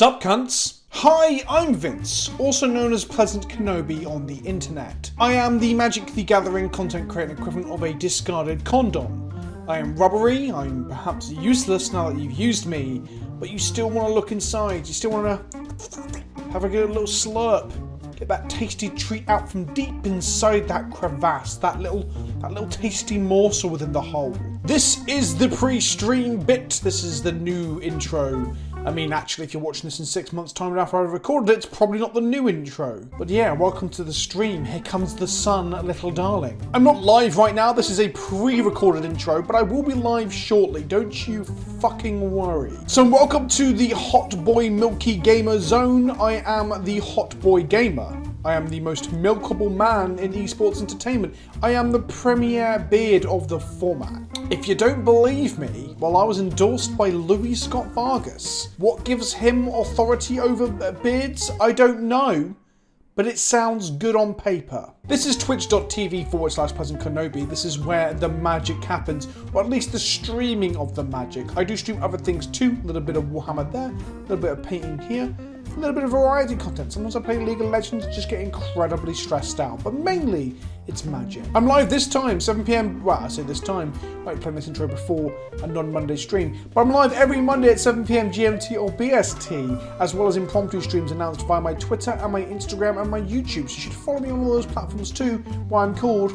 Sup cunts? Hi, I'm Vince, also known as PleasantKenobi on the internet. I am the Magic the Gathering content creator equivalent of a discarded condom. I am rubbery, I'm perhaps useless now that you've used me, but you still want to look inside, you still want to have a good little slurp. Get that tasty treat out from deep inside that crevasse, that little tasty morsel within the hole. This is the pre-stream bit, this is the new intro. I mean, actually, if you're watching this in 6 months' time after I recorded it, it's probably not the new intro. But yeah, welcome to the stream. Here comes the sun, little darling. I'm not live right now. This is a pre-recorded intro, but I will be live shortly. Don't you fucking worry. So welcome to the Hot Boy Milky Gamer Zone. I am the Hot Boy Gamer. I am the most milkable man in esports entertainment. I am the premier beard of the format. If you don't believe me, well, I was endorsed by Louis Scott Vargas. What gives him authority over beards? I don't know, but it sounds good on paper. This is twitch.tv/PleasantKenobi. This is where the magic happens, or at least the streaming of the magic. I do stream other things too, a little bit of Warhammer there, a little bit of painting here, a little bit of variety content. Sometimes I play League of Legends, just get incredibly stressed out, but mainly it's magic. I'm live this time, 7 PM, well, I say this time, I might play this intro before a non-Monday stream, but I'm live every Monday at 7 PM GMT or BST, as well as impromptu streams announced via my Twitter and my Instagram and my YouTube, so you should follow me on all those platforms too, where I'm called,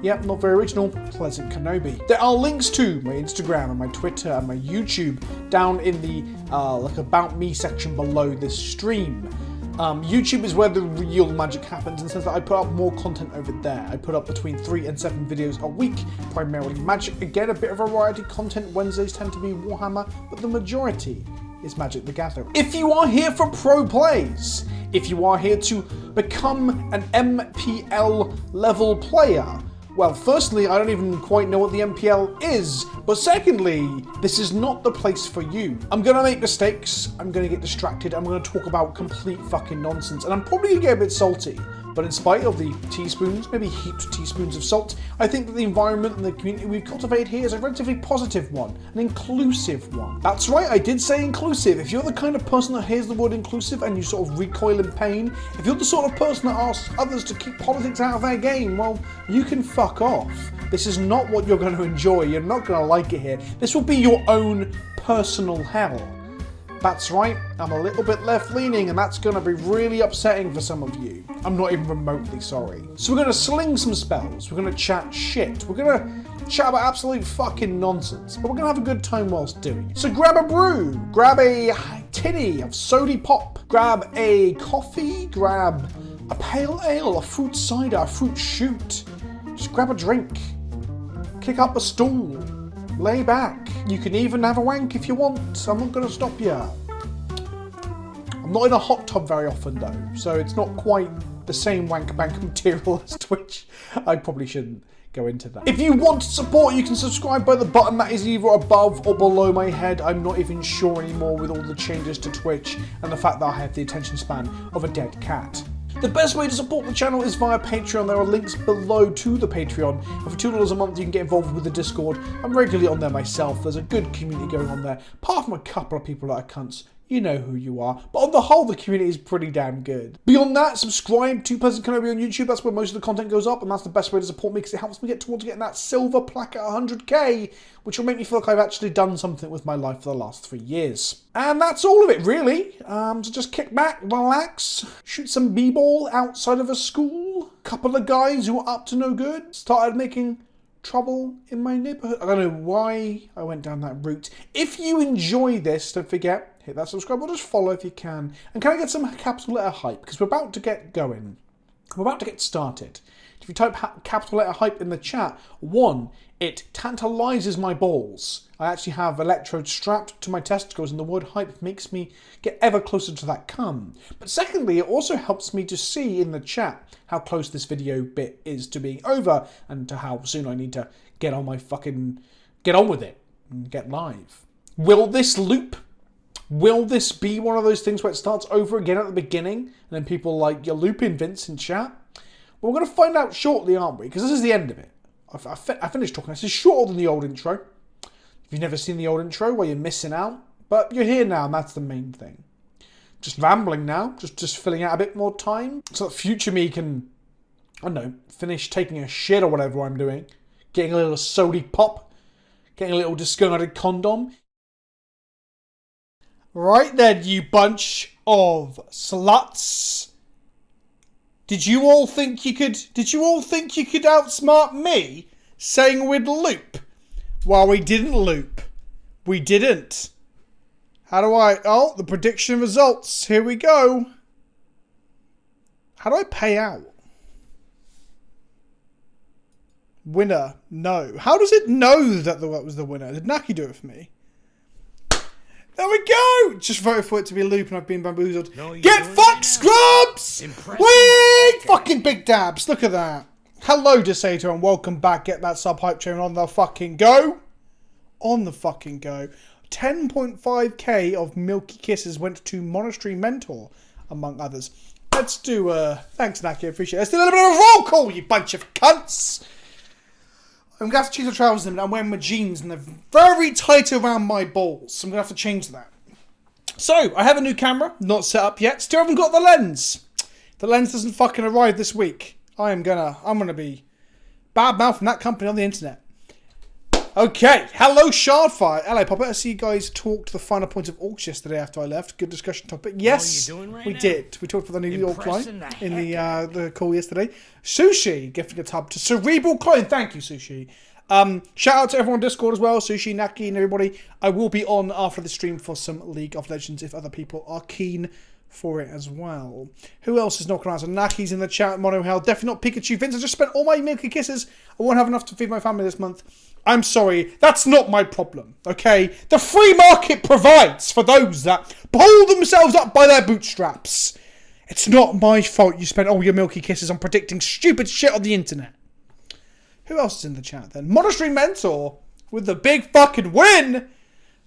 yep, not very original, PleasantKenobi. There are links to my Instagram and my Twitter and my YouTube down in the About Me section below this stream. YouTube is where the real magic happens in the sense that I put up more content over there. I put up between 3 and 7 videos a week, primarily magic. Again, a bit of variety content. Wednesdays tend to be Warhammer, but the majority is Magic the Gathering. If you are here for pro plays, if you are here to become an MPL level player, well, firstly, I don't even quite know what the MPL is, but secondly, this is not the place for you. I'm gonna make mistakes, I'm gonna get distracted, I'm gonna talk about complete fucking nonsense, and I'm probably gonna get a bit salty. But in spite of the teaspoons, maybe heaped teaspoons of salt, I think that the environment and the community we've cultivated here is a relatively positive one, an inclusive one. That's right, I did say inclusive. If you're the kind of person that hears the word inclusive and you sort of recoil in pain, if you're the sort of person that asks others to keep politics out of their game, well, you can fuck off. This is not what you're going to enjoy. You're not going to like it here. This will be your own personal hell. That's right, I'm a little bit left-leaning and that's going to be really upsetting for some of you. I'm not even remotely sorry. So we're going to sling some spells, we're going to chat shit, we're going to chat about absolute fucking nonsense, but we're going to have a good time whilst doing it. So grab a brew, grab a tinny of sody pop, grab a coffee, grab a pale ale, a fruit cider, a fruit shoot. Just grab a drink, kick up a stool, lay back. You can even have a wank if you want. I'm not going to stop you. I'm not in a hot tub very often though, so it's not quite the same wank bank material as Twitch. I probably shouldn't go into that. If you want to support, you can subscribe by the button that is either above or below my head. I'm not even sure anymore with all the changes to Twitch and the fact that I have the attention span of a dead cat. The best way to support the channel is via Patreon. There are links below to the Patreon. And for $2 a month, you can get involved with the Discord. I'm regularly on there myself. There's a good community going on there. Apart from a couple of people that are cunts. You know who you are. But on the whole, the community is pretty damn good. Beyond that, subscribe to PleasantKenobi on YouTube. That's where most of the content goes up. And that's the best way to support me because it helps me get towards getting that silver plaque at 100k. Which will make me feel like I've actually done something with my life for the last 3 years. And that's all of it, really. So just kick back, relax, shoot some b-ball outside of a school. Couple of guys who are up to no good started making trouble in my neighborhood. I don't know why I went down that route. If you enjoy this, don't forget, hit that subscribe or just follow if you can. And can I get some capital letter hype? Because we're about to get going. We're about to get started. If you type capital letter hype in the chat, 1, it tantalizes my balls. I actually have electrodes strapped to my testicles and the word hype makes me get ever closer to that cum. But secondly, it also helps me to see in the chat how close this video bit is to being over and to how soon I need to get on with it and get live. Will this loop? Will this be one of those things where it starts over again at the beginning and then people are like, you're looping Vince in chat? Well, we're going to find out shortly, aren't we? Because this is the end of it. I finished talking. This is shorter than the old intro. If you've never seen the old intro, well, you're missing out. But you're here now, and that's the main thing. just rambling now. Just filling out a bit more time. So that future me can, I don't know, finish taking a shit or whatever I'm doing. Getting a little sody pop. Getting a little discarded condom. Right then, you bunch of sluts. Did you all think you could outsmart me saying we'd loop? Well, we didn't loop. We didn't. How do I... Oh, the prediction results. Here we go. How do I pay out? Winner. No. How does it know that was the winner? Did Naki do it for me? There we go! Just voted for it to be a loop and I've been bamboozled. No, get fucked, right scrubs! Wait! Fucking big dabs. Look at that. Hello, Desator, and welcome back. Get that sub hype train on the fucking go. On the fucking go. 10.5k of Milky Kisses went to Monastery Mentor, among others. Let's do, thanks, Naki, I appreciate it. Let's do a little bit of a roll call, you bunch of cunts! I'm going to have to change the trousers and I'm wearing my jeans and they're very tight around my balls. So I'm going to have to change that. So, I have a new camera, not set up yet. Still haven't got the lens. The lens doesn't fucking arrive this week. I'm gonna be bad mouthing that company on the internet. Okay, hello Shardfire. Hello Papa. I see you guys talked the final point of Orcs yesterday after I left. Good discussion topic. Yes, we did. We talked about the new York line in the call yesterday. Sushi gifting a tub to Cerebral Coin. Thank you, Sushi. Shout out to everyone on Discord as well. Sushi, Naki, and everybody. I will be on after the stream for some League of Legends if other people are keen for it as well. Who else is knocking around? So Naki's in the chat. Mono Hell. Definitely not Pikachu. Vince, I just spent all my Milky Kisses. I won't have enough to feed my family this month. I'm sorry, that's not my problem, okay? The free market provides for those that pull themselves up by their bootstraps. It's not my fault you spent all your Milky Kisses on predicting stupid shit on the internet. Who else is in the chat then? Monastery Mentor with the big fucking win.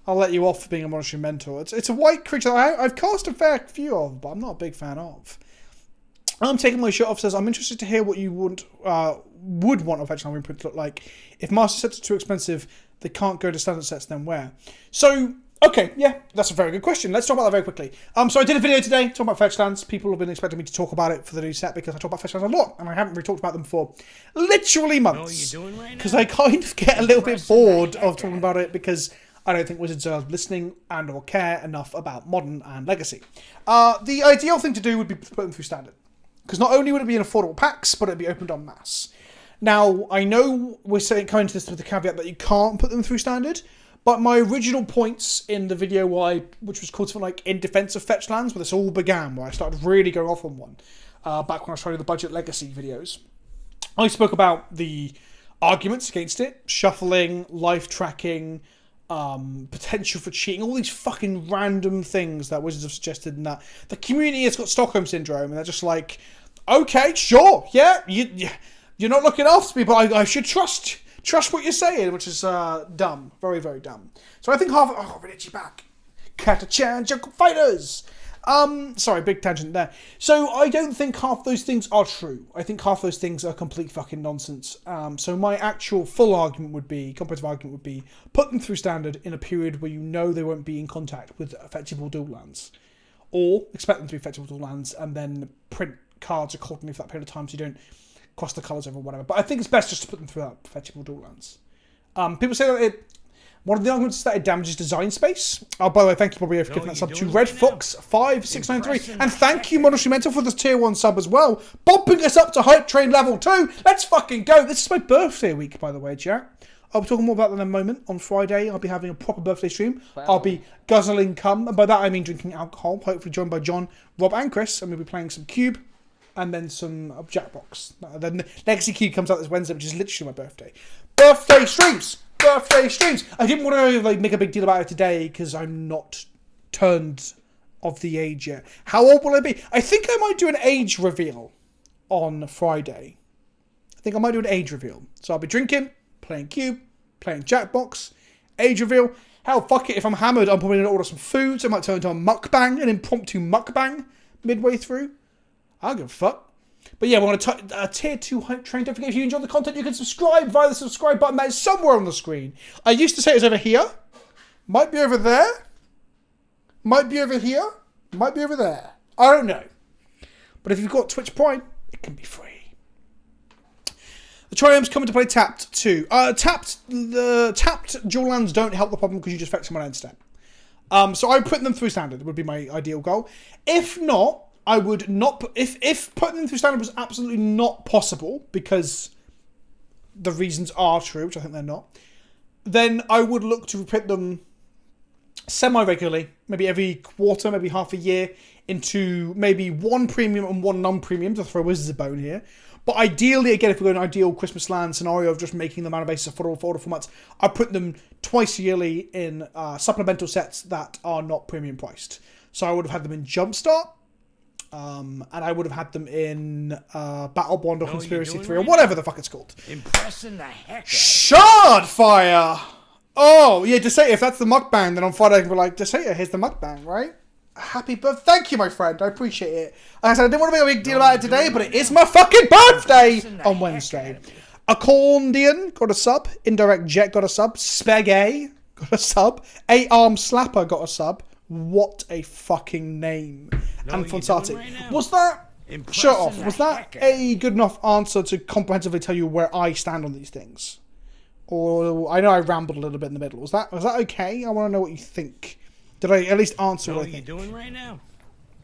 I'll let you off for being a Monastery Mentor. It's a white creature that I've cast a fair few of, but I'm not a big fan of. I'm taking my shirt off, says, I'm interested to hear what you would want a fetch line imprint to look like. If master sets are too expensive, they can't go to standard sets, then where? So, okay, yeah, that's a very good question. Let's talk about that very quickly. So I did a video today talking about fetch lands. People have been expecting me to talk about it for the new set because I talk about fetch lands a lot, and I haven't really talked about them for literally months. Because I kind of get a little bit bored of talking about it because I don't think Wizards are listening and or care enough about Modern and Legacy. The ideal thing to do would be to put them through Standard. Because not only would it be in affordable packs, but it'd be opened en masse. Now, I know we're saying coming to this with the caveat that you can't put them through Standard, but my original points in the video, which was called something like In Defense of Fetch Lands, where this all began, where I started really going off on one, back when I was trying to do the Budget Legacy videos, I spoke about the arguments against it, shuffling, life tracking, potential for cheating, all these fucking random things that Wizards have suggested, and that the community has got Stockholm Syndrome, and they're just like, okay, sure, yeah, you're not looking after me, but I should trust what you're saying, which is dumb, very, very dumb. So I think half, oh, Rinichi back, Kata-chan, Jungle Fighters. Sorry, big tangent there. So I don't think half those things are true. I think half those things are complete fucking nonsense. So my actual full argument would be, comparative argument would be, put them through Standard in a period where you know they won't be in contact with fetchable dual lands. Or expect them to be fetchable dual lands and then print cards accordingly for that period of time so you don't cross the colours over or whatever. But I think it's best just to put them through that fetchable dual lands. People say that one of the arguments is that it damages design space. Oh, by the way, thank you, Bobby, for giving that sub to Red Fox 5693. And thank you, Monastery Mentor, for this tier 1 sub as well. Bumping us up to Hype Train level 2. Let's fucking go. This is my birthday week, by the way, chat. I'll be talking more about that in a moment. On Friday, I'll be having a proper birthday stream. Wow. I'll be guzzling cum. And by that, I mean drinking alcohol. Hopefully joined by John, Rob, and Chris. And we'll be playing some Cube. And then some Jackbox. Then Legacy Cube comes out this Wednesday, which is literally my birthday. Birthday streams! Birthday streams! I didn't want to make a big deal about it today because I'm not turned of the age yet. How old will I be? I think I might do an age reveal on Friday. I think I might do an age reveal. So I'll be drinking, playing Cube, playing Jackbox, age reveal. Hell, fuck it. If I'm hammered, I'm probably going to order some food. So I might turn into a mukbang, an impromptu mukbang midway through. I don't give a fuck. But yeah, we're on a tier 2 hype train. Don't forget, if you enjoy the content, you can subscribe via the subscribe button that is somewhere on the screen. I used to say it was over here. Might be over there. Might be over here. Might be over there. I don't know. But if you've got Twitch Prime, it can be free. The Triumph's coming to play tapped too. Tapped dual lands don't help the problem because you just fetch someone instead. So I would put them through standard would be my ideal goal. If not, I would not put, if putting them through standard was absolutely not possible because the reasons are true, which I think they're not, then I would look to reprint them semi-regularly, maybe every quarter, maybe half a year, into maybe one premium and one non-premium to throw Wizards a bone here. But ideally, again, if we're going an ideal Christmas land scenario of just making them out of basis of four formats, I put them twice yearly in supplemental sets that are not premium priced. So I would have had them in Jumpstart, and I would have had them in Battle Bond or Conspiracy 3 or whatever the fuck it's called. Impressing the heck out. Shardfire! Oh, yeah, Desaya, if that's the mukbang, then on Friday I can be like, Desaya, here's the mukbang, right? Happy birthday. Thank you, my friend. I appreciate it. Like I said, I didn't want to make a big deal about it today, but it is my fucking birthday on Wednesday. Accordion got a sub. Indirect Jet got a sub. Spegay got a sub. 8-Arm Slapper got a sub. What a fucking name. And Fonsati. Right was that... Shut off. Was that a good enough answer to comprehensively tell you where I stand on these things? Or... I know I rambled a little bit in the middle. Was that okay? I want to know what you think. Did I at least answer what I think? What are you doing right now?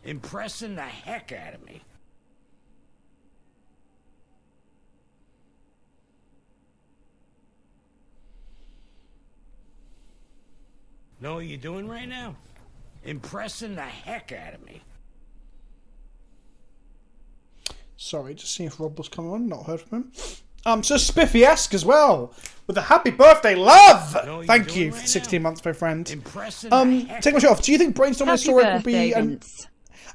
Impressing the heck out of me. Know what you're doing right now? Impressing the heck out of me. Sorry, just seeing if Rob was coming on. Not heard from him. So Spiffy-esque as well. With a happy birthday, love! Thank you for 16 months, my friend. Take my shirt off. Do you think Brainstorm Historic will be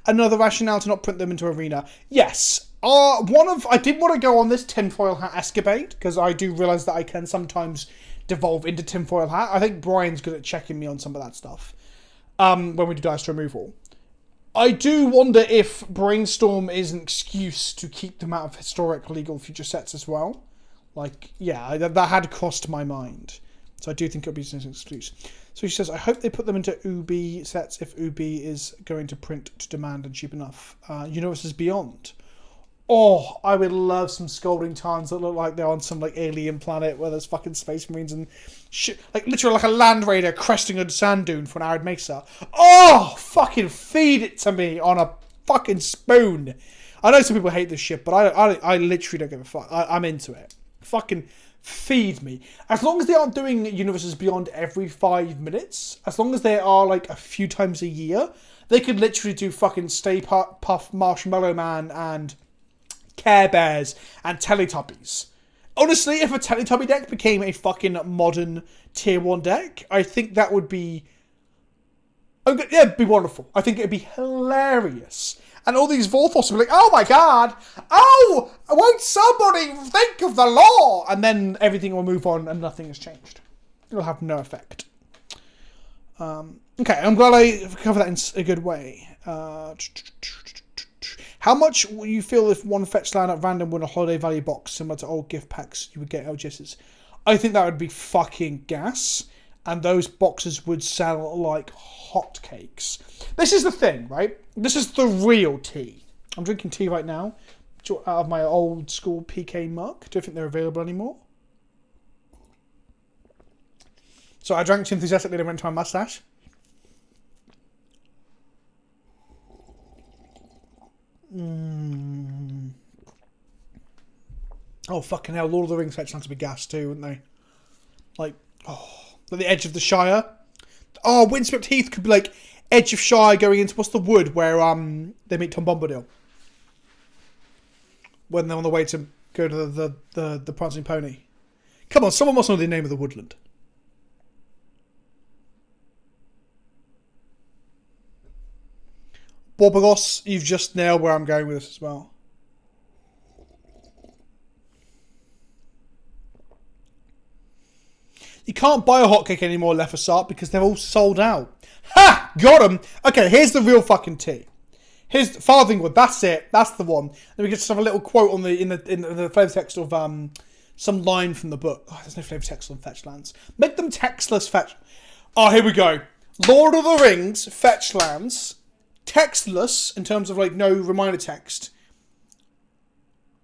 another rationale to not print them into Arena? Yes. I did want to go on this tinfoil hat escapade, because I do realise that I can sometimes devolve into tinfoil hat. I think Brian's good at checking me on some of that stuff. When we do dice removal. I do wonder if Brainstorm is an excuse to keep them out of historic legal future sets as well. Like, yeah, that had crossed my mind. So I do think it'll be an excuse. So she says, I hope they put them into Ubi sets if Ubi is going to print to demand and cheap enough. Universes Beyond. Oh, I would love some Scolding Tarns that look like they're on some like alien planet where there's fucking space marines and shit. Like literally like a land raider cresting a sand dune for an arid mesa. Oh, fucking feed it to me on a fucking spoon. I know some people hate this shit, but I literally don't give a fuck. I'm into it. Fucking feed me. As long as they aren't doing Universes Beyond every 5 minutes, as long as they are like a few times a year, they could literally do fucking Stay Puft Marshmallow Man and Care Bears and Teletubbies. Honestly, if a Teletubby deck became a fucking modern tier 1 deck, I think that would be... yeah, it'd be wonderful. I think it'd be hilarious. And all these Vorthos would be like, oh my god! Oh! Won't somebody think of the law? And then everything will move on and nothing has changed. It'll have no effect. Okay, I'm glad I covered that in a good way. How much will you feel if one fetch land at random win a holiday value box similar to old gift packs you would get LGSs? I think that would be fucking gas. And those boxes would sell like hotcakes. This is the thing, right? This is the real tea. I'm drinking tea right now out of my old school PK mug. Do you think they're available anymore? So I drank too enthusiastically and went to my mustache. Oh, fucking hell. Lord of the Rings fetch lands to be gas too, wouldn't they? Like, oh, at the edge of the Shire. Oh, Windswept Heath could be like edge of Shire going into, what's the wood where they meet Tom Bombadil? When they're on the way to go to the Prancing Pony. Come on, someone must know the name of the woodland. Borbagos, you've just nailed where I'm going with this as well. You can't buy a hotcake anymore, Lefasart, because they're all sold out. Ha! Got them! Okay, here's the real fucking tea. Here's Farthingwood, that's it. That's the one. Then we just have a little quote on in the flavor text of some line from the book. Oh, there's no flavor text on fetch lands. Make them textless fetch. Oh, here we go. Lord of the Rings fetch lands. textless in terms of like no reminder text.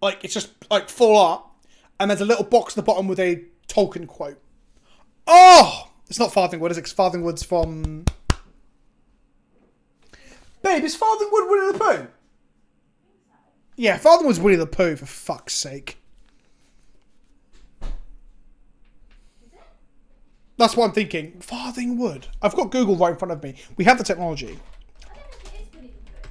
Like it's just like full art, and there's a little box at the bottom with a Tolkien quote. Oh, it's not Farthingwood, is it? 'Cause Farthingwood's from. Babe, is Farthingwood Winnie the Pooh? Yeah, Farthingwood's Winnie the Pooh, for fuck's sake. That's what I'm thinking. Farthingwood. I've got Google right in front of me. We have the technology. I don't know if it is Winnie the Pooh.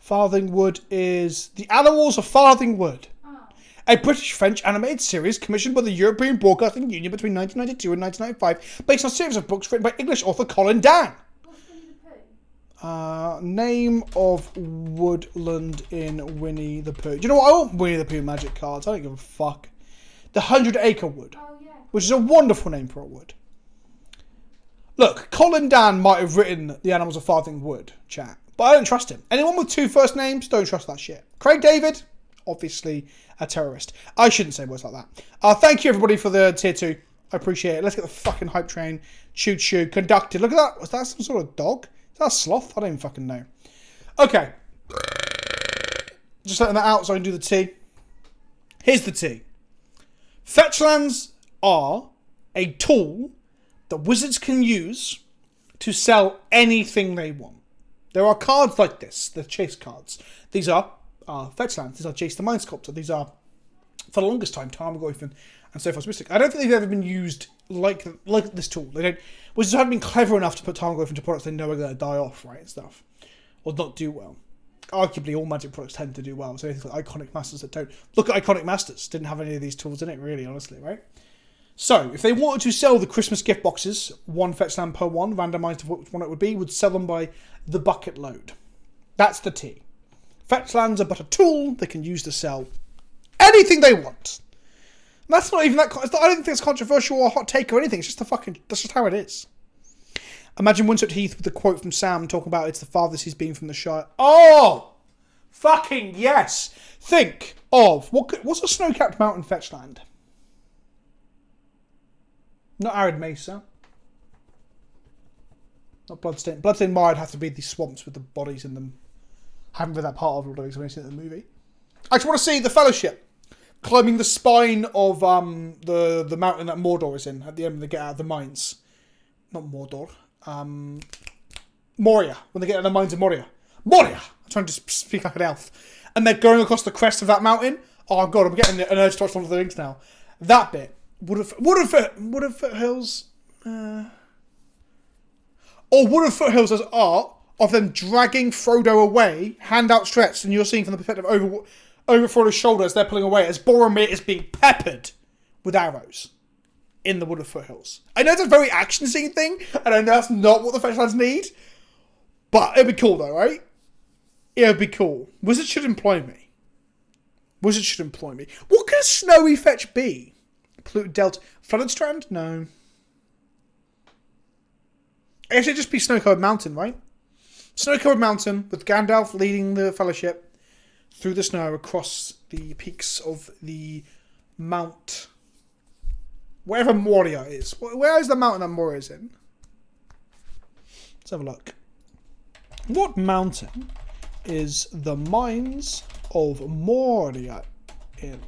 Farthingwood is The Animals of Farthingwood. Oh. A British-French animated series commissioned by the European Broadcasting Union between 1992 and 1995, based on a series of books written by English author Colin Dan. What's Winnie the Pooh? Name of woodland in Winnie the Pooh. Do you know what? I want Winnie the Pooh magic cards. I don't give a fuck. The 100 Acre Wood. Oh, yeah. Which is a wonderful name for a wood. Look, Colin Dan might have written The Animals of Farthingwood, chat. But I don't trust him. Anyone with 2 first names, don't trust that shit. Craig David, obviously a terrorist. I shouldn't say words like that. Thank you, everybody, for the tier 2. I appreciate it. Let's get the fucking hype train. Choo-choo. Conducted. Look at that. Was that some sort of dog? Is that a sloth? I don't even fucking know. Okay. Just letting that out so I can do the tea. Here's the tea. Fetchlands are a tool that wizards can use to sell anything they want. There are cards like this, the chase cards. These are Fetchlands. These are Jace the Mind Sculptor. These are, for the longest time, Tarmogoyf and Sophos Mystic. I don't think they've ever been used like this tool. They don't. Wizards haven't been clever enough to put Tarmogoyf into products they know are going to die off, right, and stuff. Or not do well. Arguably, all Magic products tend to do well. So anything like Iconic Masters that don't. Look at Iconic Masters. Didn't have any of these tools in it, really, honestly, right? So, if they wanted to sell the Christmas gift boxes, 1 Fetchland per one, randomised of which one it would sell them by the bucket load. That's the tea. Fetchlands are but a tool they can use to sell anything they want. And that's not even that. I don't think it's controversial or a hot take or anything. It's just that's just how it is. Imagine Winsett Heath with the quote from Sam talking about it's the farthest he's been from the Shire. Oh! Fucking yes! Think of, what's a snow-capped mountain Fetchland? Not Arid Mesa. Not Bloodstained. Bloodstained Mire would have to be the swamps with the bodies in them. I haven't read that part of Lord of the Rings. I've only seen it in the movie. I just want to see the Fellowship climbing the spine of the mountain that Mordor is in at the end when they get out of the mines. Not Mordor. Moria. When they get out of the mines of Moria. Moria! I'm trying to speak like an elf. And they're going across the crest of that mountain. Oh god, I'm getting an urge to watch Lord of the Rings now. That bit. Wooded Foothills, or Wooded Foothills as art of them dragging Frodo away, hand outstretched, and you're seeing from the perspective over Frodo's shoulder as they're pulling away, as Boromir is being peppered with arrows in the Wooded Foothills. I know it's a very action scene thing, and I know that's not what the Fetchlands need, but it'd be cool though, right? It'd be cool. Wizards should employ me. What could a snowy fetch be? Polluted Delta. Flooded Strand? No. I guess it'd just be Snow-Covered Mountain, right? Snow-Covered Mountain with Gandalf leading the Fellowship through the snow across the peaks of the Mount... wherever Moria is. Where is the mountain that Moria is in? Let's have a look. What mountain is the Mines of Moria in?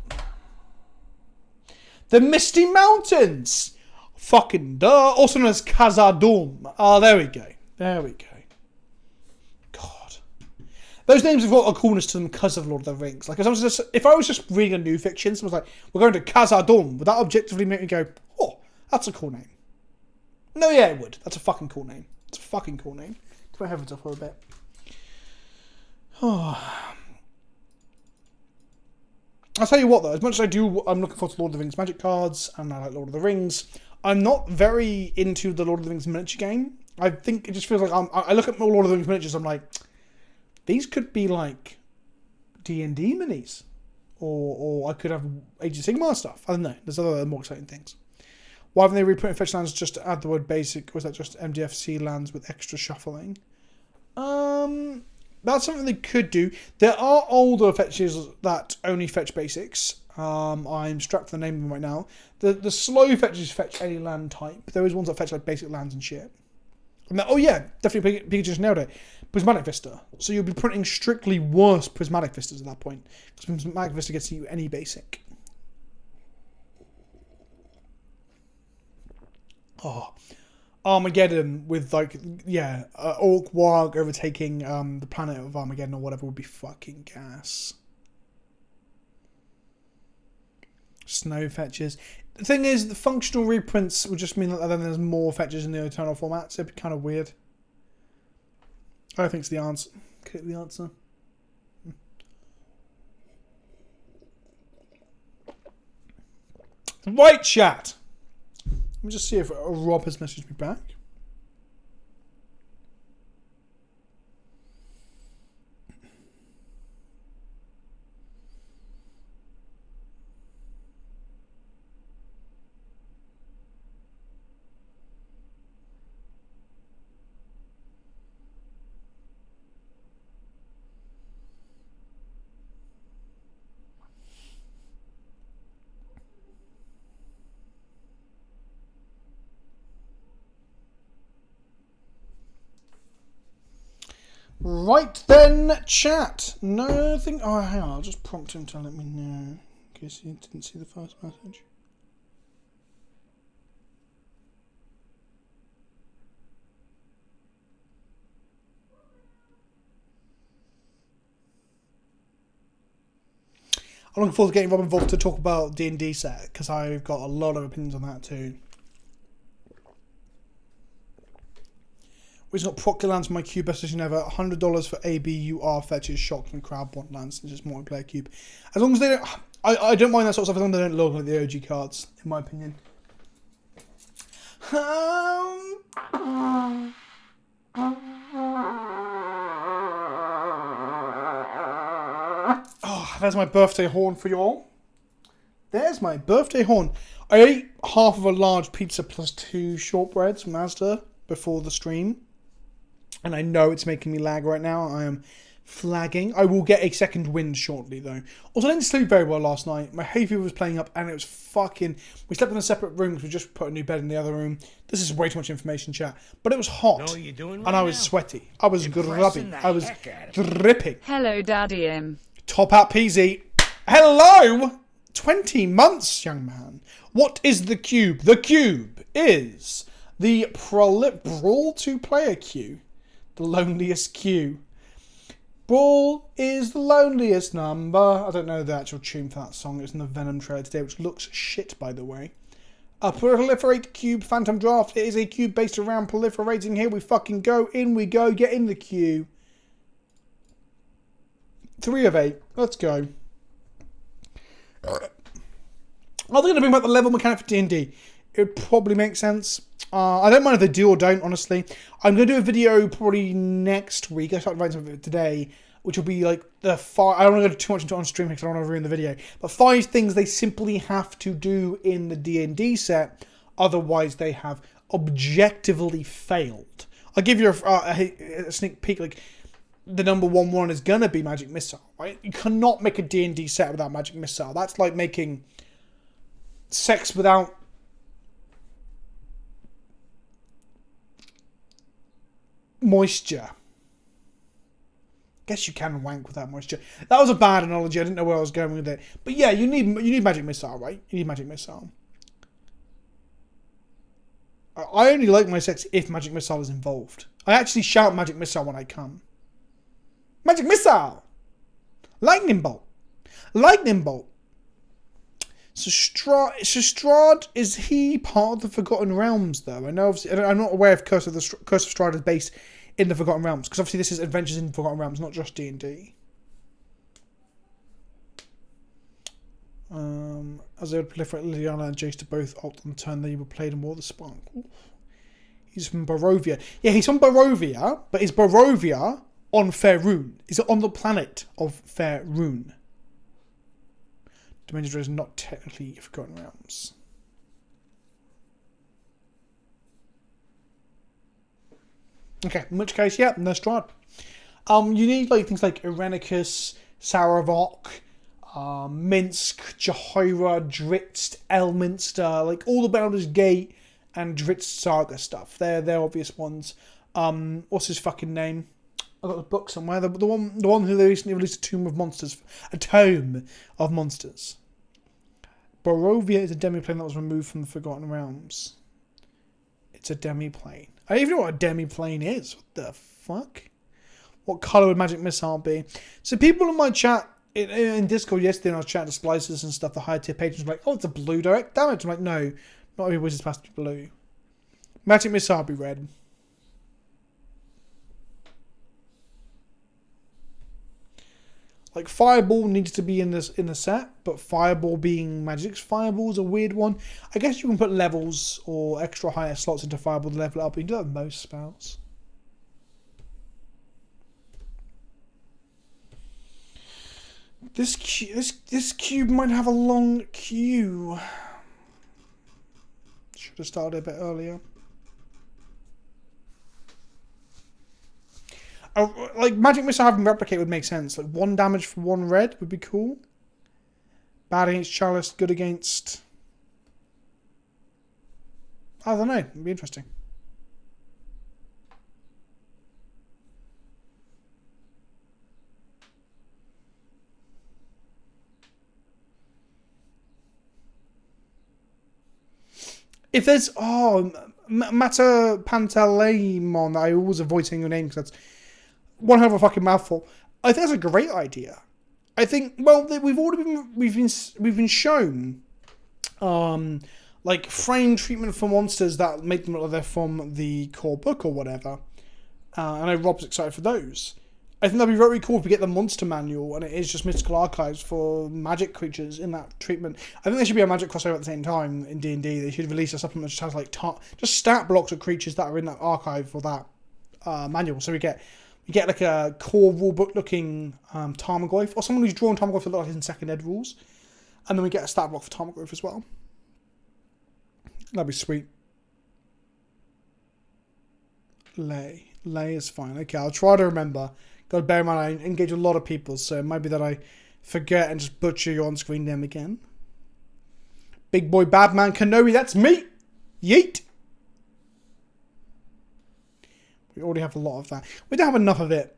The Misty Mountains! Fucking duh. Also known as Khazad-dûm. Oh, there we go. God. Those names have got a coolness to them because of Lord of the Rings. Like, if I was just reading a new fiction, someone's like, we're going to Khazad-dûm, would that objectively make me go, oh, that's a cool name? No, yeah, it would. That's a fucking cool name. To my heavens up for a bit. Oh. I'll tell you what though, as much as I'm looking forward to Lord of the Rings Magic cards, and I like Lord of the Rings, I'm not very into the Lord of the Rings miniature game. I think it just feels like I look at Lord of the Rings miniatures, I'm like, these could be like D&D minis. Or I could have Age of Sigmar stuff. I don't know, there's other more exciting things. Why haven't they reprinted Fetchlands just to add the word basic, or is that just MDFC lands with extra shuffling? That's something they could do. There are older fetches that only fetch basics. I'm strapped for the name of them right now. The slow fetches fetch any land type. There is ones that fetch like basic lands and shit. I mean, oh yeah, definitely Pikachu just nailed it. Prismatic Vista. So you'll be printing strictly worse Prismatic Vistas at that point. Because Prismatic Vista gets you any basic. Oh. Armageddon with, like, yeah, Orc Warg overtaking the planet of Armageddon or whatever would be fucking gas. Snow fetches. The thing is, the functional reprints would just mean that then there's more fetches in the Eternal format, so it'd be kind of weird. I don't think it's the answer. Okay, the answer. Right, chat. Let me just see if Rob has messaged me back. Right then, chat. Nothing. Oh, hang on. I'll just prompt him to let me know. In case he didn't see the first message. I'm looking forward to getting Rob involved to talk about D&D set, because I've got a lot of opinions on that too. We've got Proc lands for my cube, best decision ever. $100 for ABUR fetches, shock and crab, want lands, and just multiplayer cube. As long as they don't, I don't mind that sort of stuff as long as they don't look like the OG cards, in my opinion. Oh, there's my birthday horn for you all. There's my birthday horn. I ate half of a large pizza plus 2 shortbreads from Asda before the stream. And I know it's making me lag right now. I am flagging. I will get a second wind shortly, though. Also, I didn't sleep very well last night. My hay fever was playing up, and it was fucking... We slept in a separate room because we just put a new bed in the other room. This is way too much information, chat. But it was hot. Know what you're doing right and I was now? sweaty. I was grubbing. I was heck out of dripping. Hello, Daddy M. Top hat PZ. Hello! 20 months, young man. What is the cube? The cube is the Brawl 2-player queue. The loneliest queue. Brawl is the loneliest number. I don't know the actual tune for that song. It's in the Venom trailer today, which looks shit, by the way. A Proliferate Cube Phantom Draft. It is a cube based around proliferating. Here we fucking go. In we go. Get in the queue. 3 of 8. Let's go. Are they going to bring back the level mechanic for D&D? It would probably make sense. I don't mind if they do or don't, honestly. I'm going to do a video probably next week. I started writing something today, which will be like the 5... I don't want to go too much into it on stream because I don't want to ruin the video. But 5 things they simply have to do in the D&D set. Otherwise, they have objectively failed. I'll give you a sneak peek. Like, the number one is going to be Magic Missile, right? You cannot make a D&D set without Magic Missile. That's like making sex without... moisture. Guess you can wank without moisture. That was a bad analogy. I didn't know where I was going with it. But yeah, you need Magic Missile, right? You need Magic Missile. I only like my sex if Magic Missile is involved. I actually shout Magic Missile when I come. Magic Missile! Lightning Bolt! Lightning Bolt! So Strahd, is he part of the Forgotten Realms, though? I know, obviously, I'm not aware if Curse of Strahd is based in the Forgotten Realms, because obviously this is Adventures in Forgotten Realms, not just D&D. As they would proliferate, Liliana and Jace to both opt on the turn they were played in War of the Spark. Ooh. He's from Barovia. Yeah, he's from Barovia, but is Barovia on Faerun? Is it on the planet of Faerun? Dimension is not technically Forgotten Realms. Okay, in which case, yeah, no Strahd. You need like things like Irenicus, Saravok, Minsk, Jehoira, Dritz, Elminster, like all the Baldur's Gate and Dritz Saga stuff. They're obvious ones. What's his fucking name? I got the book somewhere. The one who they recently released a Tome of Monsters. Barovia is a demiplane that was removed from the Forgotten Realms. It's a demiplane. I don't even know what a demiplane is. What the fuck? What colour would Magic Missile be? So people in my chat, in Discord yesterday, when I was chatting to splicers and stuff, the higher tier patrons were like, oh, it's a blue direct damage. I'm like, no, not every wizard's supposed to be blue. Magic Missile would be red. Like Fireball needs to be in the set, but Fireball being Magic's Fireball is a weird one. I guess you can put levels or extra higher slots into Fireball to level it up, but you do that with most spells. This cube might have a long queue. Should have started a bit earlier. Like Magic Missile having Replicate would make sense. Like 1 damage for 1 red would be cool. Bad against Chalice, good against... I don't know. It'd be interesting. If there's... Oh, Mata Pantaleimon. I always avoid saying your name because that's one hell of a fucking mouthful. I think that's a great idea. I think, well, we've been shown, like frame treatment for monsters that make them look like they're from the core book or whatever. I know Rob's excited for those. I think that'd be very cool if we get the monster manual and it is just mystical archives for magic creatures in that treatment. I think there should be a magic crossover at the same time in D&D. They should release a supplement that just has like just stat blocks of creatures that are in that archive for that manual. So we get like a core rulebook looking Tarmogoyf, or someone who's drawn Tarmogoyf that looks like in second ed rules, and then we get a stat block for Tarmogoyf as well. That'd be sweet. Lay is fine. Okay, I'll try to remember. Got to bear in mind I engage a lot of people, so it might be that I forget and just butcher your on-screen name again. Big boy Badman Kenobi, that's me! Yeet! We already have a lot of that. We don't have enough of it.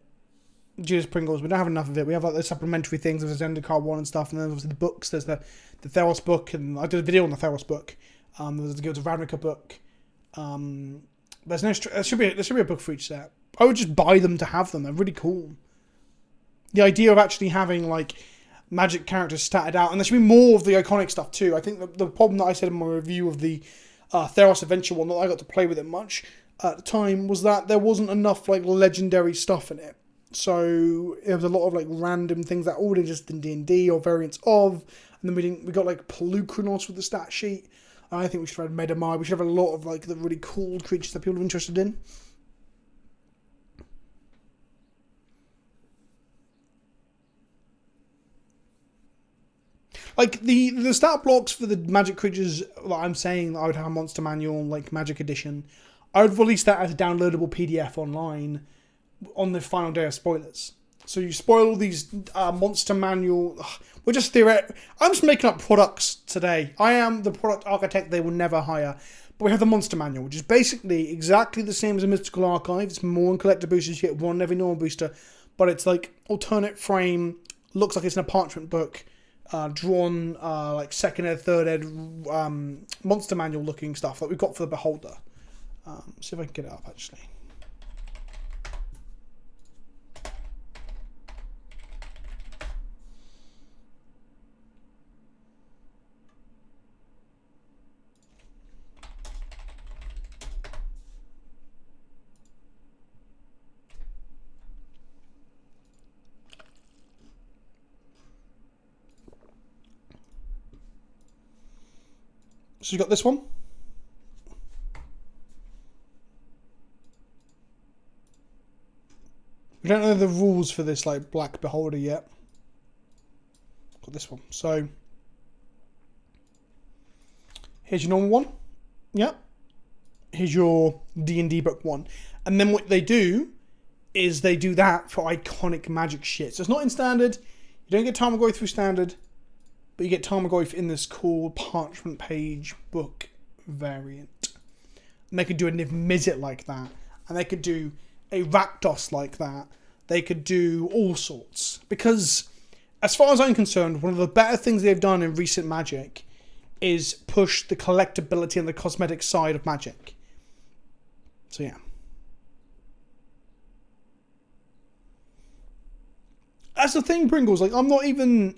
Judas Pringles, we don't have enough of it. We have like the supplementary things, there's Zendikar 1 and stuff, and then there's the books, there's the Theros book, and I did a video on the Theros book. There's the Guilds of Ravnica book. There's no. There should be a book for each set. I would just buy them to have them. They're really cool. The idea of actually having like magic characters statted out, and there should be more of the iconic stuff too. I think the problem that I said in my review of the Theros Adventure one, that I got to play with it much at the time, was that there wasn't enough like legendary stuff in it. So there was a lot of like random things that all just in D&D or variants of, and then we got like Pelucranos with the stat sheet. I think we should have had Medamai. We should have a lot of like the really cool creatures that people are interested in. Like the stat blocks for the magic creatures that I'm saying that I would have a monster manual, like Magic Edition, I would release that as a downloadable PDF online on the final day of spoilers. So you spoil all these monster manual. We're just theoretic. I'm just making up products today. I am the product architect they will never hire. But we have the monster manual, which is basically exactly the same as a mystical archive. It's more in collector boosters. You get one every normal booster, but it's like alternate frame. Looks like it's in a parchment book, drawn like second ed, third ed monster manual looking stuff that we've got for the beholder. See if I can get it up actually. So you got this one. We don't know the rules for this like black beholder yet. Got this one. So here's your normal one. Yep. Here's your D&D book one. And then what they do is they do that for iconic magic shit. So it's not in standard. You don't get Tarmogoyf through standard. But you get Tarmogoyf in this cool parchment page book variant. And they could do a Niv Mizzet like that. and they could do a Rakdos like that. They could do all sorts. Because, as far as I'm concerned, one of the better things they've done in recent Magic is push the collectability and the cosmetic side of Magic. So yeah. That's the thing, Pringles. Like, I'm not even.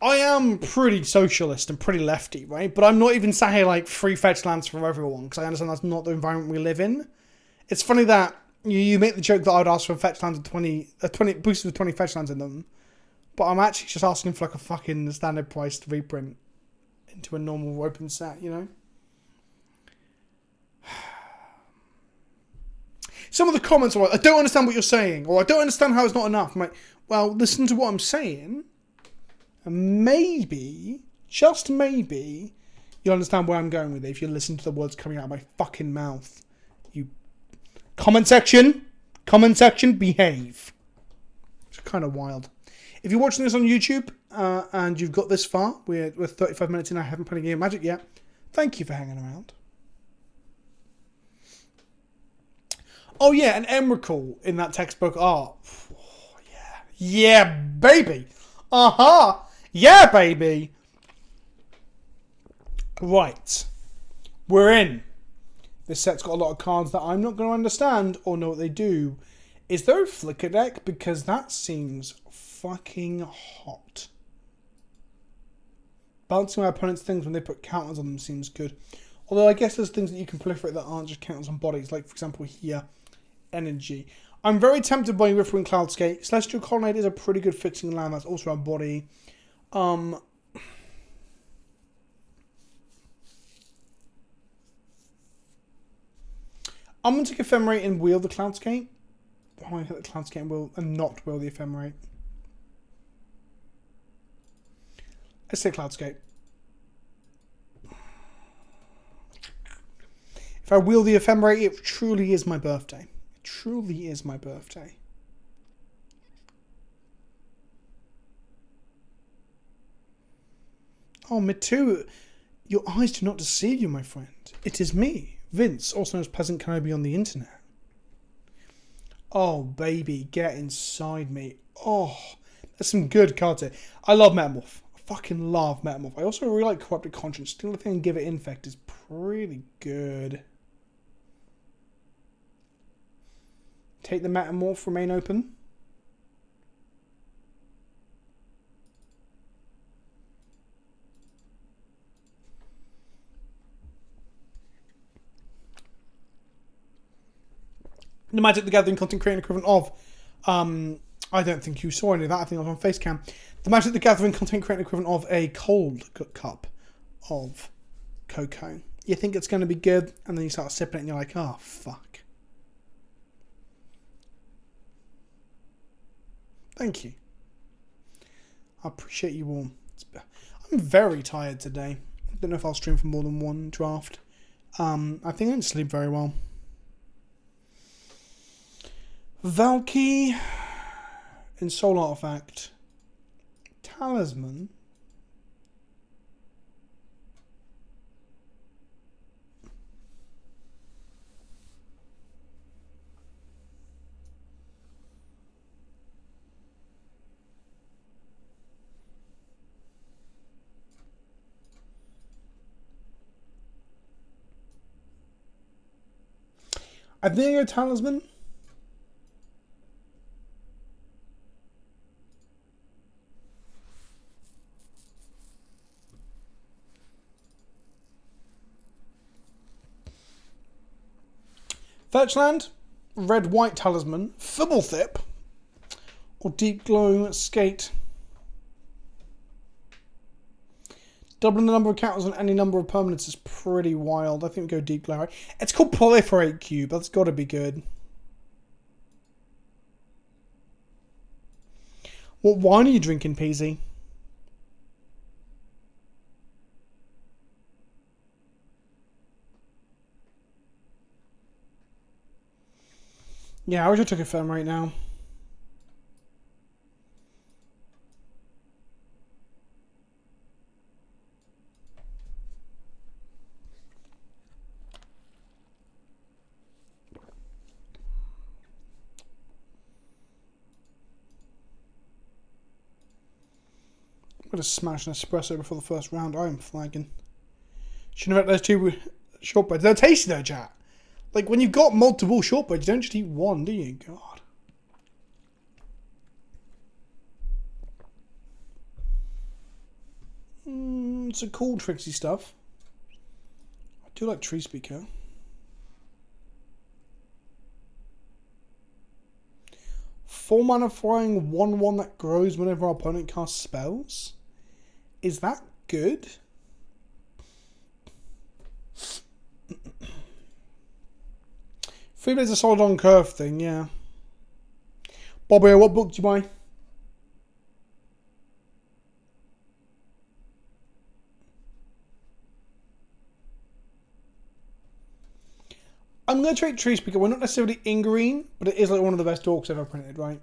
I am pretty socialist and pretty lefty, right? But I'm not even sat here like free fetch lands for everyone, because I understand that's not the environment we live in. It's funny that you make the joke that I'd ask for fetch lands with 20 boosters with 20 fetch lands in them, but I'm actually just asking for like a fucking standard priced reprint into a normal open set, you know? Some of the comments are like, I don't understand what you're saying, or I don't understand how it's not enough. I'm like, well, listen to what I'm saying, and maybe, just maybe, you'll understand where I'm going with it if you listen to the words coming out of my fucking mouth. You... Comment section, behave. It's kind of wild. If you're watching this on YouTube, and you've got this far, we're 35 minutes in, I haven't played a game of Magic yet, thank you for hanging around. Oh yeah, and Emrakul in that textbook art. Oh, yeah. Yeah, baby. Uh-huh. Yeah, baby. Right. We're in. This set's got a lot of cards that I'm not going to understand or know what they do. Is there a flicker deck? Because that seems fucking hot. Balancing my opponent's things when they put counters on them seems good. Although I guess there's things that you can proliferate that aren't just counters on bodies. Like, for example, here. Energy. I'm very tempted by Riftwind Cloudscape. Celestial Colonnade is a pretty good fixing land. That's also a body. I'm going to take Ephemerate and wheel the Cloudscape. I'm going to hit the Cloudscape and, and not wheel the Ephemerate. Let's say Cloudscape. If I wheel the Ephemerate, it truly is my birthday. Truly is my birthday. Oh, me too. Your eyes do not deceive you, my friend. It is me, Vince, also known as PleasantKenobi on the internet. Oh, baby, get inside me. Oh, there's some good cards here. I love Metamorph. I fucking love Metamorph. I also really like Corrupted Conscience. Still, the thing and give it Infect is pretty good. Take the Metamorph, remain open. The Magic the Gathering content creating equivalent of, I don't think you saw any of that, I think I was on Facecam. The Magic the Gathering content creating equivalent of a cold cup of cocoa. You think it's going to be good, and then you start sipping it and you're like, oh, fuck. Thank you. I appreciate you all. I'm very tired today. I don't know if I'll stream for more than one draft. I think I didn't sleep very well. Valky in Soul Artifact. Talisman. I think a Talisman. Fetchland, Red-White Talisman, Fibblethip, or Deep Glow Skate. Doubling the number of counters on any number of permanents is pretty wild. I think we go Deep Glow, right? It's called Proliferate Cube. That's got to be good. What wine are you drinking, Peasy? Yeah, I wish I took a film right now. Could have smashed an espresso before the first round. I am flagging. Shouldn't have had those two shortbreads. They're tasty though, chat. Like, when you've got multiple shortbreads, you don't just eat one, do you? God. It's a cool, tricksy stuff. I do like Tree Speaker. Four mana flying 1/1 that grows whenever our opponent casts spells. Is that good? Freeblade is a solid on curve thing, yeah. Bobby, what book do you buy? I'm going to trade Tree Speaker. We're not necessarily in green, but it is like one of the best dorks ever printed, right?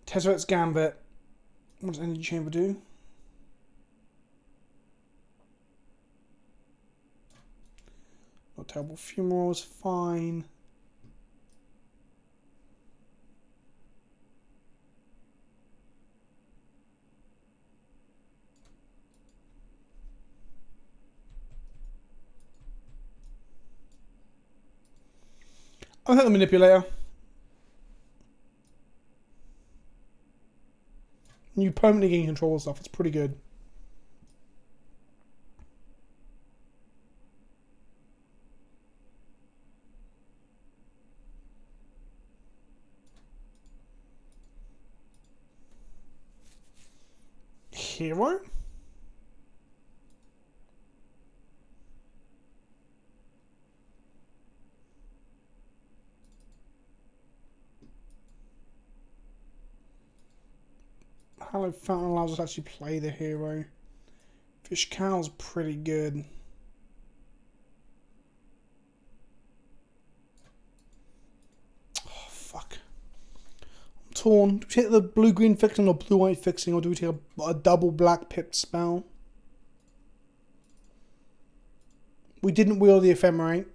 Tezzeret's Gambit. What does Energy Chamber do? Not terrible. Fumarole is fine. I think the Manipulator. You permanently gain control of stuff. It's pretty good. Hero? Hallowed Fountain allows us to actually play the hero. Fish Cow's pretty good. Oh, fuck. I'm torn. Do we take the blue-green fixing or blue-white fixing, or do we take a double black pipped spell? We didn't wheel the Ephemerate.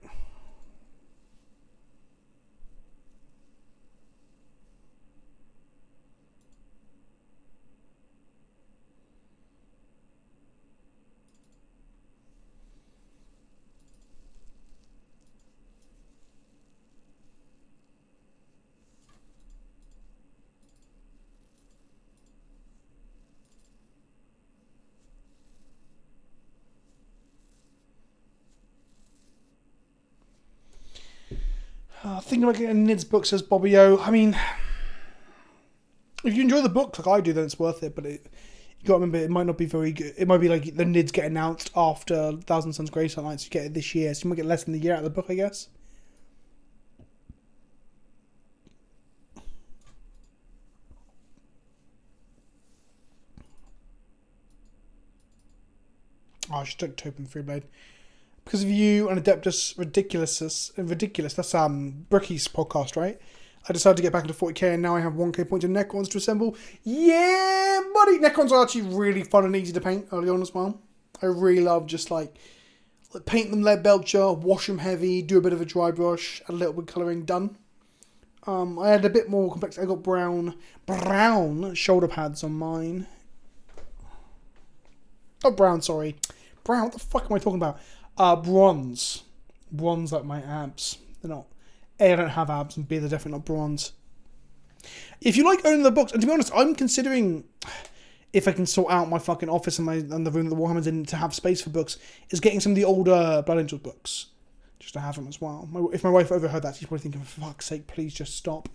Thinking about getting Nid's book, says Bobby O. I mean, if you enjoy the book like I do, then it's worth it. But you got to remember, it might not be very good. It might be like the Nids get announced after Thousand Suns Grey Sunlight, so you get it this year. So you might get less than a year out of the book, I guess. Oh, I should take Token Freeblade. Because of you and Adeptus Ridiculous, that's Bricky's podcast, right? I decided to get back into 40k and now I have 1k points of Necrons to assemble. Yeah, buddy! Necrons are actually really fun and easy to paint early on as well. I really love just like paint them lead belcher, wash them heavy, do a bit of a dry brush, add a little bit of colouring, done. I had a bit more complex. I got brown shoulder pads on mine. Oh, brown, sorry. Brown, what the fuck am I talking about? Bronze. Bronze like my abs. They're not. A, I don't have abs, and B, they're definitely not bronze. If you like owning the books, and to be honest, I'm considering, if I can sort out my fucking office and the room that the Warhammer's in to have space for books, is getting some of the older Blood Angels books. Just to have them as well. If my wife overheard that, she's probably thinking, for fuck's sake, please just stop.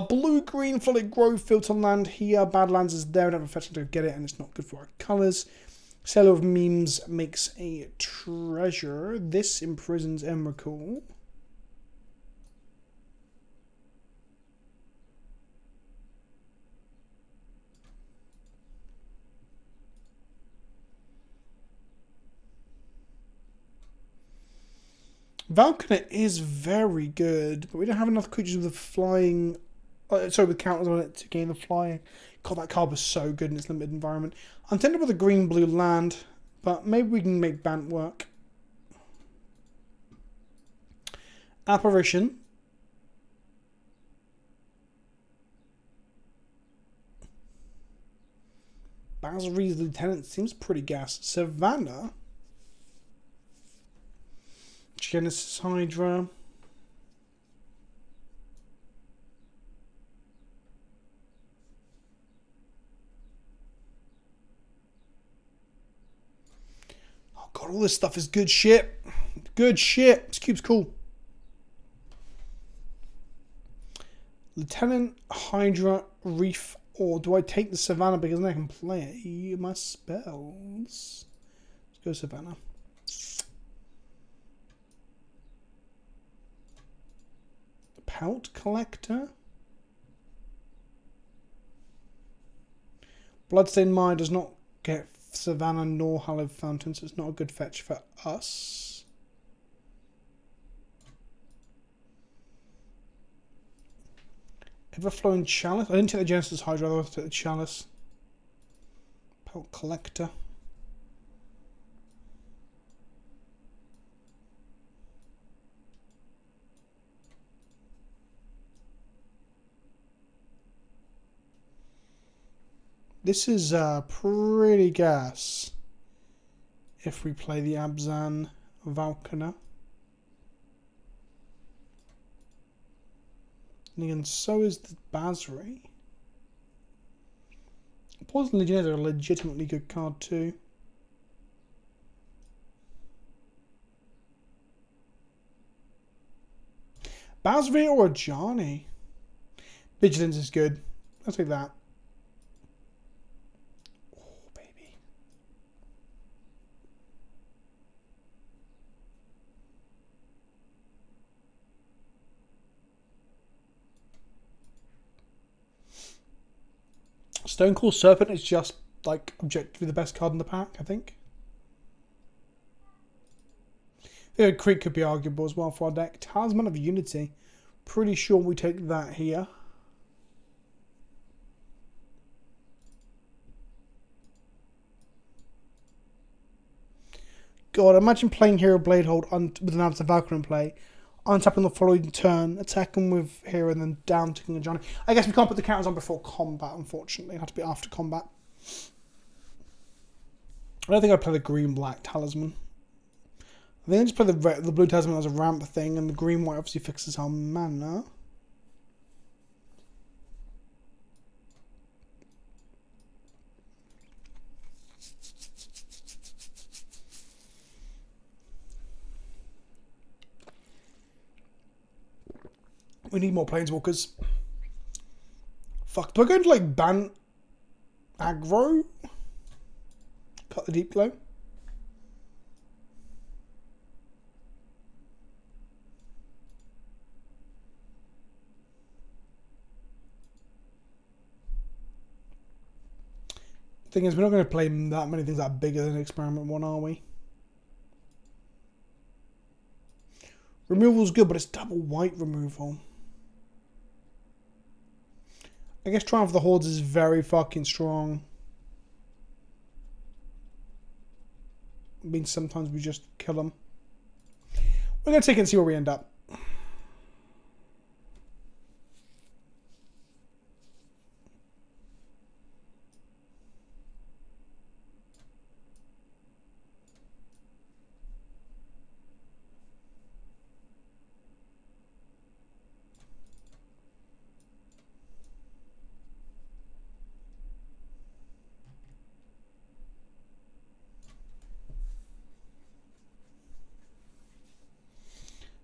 Blue-green Flooded Grove, Filter Land here. Badlands is there, I don't have a fetch to get it, and it's not good for our colours. Seller of Memes makes a treasure. This imprisons Emrakul. Valkyrie is very good, but we don't have enough creatures with flying. With counters on it to gain the flying. God, that card was so good in its limited environment. I'm tempted with a green-blue land, but maybe we can make Bant work. Apparition. Basri's Lieutenant seems pretty gas. Savannah. Genesis Hydra. Oh god, all this stuff is good shit. Good shit. This cube's cool. Lieutenant Hydra Reef. Or do I take the Savannah because then I can play my spells? Let's go Savannah. Pelt Collector. Bloodstained Mire does not get Savannah nor Hallowed Fountain, so it's not a good fetch for us. Everflowing Chalice. I didn't take the Genesis Hydra, I took the Chalice. Pelt Collector. This is pretty gas if we play the Abzan Valkana. And again, so is the Basri. Poison Legionnaires are a legitimately good card too. Basri or Ajani? Vigilance is good. I'll take that. Stonecool Serpent is just, like, objectively the best card in the pack, I think. The Creek could be arguable as well for our deck. Talisman of Unity. Pretty sure we take that here. God, imagine playing Hero Bladehold with an Absent Valkyrie in play. Untapping the following turn, attacking with here and then down ticking a Johnny. I guess we can't put the counters on before combat, unfortunately. It'll have to be after combat. I don't think I'd play the green-black talisman. I think I just play the blue talisman as a ramp thing, and the green-white obviously fixes our mana. We need more planeswalkers. Fuck, do I go into like ban aggro? Cut the deep glow. Thing is, we're not going to play that many things that are bigger than Experiment 1, are we? Removal's good, but it's double white removal. I guess Triumph of the Hordes is very fucking strong. It means sometimes we just kill them. We're going to take it and see where we end up.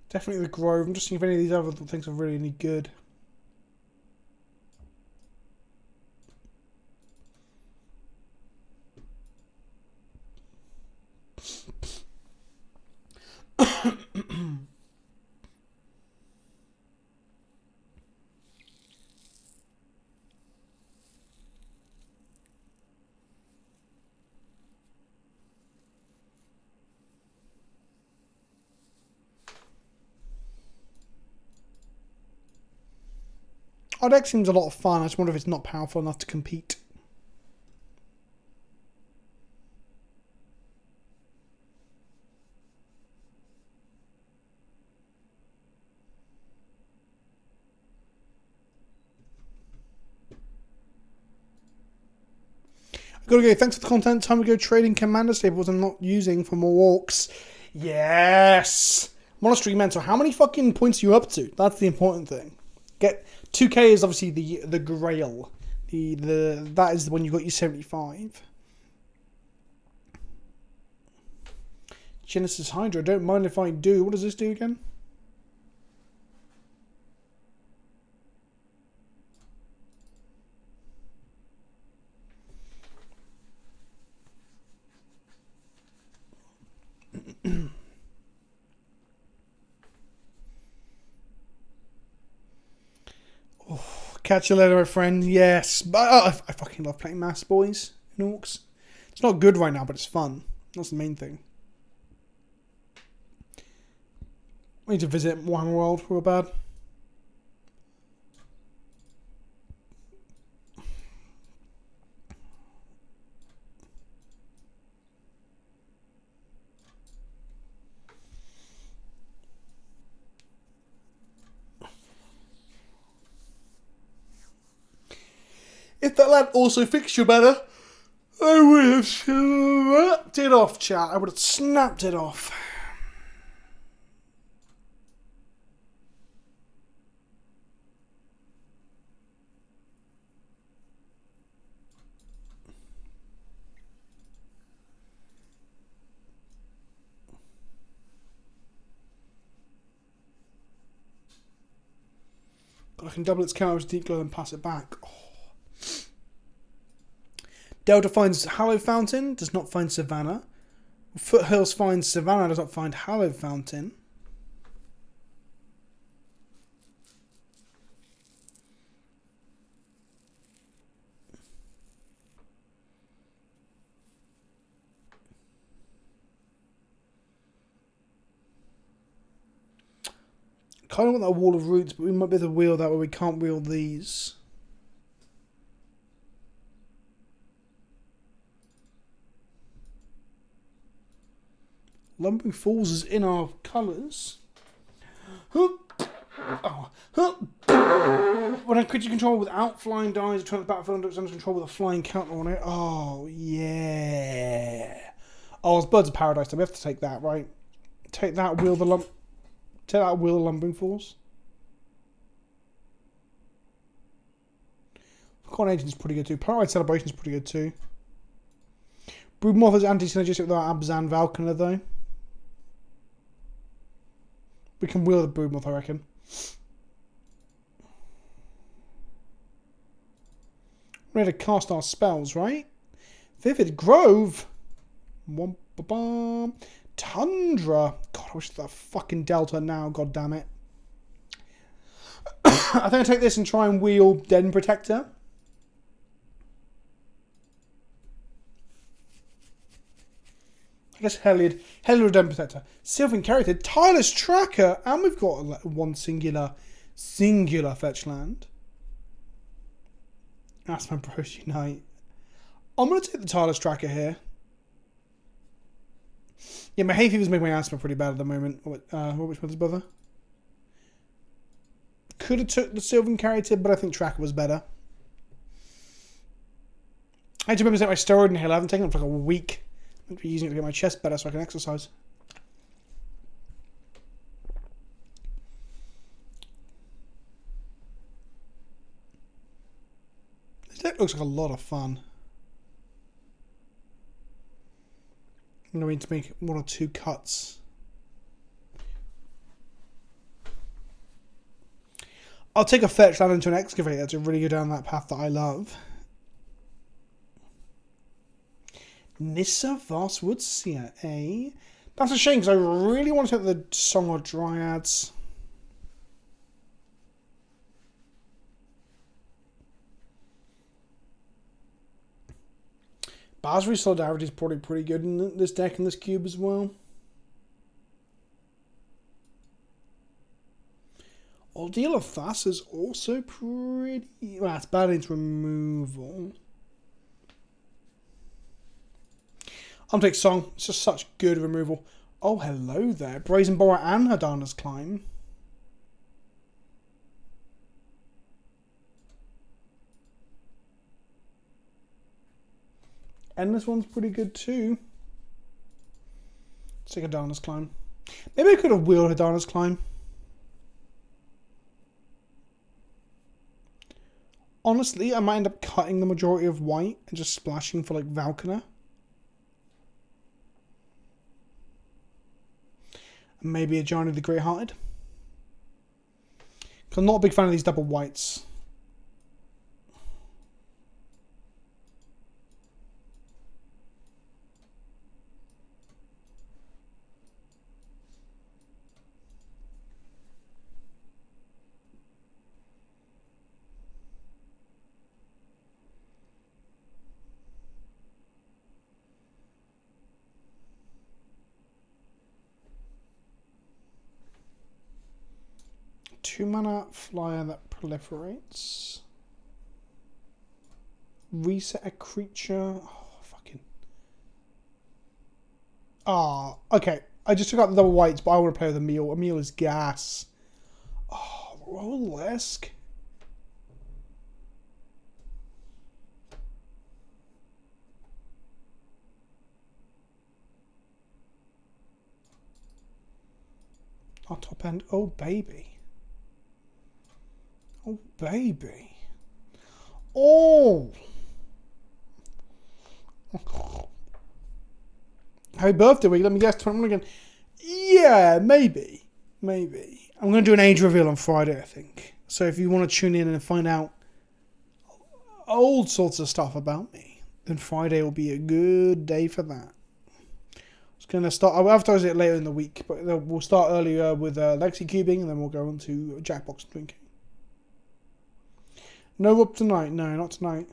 Definitely the Grove. I'm just seeing if any of these other things are really any good. Our deck seems a lot of fun. I just wonder if it's not powerful enough to compete. I Gotta go. Thanks for the content. Time to go trading commander staples I'm not using for more orcs. Yes! Monastery Mentor. How many fucking points are you up to? That's the important thing. Get 2k is obviously the grail. That is when you got your 75. Genesis Hydra. Don't mind if I do. What does this do again? Catch you later, my friend. Yes. I fucking love playing Mass Boys in Orcs. It's not good right now, but it's fun. That's the main thing. We need to visit Warhammer World real bad. If that lad also fixed you better, I would have snapped it off, chat. I would have snapped it off. God, I can double its counter with deep glow and pass it back. Oh. Delta finds Hallowed Fountain, does not find Savannah. Foothills finds Savannah, does not find Hallowed Fountain. Kind of want that wall of roots, but we might be able to wheel that way. We can't wheel these. Lumbering Falls is in our colours. When I creature control without flying dies, return to the battlefield under its control with a flying counter on it. Oh, yeah. Oh, it's Birds of Paradise, so we have to take that, right? Take that, wheel the Lumbering Falls. Coronation is pretty good too. Paranoid Celebration is pretty good too. Broodmoth is anti-synergistic with our Abzan Valkana though. We can wheel the Broodmoth, I reckon. We're ready to cast our spells, right? Vivid Grove. Tundra. God, I wish that fucking Delta now, god damn it. I think I'll take this and try and wheel Den Protector. I guess Helliard Den Protector. Sylvan Character. Tireless Tracker. And we've got one singular fetch land. Asthma Bros Unite. I'm going to take the Tireless Tracker here. Yeah, my hay fever's made my asthma pretty bad at the moment. Which one's brother? Could have took the Sylvan Character, but I think Tracker was better. I had to remember to take my steroid inhaler. I haven't taken it for like a week. I'm going to be using it to get my chest better so I can exercise. This deck looks like a lot of fun. I'm going to make 1 or 2 cuts. I'll take a fetch land into an excavator to really go down that path that I love. Nissa Vastwoodsia, eh? That's a shame because I really want to take the Song of Dryads. Basri Solidarity is probably pretty good in this deck and this cube as well. Ordeal of Thas is also pretty... Well, it's bad into removal. I'll take Song. It's just such good removal. Oh, hello there. Brazen Borer and Hadana's Climb. And this one's pretty good too. Let's take Adana's Climb. Maybe I could have wheeled Adana's Climb. Honestly, I might end up cutting the majority of white and just splashing for like Valkana. And maybe a Johnny the Grey-Hearted. Because I'm not a big fan of these double whites. Two mana flyer that proliferates. Reset a creature. Oh, fucking. Ah, okay. I just took out the double whites, but I want to play with Emil. Emil is gas. Oh, Rolesk. Our top end. Oh, baby. Oh, baby. Oh! Happy birthday week. Let me guess. 21 again. Yeah, maybe. Maybe. I'm going to do an age reveal on Friday, I think. So if you want to tune in and find out old sorts of stuff about me, then Friday will be a good day for that. It's going to start. I'll advertise it later in the week, but we'll start earlier with Lexi cubing, and then we'll go on to Jackbox and drinking. No up tonight. No, not tonight.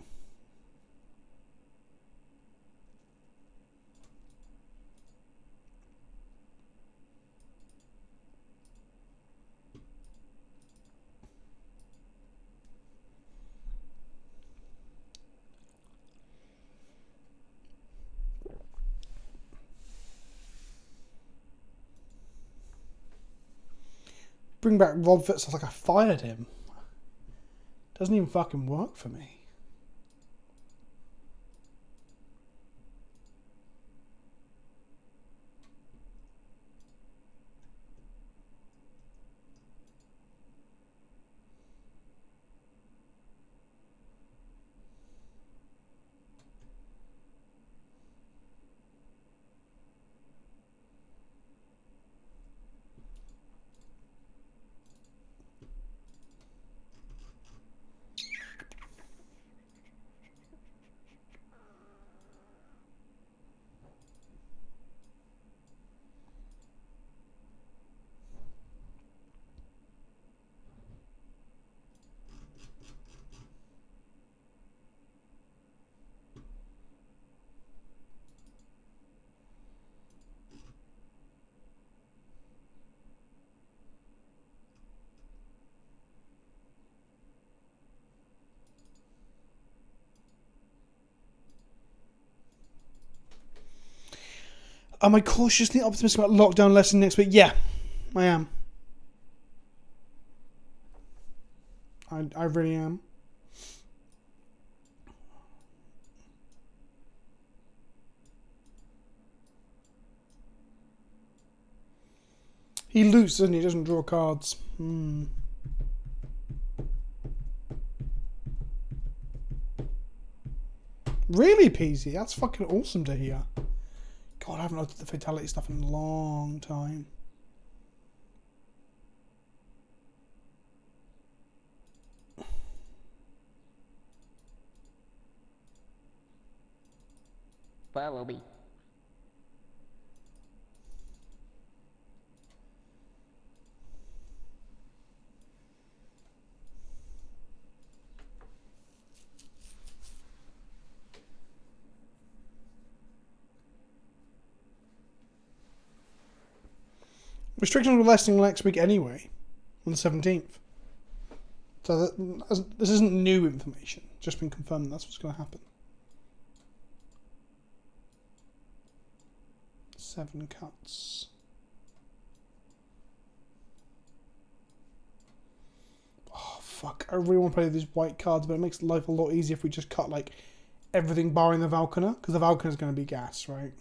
Bring back Rob Fitz. Like I fired him. Doesn't even fucking work for me. Am I cautiously optimistic about lockdown lesson next week? Yeah, I am. I really am. He loses, doesn't he? He doesn't draw cards. Really, Peasy? That's fucking awesome to hear. God, I haven't looked at the fatality stuff in a long time. Follow me. Restrictions were lessening next week anyway, on the 17th. So this isn't new information. Just been confirmed that's what's going to happen. 7 cuts. Oh, fuck. I really want to play these white cards, but it makes life a lot easier if we just cut, like, everything barring the Valkyner, because the Valkyner is going to be gas, right?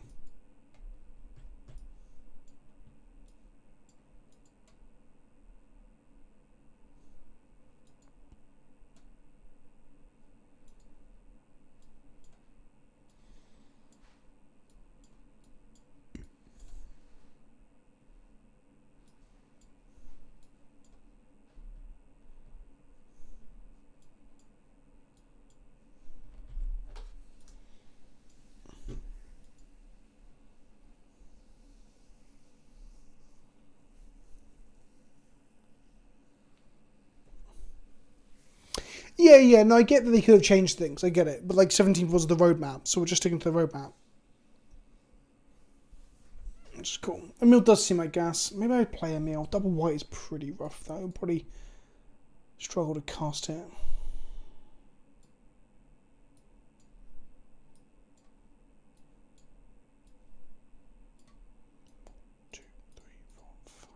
Yeah, no, I get that they could have changed things, I get it. But like 17th was the roadmap, so we're just sticking to the roadmap. Which is cool. Emil does seem like gas. Maybe I'd play Emil. Double white is pretty rough though. I'll probably struggle to cast it. Two, three, four, five,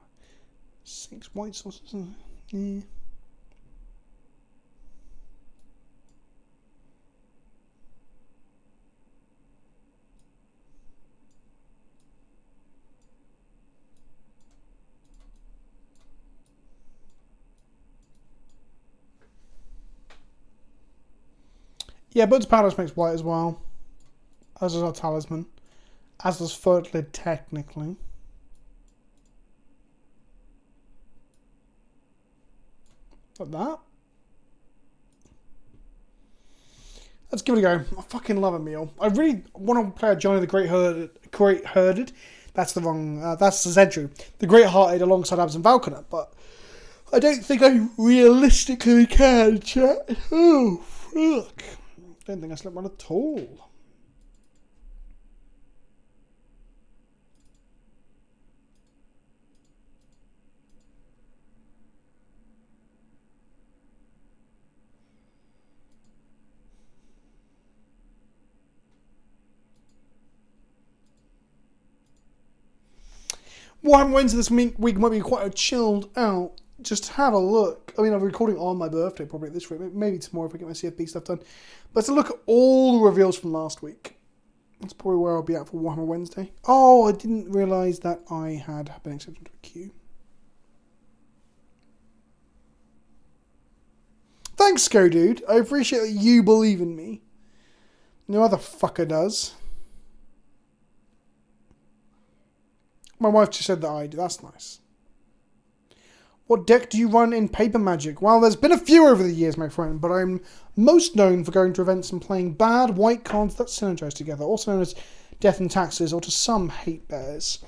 6 white sources. Yeah. Yeah, Bud's Palace makes white as well. As does our Talisman. As does Fertlid, technically. Like that. Let's give it a go. I fucking love Emil. I really want to play a Johnny the Great Herded. That's the wrong... that's the Zedru. The Great Hearted alongside Abs Valkyner. But I don't think I realistically can, chat. Oh, fuck. I don't think I slept well at all. Warhammer Wednesday this week might be quite a chilled out. Just have a look. I mean, I'm recording on my birthday probably at this rate. Maybe tomorrow if I get my CFB stuff done. But to look at all the reveals from last week. That's probably where I'll be at for Warhammer Wednesday. Oh, I didn't realise that I had been accepted to a queue. Thanks, Go Dude. I appreciate that you believe in me. No other fucker does. My wife just said that I do. That's nice. What deck do you run in Paper Magic? Well, there's been a few over the years, my friend, but I'm most known for going to events and playing bad white cards that synergize together, also known as Death and Taxes, or to some, Hate Bears.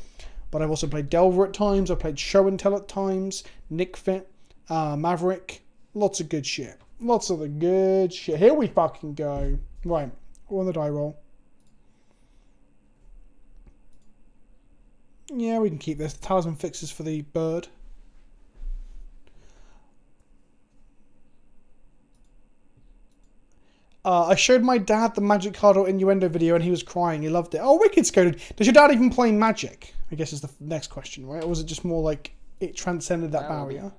But I've also played Delver at times, I've played Show and Tell at times, Nick Fit, Maverick, lots of good shit. Lots of the good shit. Here we fucking go. Right, we're on the die roll. Yeah, we can keep this. The Talisman fixes for the bird. I showed my dad the Magic Card or Innuendo video and he was crying. He loved it. Oh, wicked, Scoded. Does your dad even play Magic? I guess is the next question, right? Or was it just more like it transcended that barrier?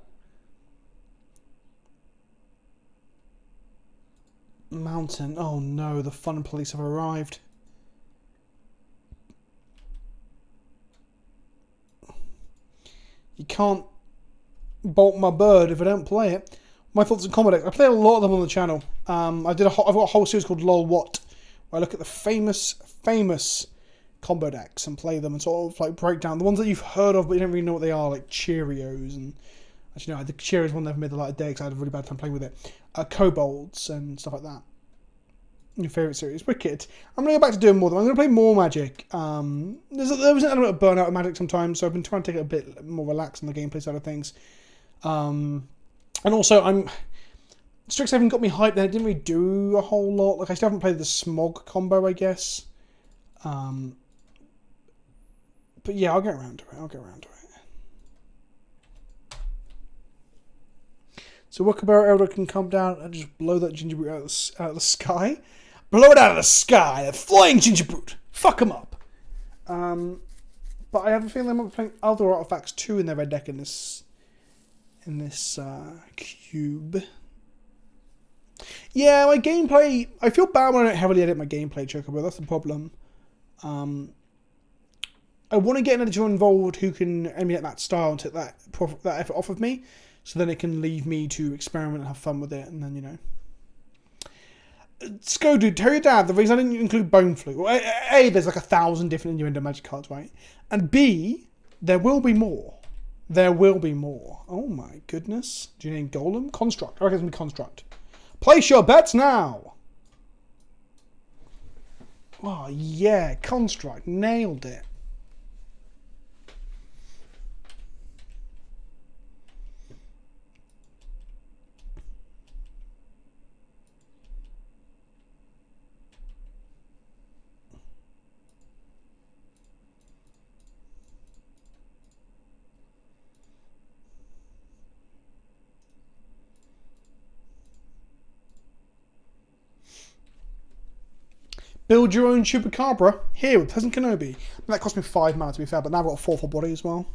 Mountain. Oh no, the fun police have arrived. You can't bolt my bird if I don't play it. My thoughts on combo decks. I play a lot of them on the channel. I've got a whole series called LOL What, where I look at the famous combo decks and play them and sort of like break down the ones that you've heard of but you don't really know what they are, like Cheerios and actually no, the Cheerios one never made the light of day because I had a really bad time playing with it. Kobolds and stuff like that. Your favourite series, wicked. I'm gonna go back to doing more of them. I'm gonna play more Magic. There was an element of burnout of Magic sometimes, so I've been trying to take it a bit more relaxed on the gameplay side of things. And also, Strixhaven got me hyped, then it didn't really do a whole lot. Like, I still haven't played the Smog combo, I guess. But yeah, I'll get around to it. So Wookabear Elder can come down and just blow that ginger brute out of the sky. Blow it out of the sky! A flying ginger brute! Fuck him up! But I have a feeling they might be playing other artifacts too in their red deck in this cube. Yeah, my gameplay... I feel bad when I don't heavily edit my gameplay, Chocobo. That's the problem. I want to get an editor involved who can emulate that style and take that effort off of me, so then it can leave me to experiment and have fun with it, and then, you know. Sko, dude, tell your dad the reason I didn't include Bone Flute. Well, A, there's like 1,000 different innuendo magic cards, right? And B, there will be more. There will be more. Oh my goodness. Do you name Golem? Construct. I reckon it's going to be Construct. Place your bets now! Oh yeah, Construct. Nailed it. Build your own Chupacabra here with PleasantKenobi. That cost me 5 mana to be fair, but now I've got a 4/4 body as well.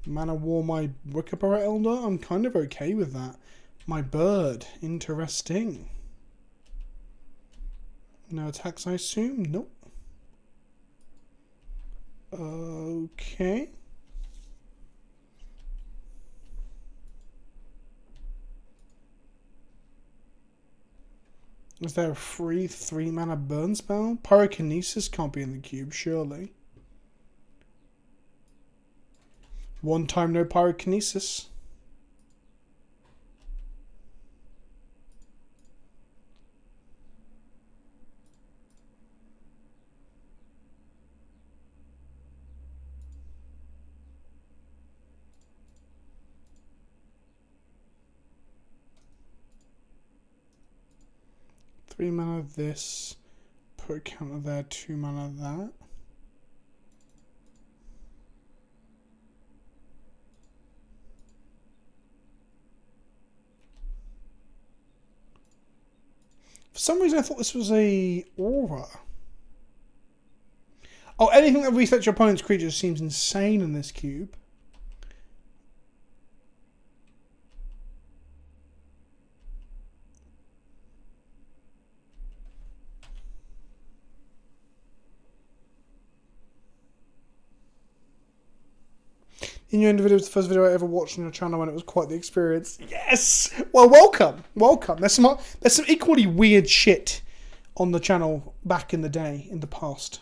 Mana War my Wickerbarrow Elder? I'm kind of okay with that. My bird. Interesting. No attacks, I assume? Nope. Okay. Is there a free 3-mana burn spell? Pyrokinesis can't be in the cube, surely. One time no pyrokinesis. Three mana this, put a counter there, 2 mana that. For some reason I thought this was a aura. Oh, anything that resets your opponent's creatures seems insane in this cube. Innuendo video was the first video I ever watched on your channel, and it was quite the experience. Yes! Well, welcome. Welcome. There's some equally weird shit on the channel back in the day, in the past.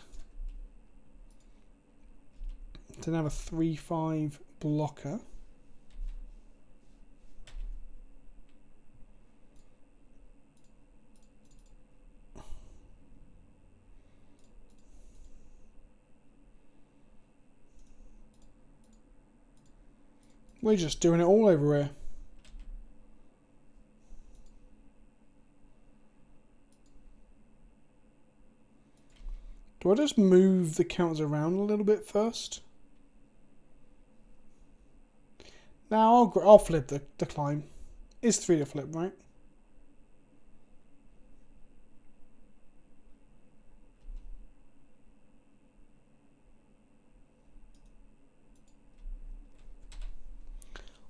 Didn't have a 3/5 blocker. We're just doing it all over here. Do I just move the counters around a little bit first? Now I'll flip the climb. It's 3 to flip, right?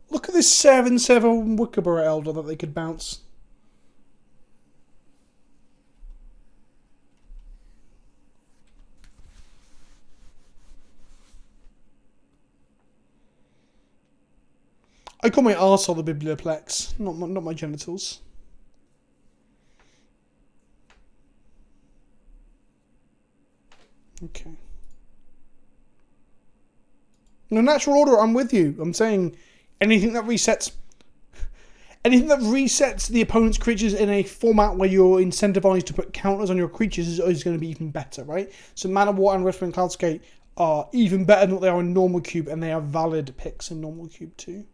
Look at this 7/7 Wickerbarrow Elder that they could bounce. I call my arsehole the Biblioplex, not my genitals. Okay. No, natural order, I'm with you. I'm saying anything that resets the opponent's creatures in a format where you're incentivized to put counters on your creatures is going to be even better, right? So Mana War and Riftwind Cloudskate are even better than what they are in normal cube, and they are valid picks in normal cube too.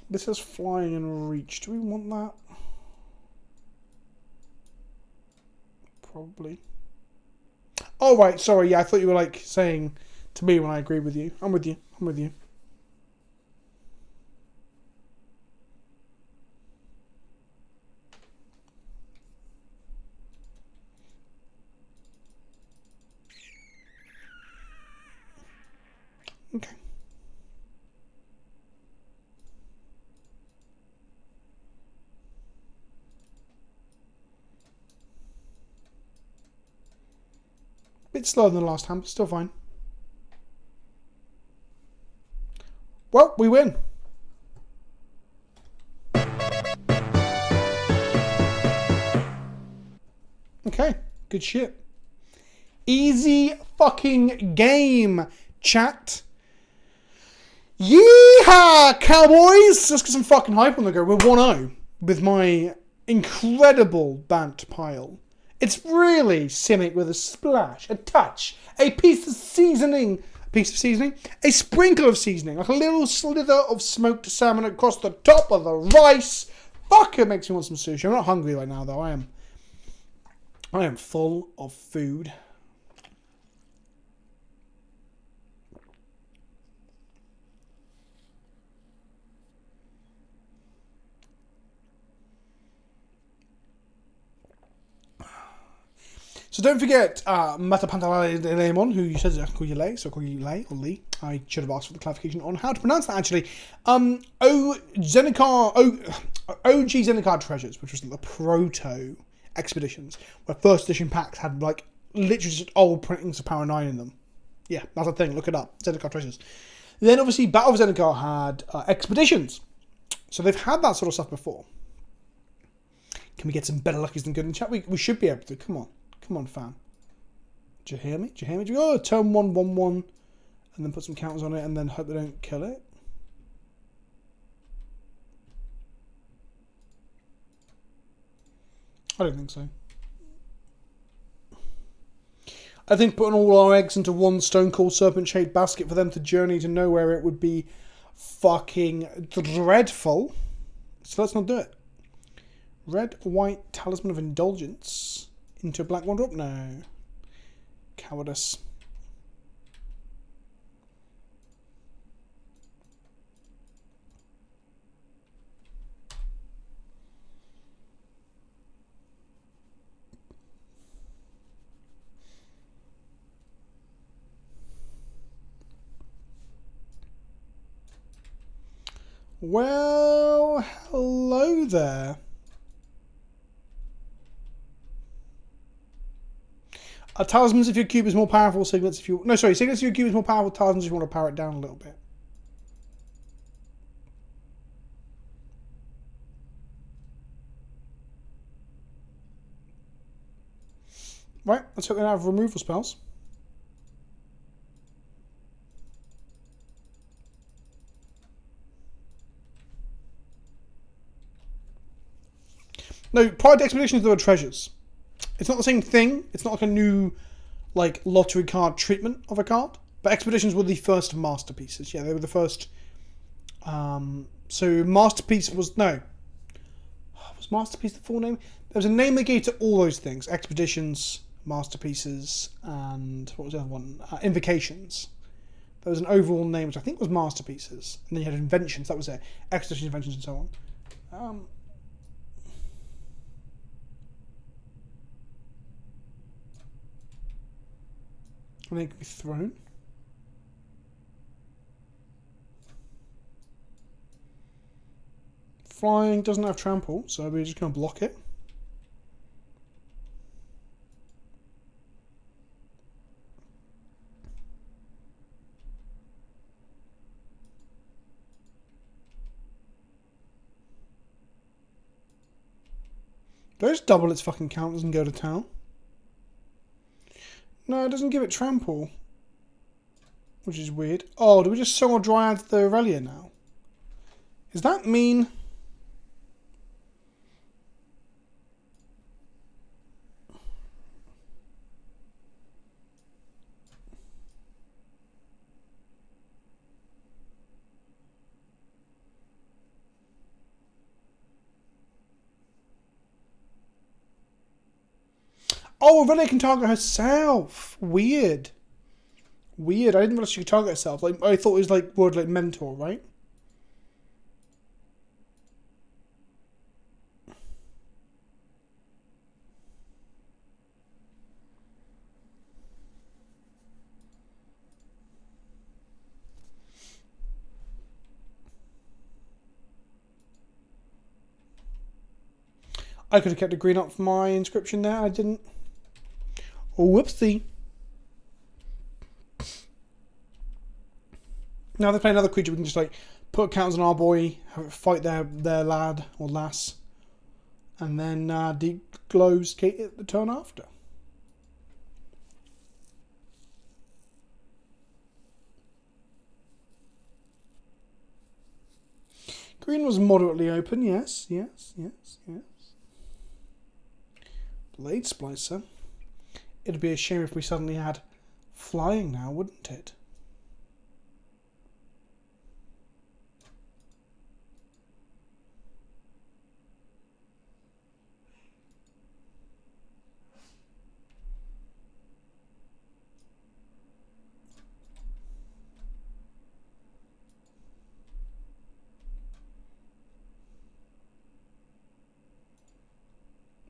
This is flying and reach. Do we want that? Probably. Oh, right. Sorry. Yeah, I thought you were like saying to me when I agreed with you. I'm with you. I'm with you. Bit slower than the last time, but still fine. Well, we win. Okay, good shit. Easy fucking game, chat. Yeehaw, Cowboys! Let's get some fucking hype on the go. We're 1-0 with my incredible Bant pile. It's really Simic with a splash, a touch, a piece of seasoning. A sprinkle of seasoning, like a little slither of smoked salmon across the top of the rice. Fuck, it makes me want some sushi. I'm not hungry right now, though. I am full of food. So don't forget, Matapantalemon, who you said I call you Lay, so I call you Lay or Lee. I should have asked for the clarification on how to pronounce that actually. OG Zendikar Treasures, which was the proto expeditions, where first edition packs had like literally just old printings of Power 9 in them. Yeah, that's a thing. Look it up. Zendikar Treasures. Then obviously Battle of Zendikar had expeditions, so they've had that sort of stuff before. Can we get some better luckies than good in chat? We should be able to. Come on. Come on, fam. Do you hear me? Do you hear me? Do you go turn 1, 1, 1, and then put some counters on it, and then hope they don't kill it? I don't think so. I think putting all our eggs into one stone cold serpent-shaped basket for them to journey to nowhere, it would be fucking dreadful. So let's not do it. Red, white, talisman of indulgence. Into a black one drop? No. Cowardice. Well, hello there. Talismans if your cube is more powerful, signets if you... No, sorry, signets if your cube is more powerful, talismans if you want to power it down a little bit. Right, let's hope they have removal spells. No, prior to expeditions there were treasures. It's not the same thing. It's not like a new, like, lottery card treatment of a card. But expeditions were the first masterpieces. Yeah, they were the first. So masterpiece was no. Was masterpiece the full name? There was a name they gave to all those things: expeditions, masterpieces, and what was the other one? Invocations. There was an overall name which I think was masterpieces, and then you had inventions. That was it. Expeditions, inventions, and so on. And they can be thrown. Flying doesn't have trample, so we're just going to block it. Do I just double its fucking counters and go to town? No, it doesn't give it trample. Which is weird. Oh, do we just summon Dryad the Aurelia now? Does that mean... Oh, Aurelia can target herself. Weird. Weird. I didn't realize she could target herself. Like I thought it was like word like mentor, right? I could have kept a green up for my inscription there. I didn't. Oh, whoopsie. Now if they play another creature, we can just like put counters on our boy, have it fight their lad or lass, and then deglowscate it the turn after. Green was moderately open, yes. Blade Splicer. It'd be a shame if we suddenly had flying now, wouldn't it?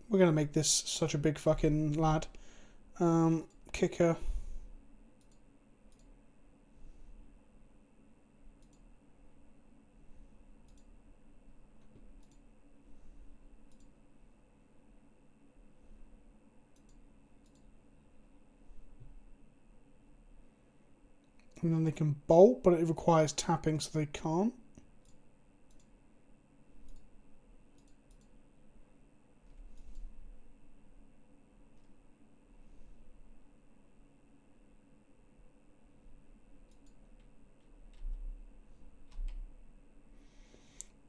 We're going to make this such a big fucking lad. Kicker. And then they can bolt, but it requires tapping, so they can't.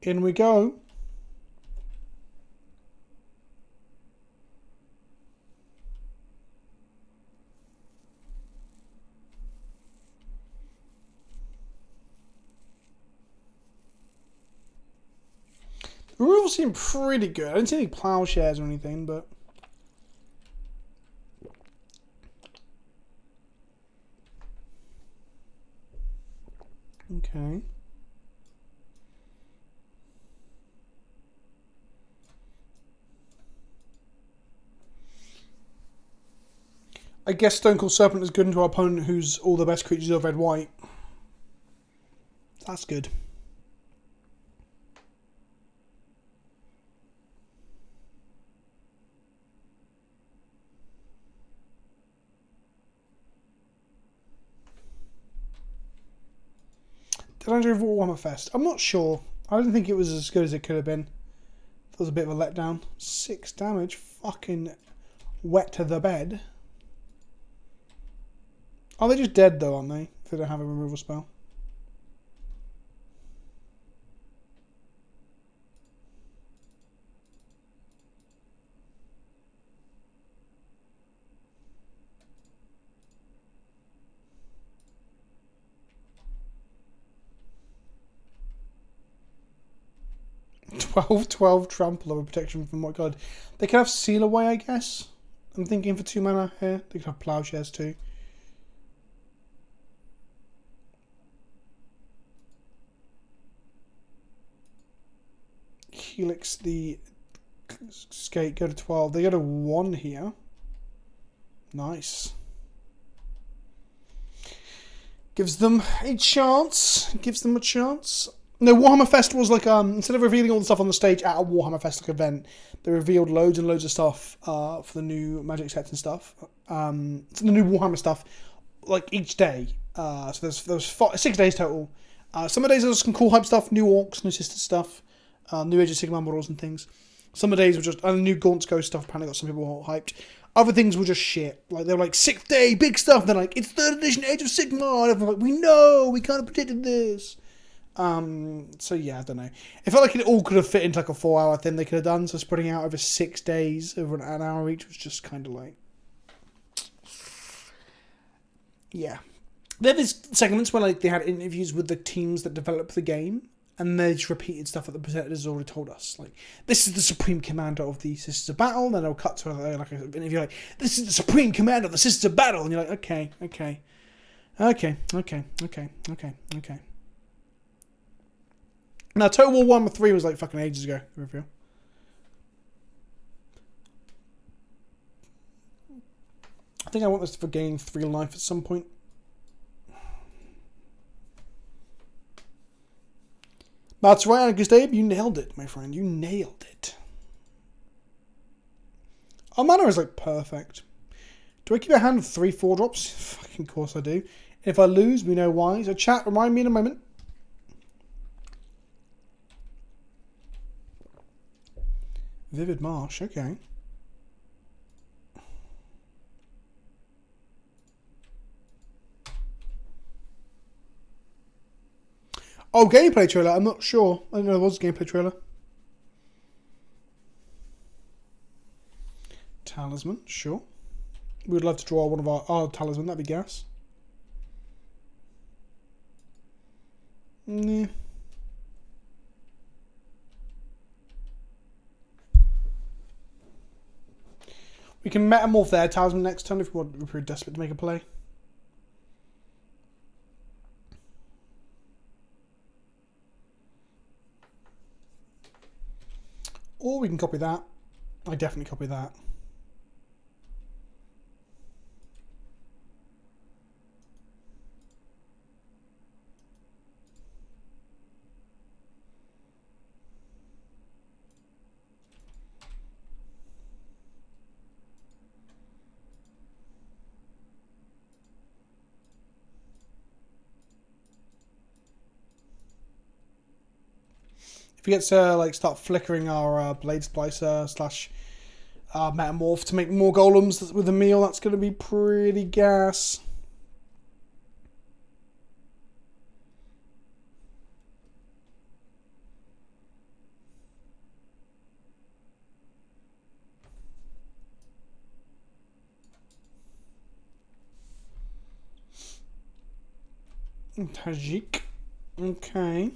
In we go. The removals seem pretty good. I didn't see any plowshares or anything, but... Okay. I guess Stone Cold Serpent is good into our opponent who's all the best creatures of red-white. That's good. Did I enjoy Warhammer Fest? I'm not sure. I don't think it was as good as it could have been. It was a bit of a letdown. 6 damage. Fucking wet to the bed. Are they just dead though, aren't they? If they don't have a removal spell. Twelve trample over protection from what god? They could have Seal Away, I guess. I'm thinking for 2 mana here. They could have Plowshares too. Helix the skate go to 12. They go to 1 here. Nice. Gives them a chance. Gives them a chance. No, Warhammer Fest was like instead of revealing all the stuff on the stage at a Warhammer Fest like event, they revealed loads and loads of stuff for the new Magic sets and stuff. The new Warhammer stuff, like each day. So there's 6 days total. Some of the days there was some cool hype stuff, new orcs, new sister stuff. New Age of Sigmar models and things. Some of the days were just new Gaunt's Ghost stuff. Apparently got some people all hyped. Other things were just shit. Like they were like 6th day big stuff. And they're like it's 3rd edition Age of Sigmar. And everyone's like we know we kind of predicted this. So yeah, I don't know. It felt like it all could have fit into like a 4-hour thing they could have done. So spreading out over 6 days over an hour each was just kind of like yeah. There are these segments where like they had interviews with the teams that developed the game. And they just repeated stuff that the presenters already told us. Like, this is the Supreme Commander of the Sisters of Battle. Then they'll cut to like an interview like, this is the Supreme Commander of the Sisters of Battle. And you're like, okay. Now, Total War 1 with 3 was like fucking ages ago, the reveal. I think I want this for gaining 3 life at some point. That's right, Gustav. You nailed it, my friend. You nailed it. Our mana is like perfect. Do I keep a hand of 3 4-drops? Fucking course I do. If I lose, we know why. So chat, remind me in a moment. Vivid Marsh, okay. Oh, gameplay trailer. I'm not sure. I didn't know there was a gameplay trailer. Talisman, sure. We would love to draw one of our talisman. That'd be gas. Yeah. We can metamorph their talisman next turn if we're desperate to make a play. Or we can copy that. I definitely copy that. If we get to like start flickering our blade splicer slash metamorph to make more golems with a meal, that's going to be pretty gas. Tajik. Okay.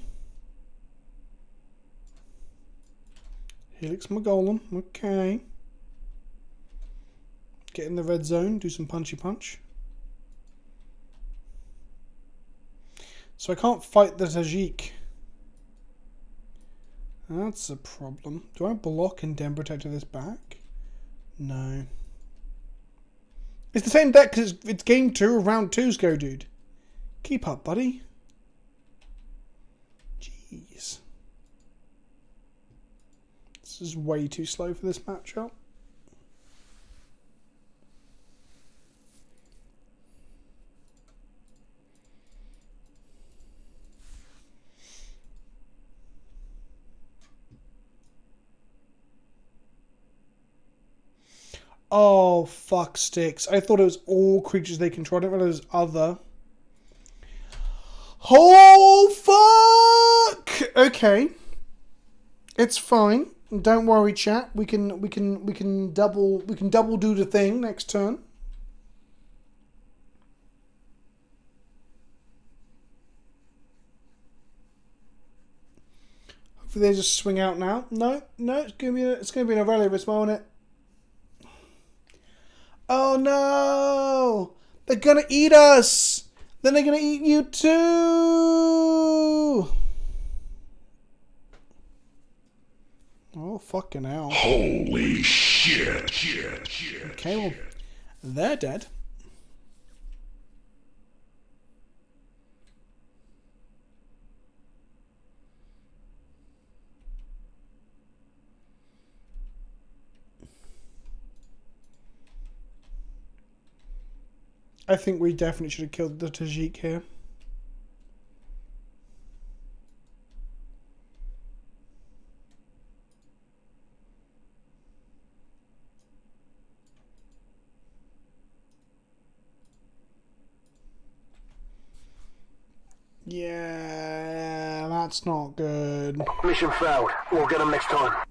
Helix my golem. Okay. Get in the red zone. Do some punchy punch. So I can't fight the Tajik. That's a problem. Do I block and Den Protector this back? No. It's the same deck because it's game 2 of round 2's go, dude. Keep up, buddy. Jeez. This is way too slow for this matchup. Oh, fuck sticks. I thought it was all creatures they control. I didn't realize it was other. Oh, fuck! Okay. It's fine. Don't worry, chat. We can double do the thing next turn. Hopefully they just swing out now. No, it's gonna be an irrelevant, won't it? Oh no! They're gonna eat us! Then they're gonna eat you too! Oh, fucking hell. Holy shit. Okay, well, they're dead. I think we definitely should have killed the Tajik here. Yeah, that's not good. Mission failed. We'll get them next time.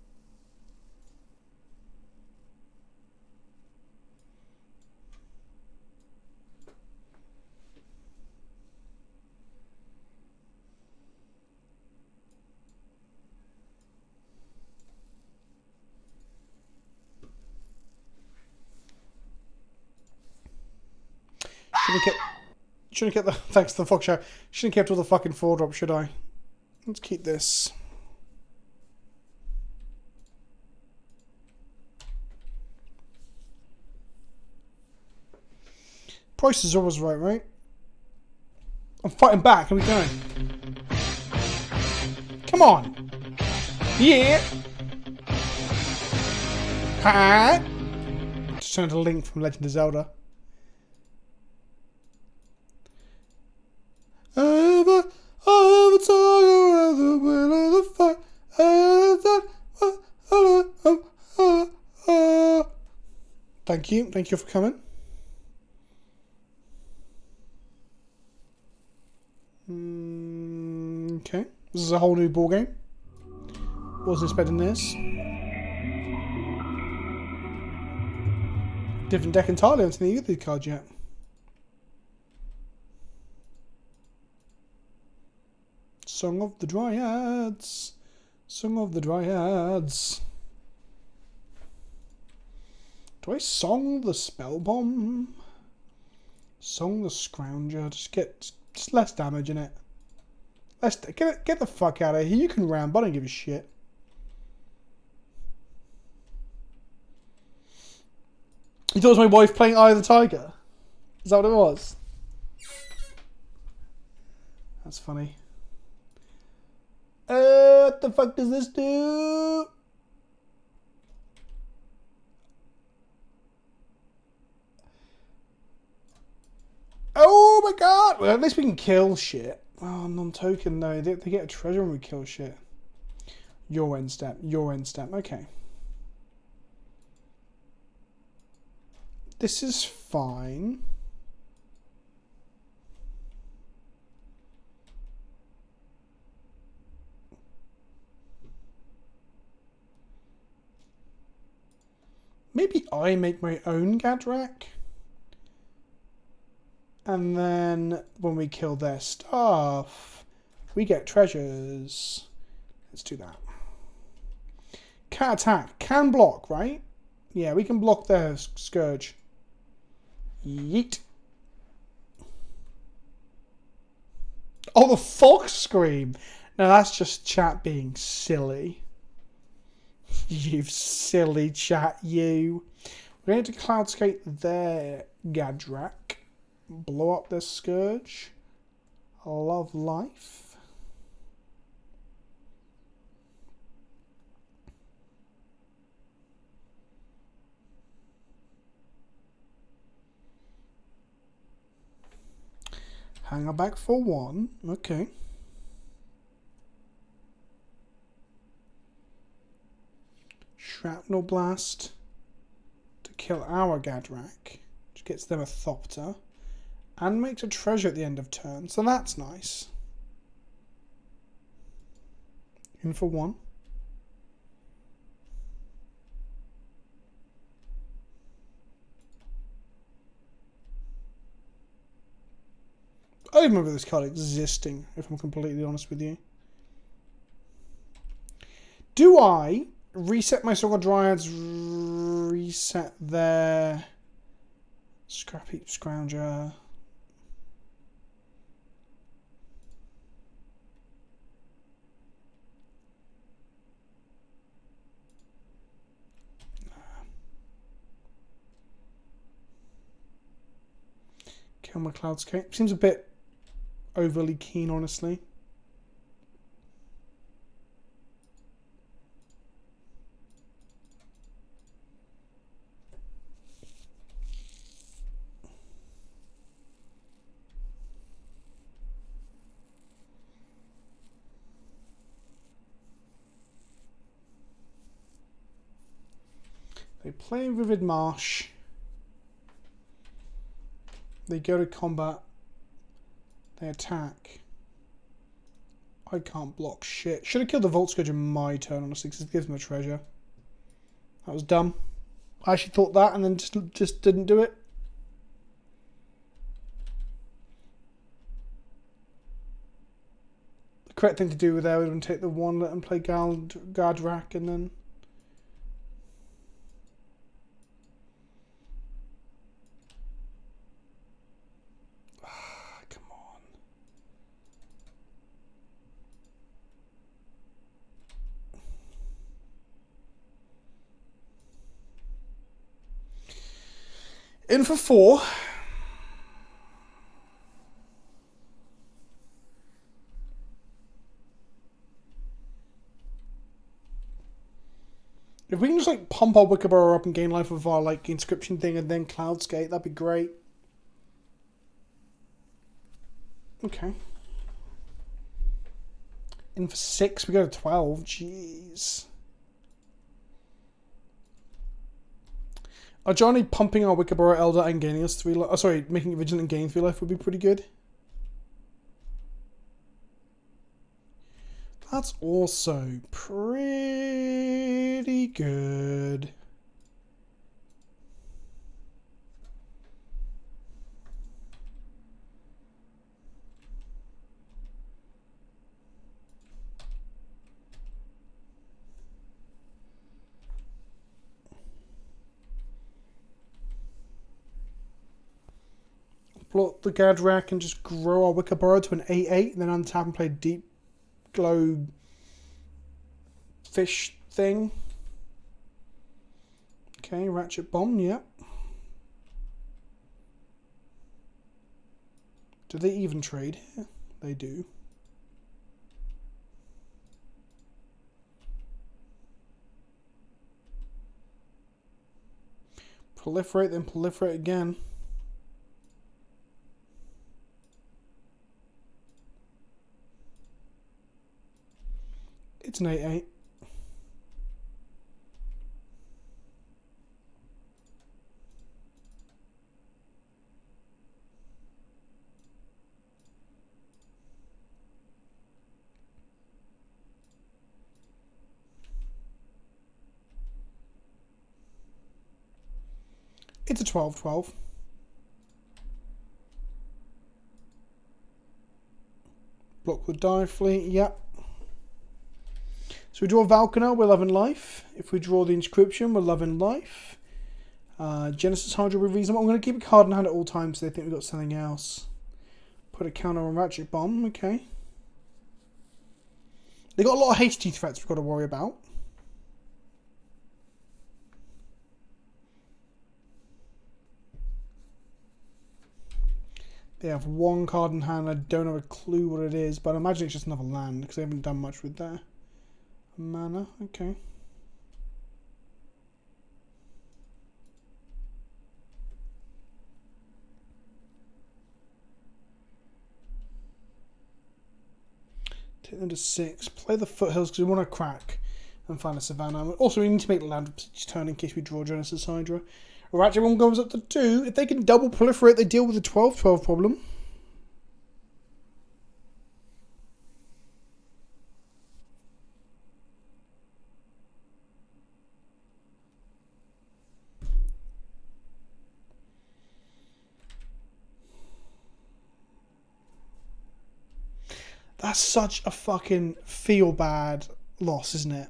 Shouldn't have kept the thanks to the Fox Show. Shouldn't have kept all the fucking 4-drop, should I? Let's keep this. Price is always right? I'm fighting back. Are we going? Come on. Yeah. Ha. Just trying to Link from Legend of Zelda. Thank you. Thank you for coming. Okay. This is a whole new ball game. Wasn't expecting this. Different deck entirely. I haven't seen either of these cards yet. Song of the Dryads. Song of the Dryads. Do I song the spell bomb? Song the scrounger. Just get less damage in it. Get the fuck out of here. You can ramp. I don't give a shit. You thought it was my wife playing Eye of the Tiger? Is that what it was? That's funny. What the fuck does this do? Oh my god! Well, at least we can kill shit. Oh, non-token though. They get a treasure when we kill shit. Your end step. Your end step. Okay. This is fine. Maybe I make my own Gadrak. And then when we kill their stuff, we get treasures. Let's do that. Can attack. Can block, right? Yeah, we can block their Scourge. Yeet. Oh, the fox scream. Now that's just chat being silly. You silly chat, you. We're going to cloudscape their Gadrak. Blow up their Scourge. Love life. Hang her back for one. Okay. Shrapnel Blast to kill our Gadrak, which gets them a Thopter, and makes a treasure at the end of turn, so that's nice. In for one. I don't remember this card existing, if I'm completely honest with you. Do I reset my Song of Dryads, reset their Scrappy Scrounger? Kill my Cloudscape. Seems a bit overly keen, honestly. They play Vivid Marsh. They go to combat. They attack. I can't block shit. Should have killed the Vault Scourge in my turn, honestly, because it gives them a treasure. That was dumb. I actually thought that and then just didn't do it. The correct thing to do with there would have been take the one, let them play Gadrak, and then... In for 4. If we can just like pump our Wickerburrow up and gain life with our like inscription thing and then Cloudscape, that'd be great. Okay. In for 6, we go to 12. Jeez. Johnny pumping our Wiccaburrow Elder and gaining us 3 life. Oh, sorry, making it vigilant and gaining 3 life would be pretty good. That's also pretty good. Plot the Gadrak and just grow our Wiccaburrow to an 8/8 and then untap and play Deep Glow fish thing. Okay, Ratchet Bomb, yep. Do they even trade here? They do. Proliferate, then proliferate again. It's an 8/8. It's a 12/12. Block with Dive Fleet, yep. So we draw Valkana, we're 11 life. If we draw the Inscription, we're 11 life. Genesis Hydra will be reasonable. I'm going to keep a card in hand at all times so they think we've got something else. Put a counter on Ratchet Bomb, okay. They got a lot of hasty threats we've got to worry about. They have 1 card in hand. I don't have a clue what it is, but I imagine it's just another land because they haven't done much with their mana. Okay. Take them to 6. Play the foothills because we want to crack and find a savannah. Also, we need to make the land each turn in case we draw Genesis Hydra. Ratchet Bomb goes up to 2. If they can double proliferate, they deal with the 12/12 problem. That's such a fucking feel bad loss, isn't it?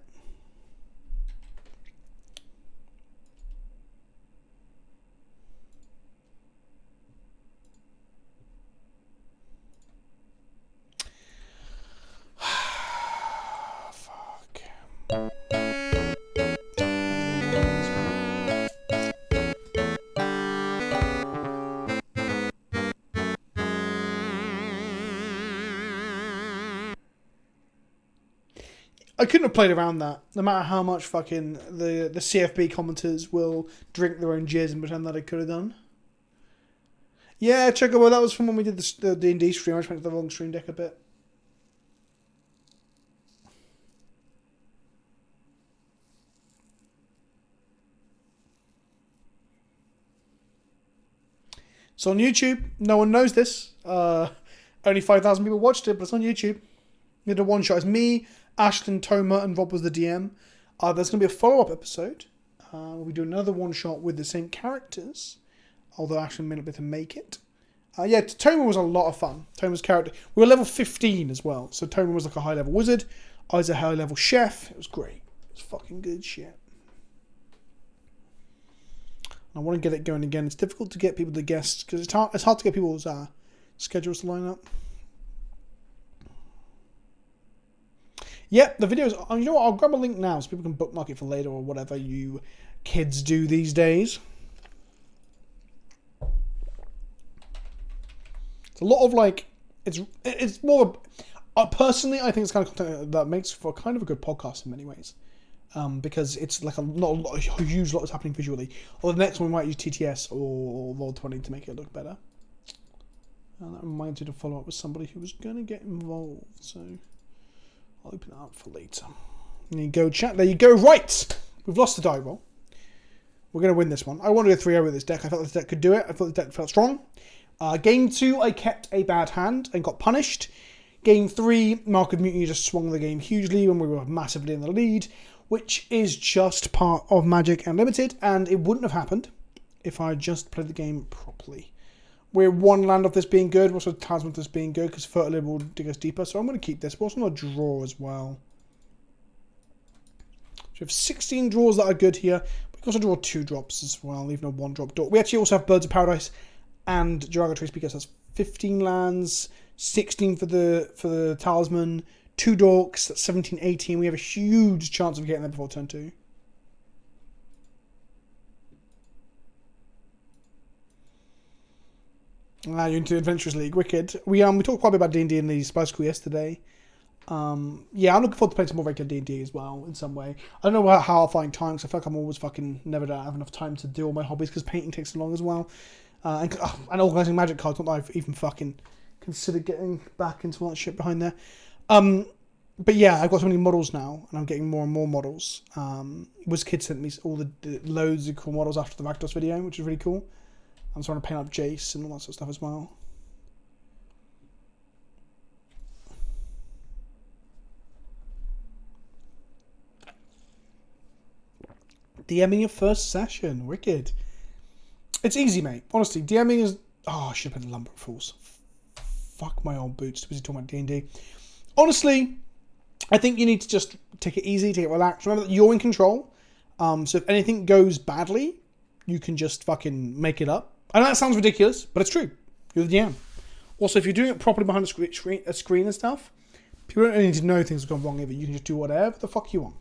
I couldn't have played around that. No matter how much fucking the CFB commenters will drink their own jizz and pretend that I could have done. Yeah, Chocobo, that was from when we did the D&D stream. I just went to the wrong stream deck a bit. It's on YouTube. No one knows this. Only 5,000 people watched it, but it's on YouTube. We did a one-shot. It's me, Ashton, Toma, and Rob was the DM. There's going to be a follow-up episode. We do another one-shot with the same characters, although Ashton may not be able to make it. Yeah, Toma was a lot of fun. Toma's character. We were level 15 as well, so Toma was like a high-level wizard. I was a high-level chef. It was great. It was fucking good shit. I want to get it going again. It's difficult to get people to guest because it's hard to get people's schedules to line up. Yep, the videos. You know what? I'll grab a link now so people can bookmark it for later or whatever you kids do these days. It's a lot of like. It's more. Personally, I think it's kind of content that makes for kind of a good podcast in many ways. Because it's like a huge lot is happening visually. Or the next one we might use TTS or Roll20 to make it look better. And that reminds me to follow up with somebody who was going to get involved. So I'll open it up for later. There you go, chat. There you go. Right! We've lost the die roll. We're going to win this one. I wanted to go 3-0 with this deck. I felt this deck could do it. I thought the deck felt strong. Game 2, I kept a bad hand and got punished. Game 3, Mark of Mutiny just swung the game hugely when we were massively in the lead, which is just part of Magic Unlimited, and it wouldn't have happened if I just played the game properly. We're one land off this being good. We're also Talisman of this being good because Fertility will dig us deeper, so I'm going to keep this. We're also going to draw as well. So we have 16 draws that are good here. We can also draw 2 drops as well, even a 1-drop door. We actually also have Birds of Paradise and Derogatory Speakers. That's 15 lands, 16 for the Talisman, 2 dorks, that's 17, 18. We have a huge chance of getting there before turn 2. You're into Adventurers League, wicked. We talked quite a bit about D&D in the Spice School yesterday. Yeah, I'm looking forward to playing some more regular D&D as well, in some way. I don't know how I'll find time, because I feel like I'm always fucking never have enough time to do all my hobbies, because painting takes so long as well. And organising Magic cards, not that I've even fucking considered getting back into all that shit behind there. But yeah, I've got so many models now, and I'm getting more and more models. WizKid sent me all the loads of cool models after the Rakdos video, which is really cool. I'm trying to paint up Jace and all that sort of stuff as well. DMing your first session, wicked. It's easy, mate. Honestly, DMing is... Oh, I should have played the Lumber Fools. Fuck my old boots. Busy talking about D&D. Honestly, I think you need to just take it easy, take it relaxed. Remember that you're in control. So if anything goes badly, you can just fucking make it up. I know that sounds ridiculous, but it's true. You're the DM. Also, if you're doing it properly behind a screen and stuff, people don't need to know things have gone wrong either. You can just do whatever the fuck you want.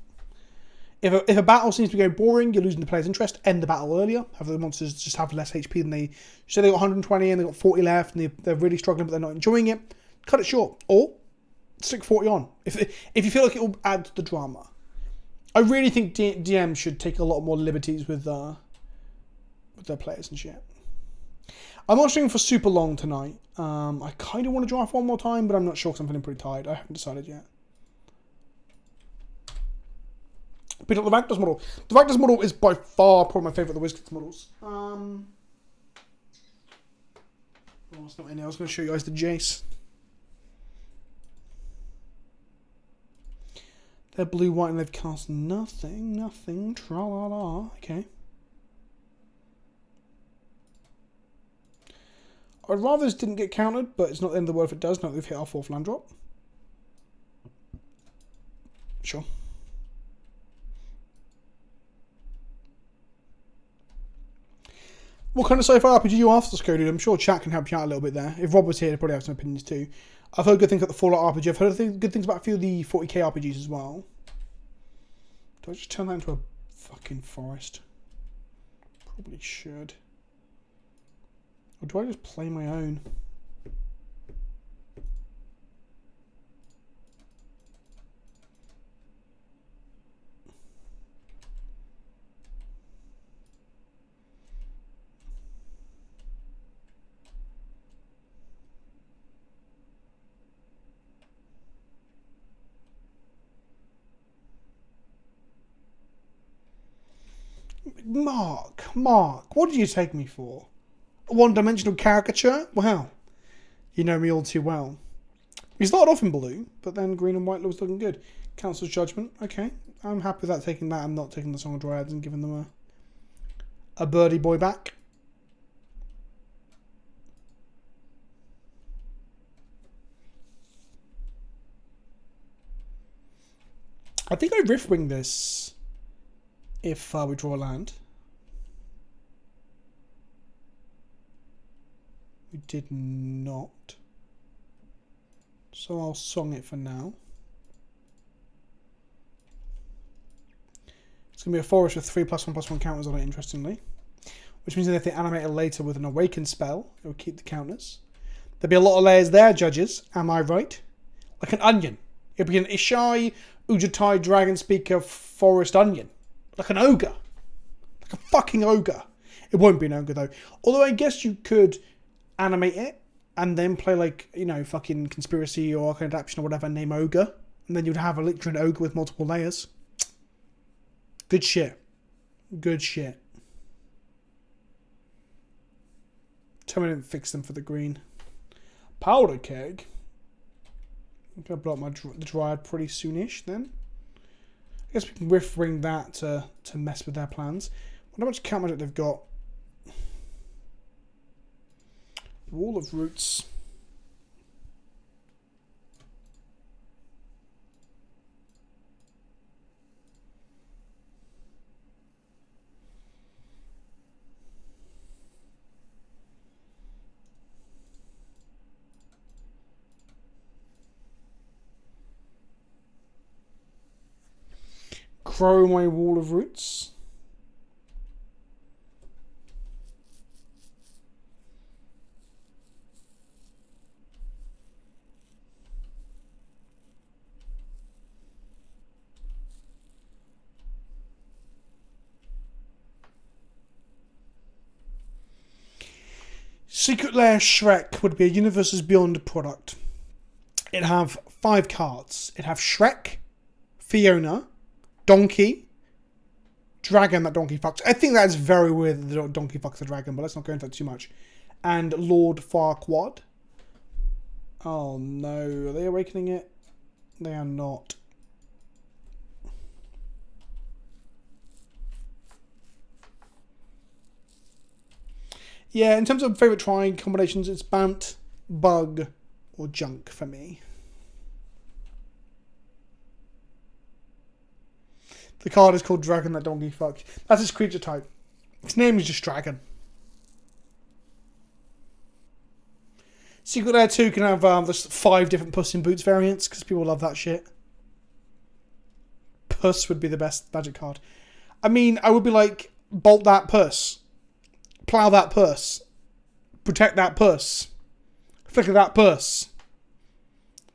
If a battle seems to be going boring, you're losing the player's interest, end the battle earlier. Have the monsters just have less HP than they... Say they got 120 and they got 40 left and they're really struggling but they're not enjoying it. Cut it short. Or stick 40 on. If you feel like it will add to the drama. I really think DMs should take a lot more liberties with their players and shit. I'm not streaming for super long tonight. I kind of want to draft one more time, but I'm not sure because I'm feeling pretty tired. I haven't decided yet. Picked up the Rakdos model. The Rakdos model is by far probably my favourite of the WizKids models. Oh, it's not in there. I was going to show you guys the Jace. They're blue, white, and they've cast nothing, tra-la-la. Okay. I'd rather this didn't get countered, but it's not the end of the world if it does. Now that we've hit our 4th land drop. Sure. What kind of sci-fi RPG you after, Cody? I'm sure chat can help you out a little bit there. If Rob was here, he'd probably have some opinions too. I've heard good things about the Fallout RPG. I've heard good things about a few of the 40k RPGs as well. Do I just turn that into a fucking forest? Probably should. Or do I just play my own? Mark, what did you take me for? A one-dimensional caricature? Wow. You know me all too well. We started off in blue, but then green and white was looking good. Council's Judgment. Okay. I'm happy with that, taking that and not taking the Song of Dryads and giving them a birdie boy back. I think I Riftwing this if we draw a land. We did not. So I'll song it for now. It's going to be a forest with 3+1/+1 counters on it, interestingly. Which means that if they animate it later with an awaken spell, it will keep the counters. There'll be a lot of layers there, judges. Am I right? Like an onion. It'll be an Ishai, Ujatai, Dragon Speaker, Forest Onion. Like an ogre. Like a fucking ogre. It won't be an ogre, though. Although I guess you could animate it and then play, like, you know, fucking Conspiracy or Arcane Adaptation or whatever, name ogre. And then you'd have a literally an ogre with multiple layers. Good shit. Good shit. Tell me I didn't fix them for the green. Powder keg. I'm going to blow up the Dryad pretty soonish then. I guess we can riff ring that to mess with their plans. Wonder how much count magic they've got. Wall of Roots. Grow my Wall of Roots. Secret Lair Shrek would be a Universes Beyond product. It'd have 5 cards. It'd have Shrek, Fiona, Donkey, Dragon that Donkey fucks. I think that's very weird that the Donkey fucks the dragon, but let's not go into that too much. And Lord Farquaad. Oh no, are they awakening it? They are not. Yeah, in terms of favourite trying combinations, it's Bant, Bug, or Junk for me. The card is called Dragon that Donkey fucks. That's its creature type. Its name is just Dragon. Secret Lair 2 can have there's 5 different Puss in Boots variants because people love that shit. Puss would be the best magic card. I mean, I would be like, bolt that Puss. Plow that Puss. Protect that Puss. Flicker that Puss.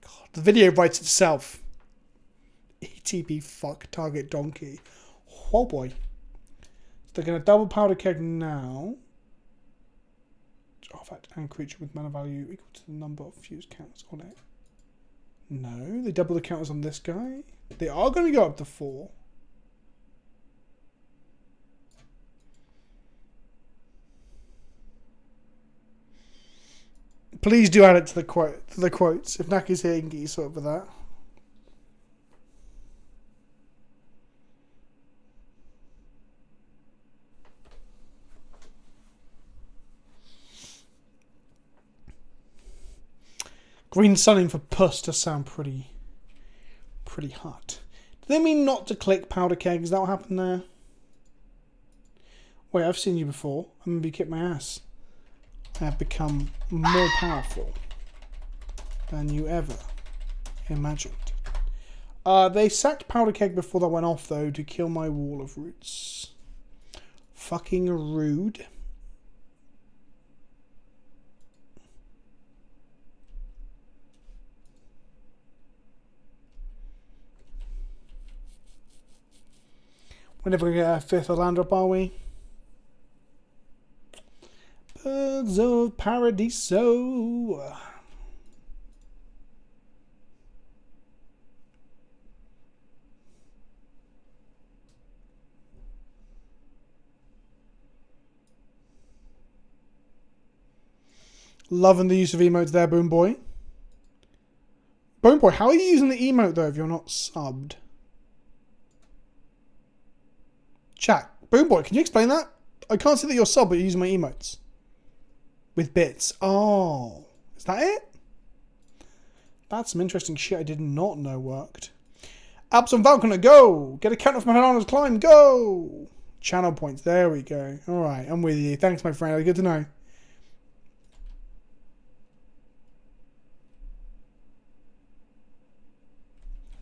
God, the video writes itself. ETB fuck target donkey. Oh boy. So they're going to double powder keg now. Artifact and creature with mana value equal to the number of fused counters on it. No, they double the counters on this guy. They are going to go up to 4. Please do add it to the quotes. If Naki's here, you can get you sorted with that. Green sunning for Puss to sound pretty hot. Do they mean not to click powder keg? Is that what happened there? Wait, I've seen you before. I'm going to be kicked my ass. I have become more powerful than you ever imagined. They sacked powder keg before that went off, though, to kill my Wall of Roots. Fucking rude. We're never going to get a 5th land drop, are we? Birds of Paradiso. Loving the use of emotes there, Boom Boy. Boom Boy, how are you using the emote though if you're not subbed? Chat. Boom Boy, can you explain that? I can't see that you're subbed, but you're using my emotes. With bits. Oh. Is that it? That's some interesting shit I did not know worked. Alps on Falconer, go! Get a counter from Hana's climb, go! Channel points, there we go. Alright, I'm with you. Thanks, my friend. Good to know.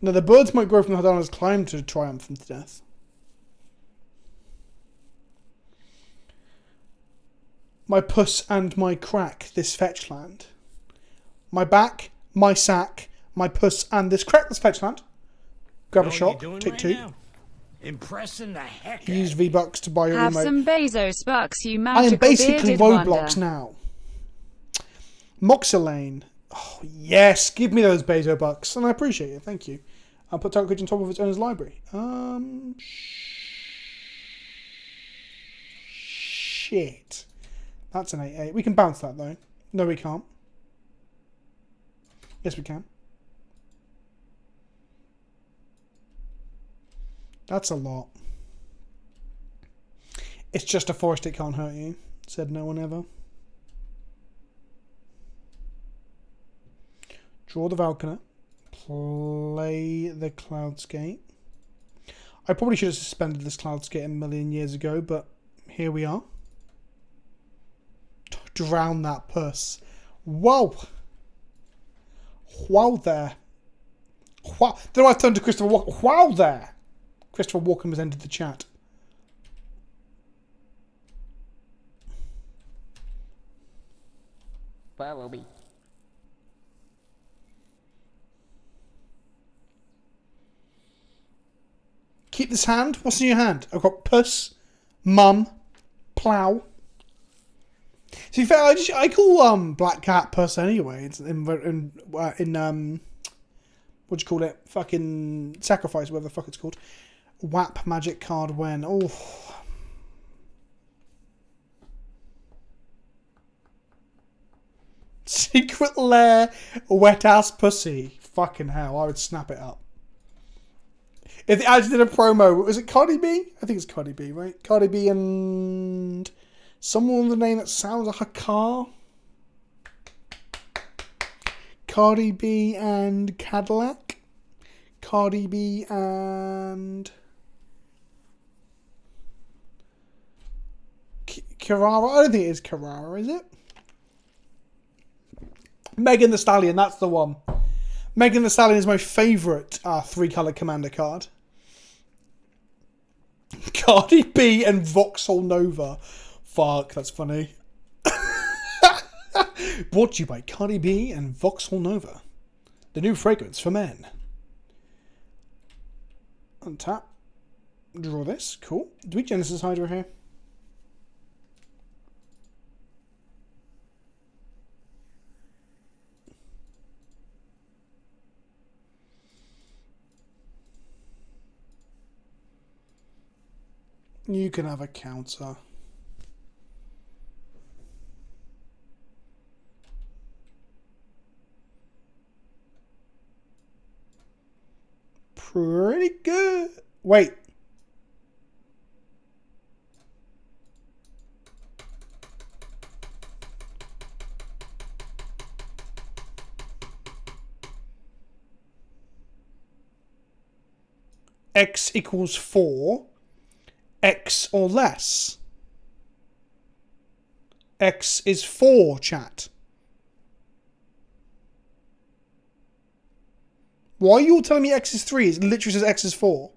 Now, the birds might grow from the Hana's climb to triumph into death. My puss and my crack, this fetch land. My back, my sack, my puss and this crack, this fetch land. Grab a shot, take 2. Impressing the heck Use V-Bucks to buy your Have remote. some Bezos bucks, you I am magical basically bearded Roblox wonder. now. Moxelane. Oh, yes, give me those Bezo bucks. And I appreciate it, thank you. I'll put Target on top of its owner's library. Shit. That's an 8/8. We can bounce that though. No, we can't. Yes, we can. That's a lot. It's just a forest, it can't hurt you, said no one ever. Draw the Valkyrie. Play the Cloudscape. I probably should have suspended this Cloudscape a million years ago, but here we are. Drown that puss. Whoa! Wow there. Wow. Then I turned to Christopher Walken. Wow there! Christopher Walken has entered the chat. Follow me. Keep this hand. What's in your hand? I've got puss, mum, plough. To be fair, I call Black Cat puss anyway. It's in what do you call it? Fucking sacrifice, whatever the fuck it's called. WAP magic card when. Oh. Secret lair, wet ass pussy. Fucking hell, I would snap it up. If they actually did a promo, was it Cardi B? I think it's Cardi B, right? Cardi B and someone with a name that sounds like a car. Cardi B and Cadillac. Cardi B and Carrara. I don't think it is Carrara, is it? Megan Thee Stallion, that's the one. Megan Thee Stallion is my favourite 3-colour commander card. Cardi B and Vauxhall Nova. Fuck, that's funny. Brought to you by Cardi B and Vauxhall Nova. The new fragrance for men. Untap. Draw this. Cool. Do we Genesis Hydra here? You can have a counter. Pretty good. Wait. X equals 4. X or less. X is 4, chat. Why are you all telling me X is 3? It literally says X is 4.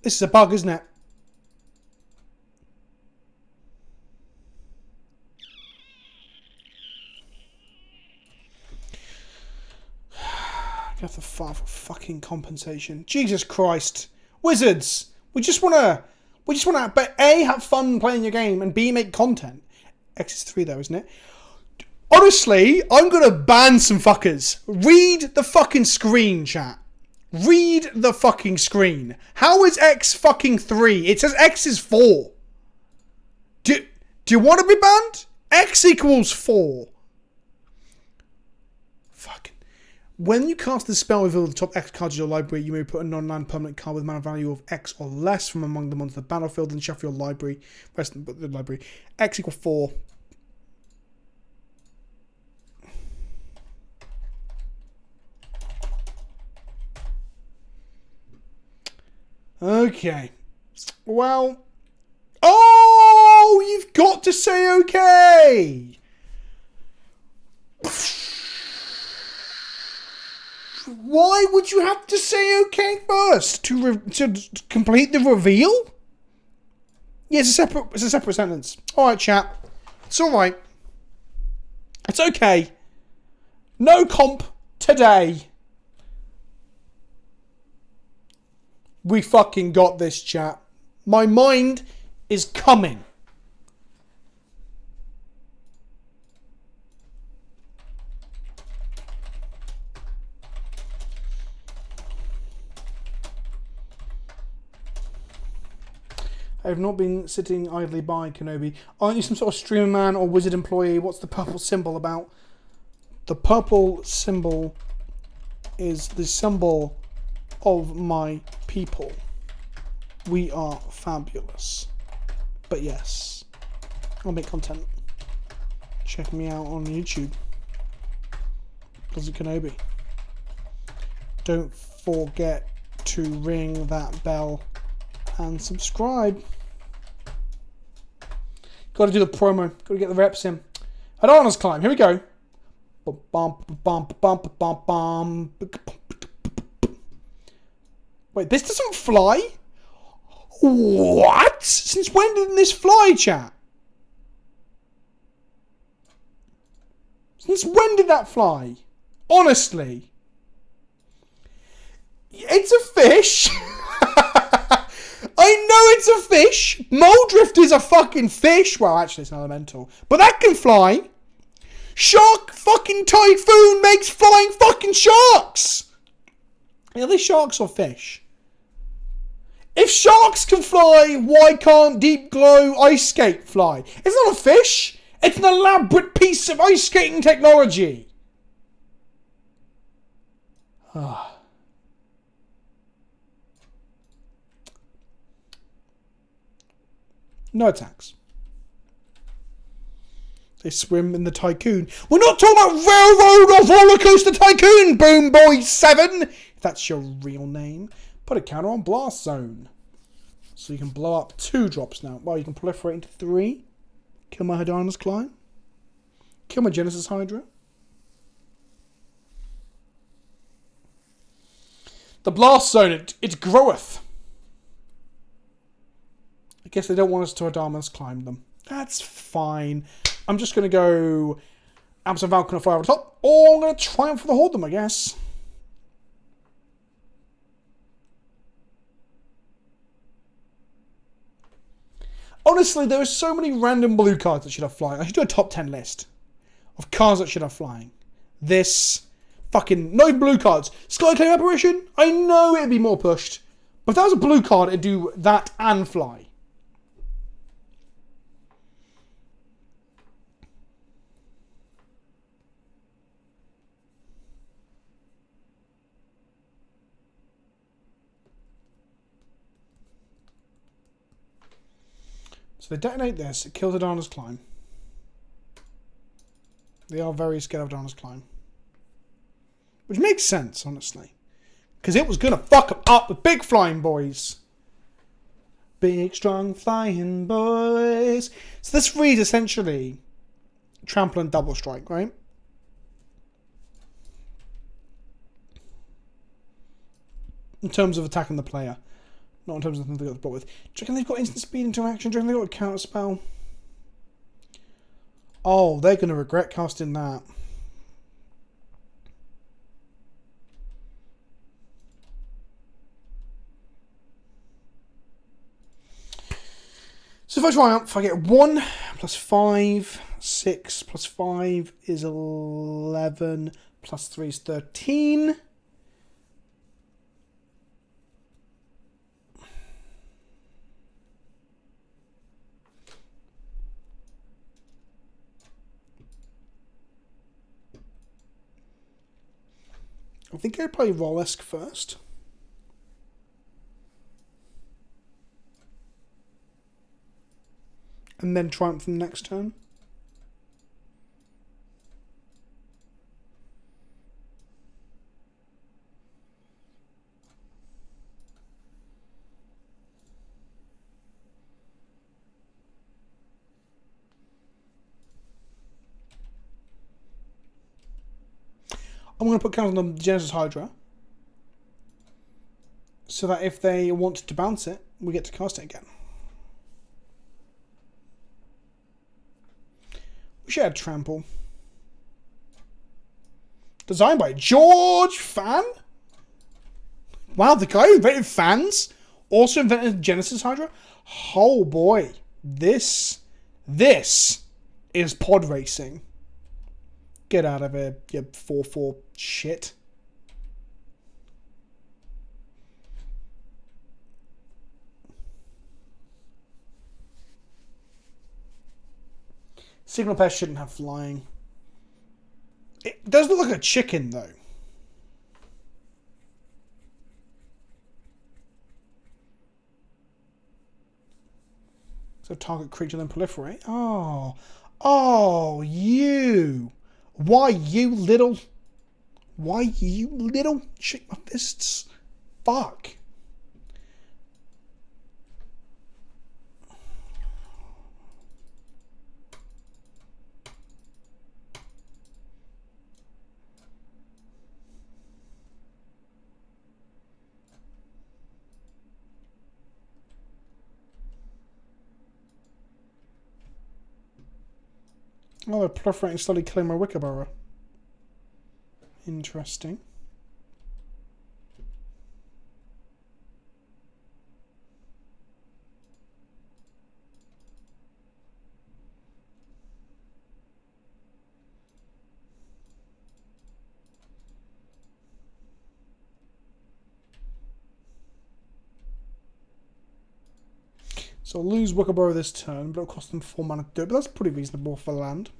This is a bug, isn't it? Get the fucking compensation. Jesus Christ. Wizards! We just wanna but A, have fun playing your game, and B, make content. X is 3 though, isn't it? Honestly, I'm gonna ban some fuckers. Read the fucking screen, chat. Read the fucking screen. How is X fucking 3? It says X is 4. Do you want to be banned? X equals 4. Fucking. When you cast this spell, reveal the top X cards of your library. You may put a non-land permanent card with mana value of X or less from among them onto the battlefield and shuffle your library. Rest of the library. X equals 4. Okay. Well. Oh, you've got to say okay. Why would you have to say okay first to complete the reveal? Yeah, it's a separate sentence. All right, chat. It's all right. It's okay. No comp today. We fucking got this, chat. My mind is coming. I have not been sitting idly by, Kenobi. Aren't you some sort of streamer man or wizard employee? What's the purple symbol about? The purple symbol is the symbol of my people. We are fabulous. But yes, I'll make content. Check me out on YouTube. PleasantKenobi. Don't forget to ring that bell and subscribe. Got to do the promo. Got to get the reps in. Hadana's Climb. Here we go. Wait, this doesn't fly? What? Since when did this fly, chat? Since when did that fly? Honestly. It's a fish. I know it's a fish. Moldrift is a fucking fish. Well, actually, it's an elemental. But that can fly. Shark fucking typhoon makes flying fucking sharks. Are they sharks or fish? If sharks can fly, why can't Deep Glow Ice Skate fly? It's not a fish. It's an elaborate piece of ice skating technology. No attacks. They swim in the Tycoon. We're not talking about Railroad or Roller Coaster Tycoon, Boom Boy 7. If that's your real name. Put a counter on Blast Zone. So you can blow up 2 drops now. Well, you can proliferate into 3. Kill my Hadana's Climb. Kill my Genesis Hydra. The Blast Zone, it groweth. I guess they don't want us to Hadana's Climb them. That's fine. I'm just going to go Absent Falcon Fire over the top. Or I'm going to Triumph for the Hold them, I guess. Honestly, there are so many random blue cards that should have flying. I should do a top 10 list of cards that should have flying. This, fucking, no blue cards. Skyclave Apparition, I know it'd be more pushed. But if that was a blue card, it'd do that and fly. So they detonate this, it kills Hadana's Climb. They are very scared of Hadana's Climb. Which makes sense, honestly. Because it was going to fuck them up with big flying boys. Big, strong, flying boys. So this reads essentially Trample and Double Strike, right? In terms of attacking the player. Not in terms of the things they got to block with. Do you reckon they've got instant speed interaction? Do you reckon they've got a counter spell? Oh, they're going to regret casting that. So if I Triumph, I get 1 plus 5, 6 plus 5 is 11, plus 3 is 13. I think I'd play Rollesk first. And then Triumph from the next turn. I'm going to put counters on the Genesis Hydra. So that if they want to bounce it, we get to cast it again. We should add Trample. Designed by George Fan? Wow, the guy who invented fans also invented Genesis Hydra? Oh boy. This is pod racing. Get out of here, you 4/4 shit. Signal Pest shouldn't have flying. It does look like a chicken, though. So target creature then proliferate. Oh. Oh, you. Why you little? Why you little? Shake my fists. Fuck. Oh, they're proliferating, slowly killing my Wickerburrow. Interesting. So I'll lose Wickerburrow this turn, but it'll cost them 4 mana to do it. But that's pretty reasonable for land.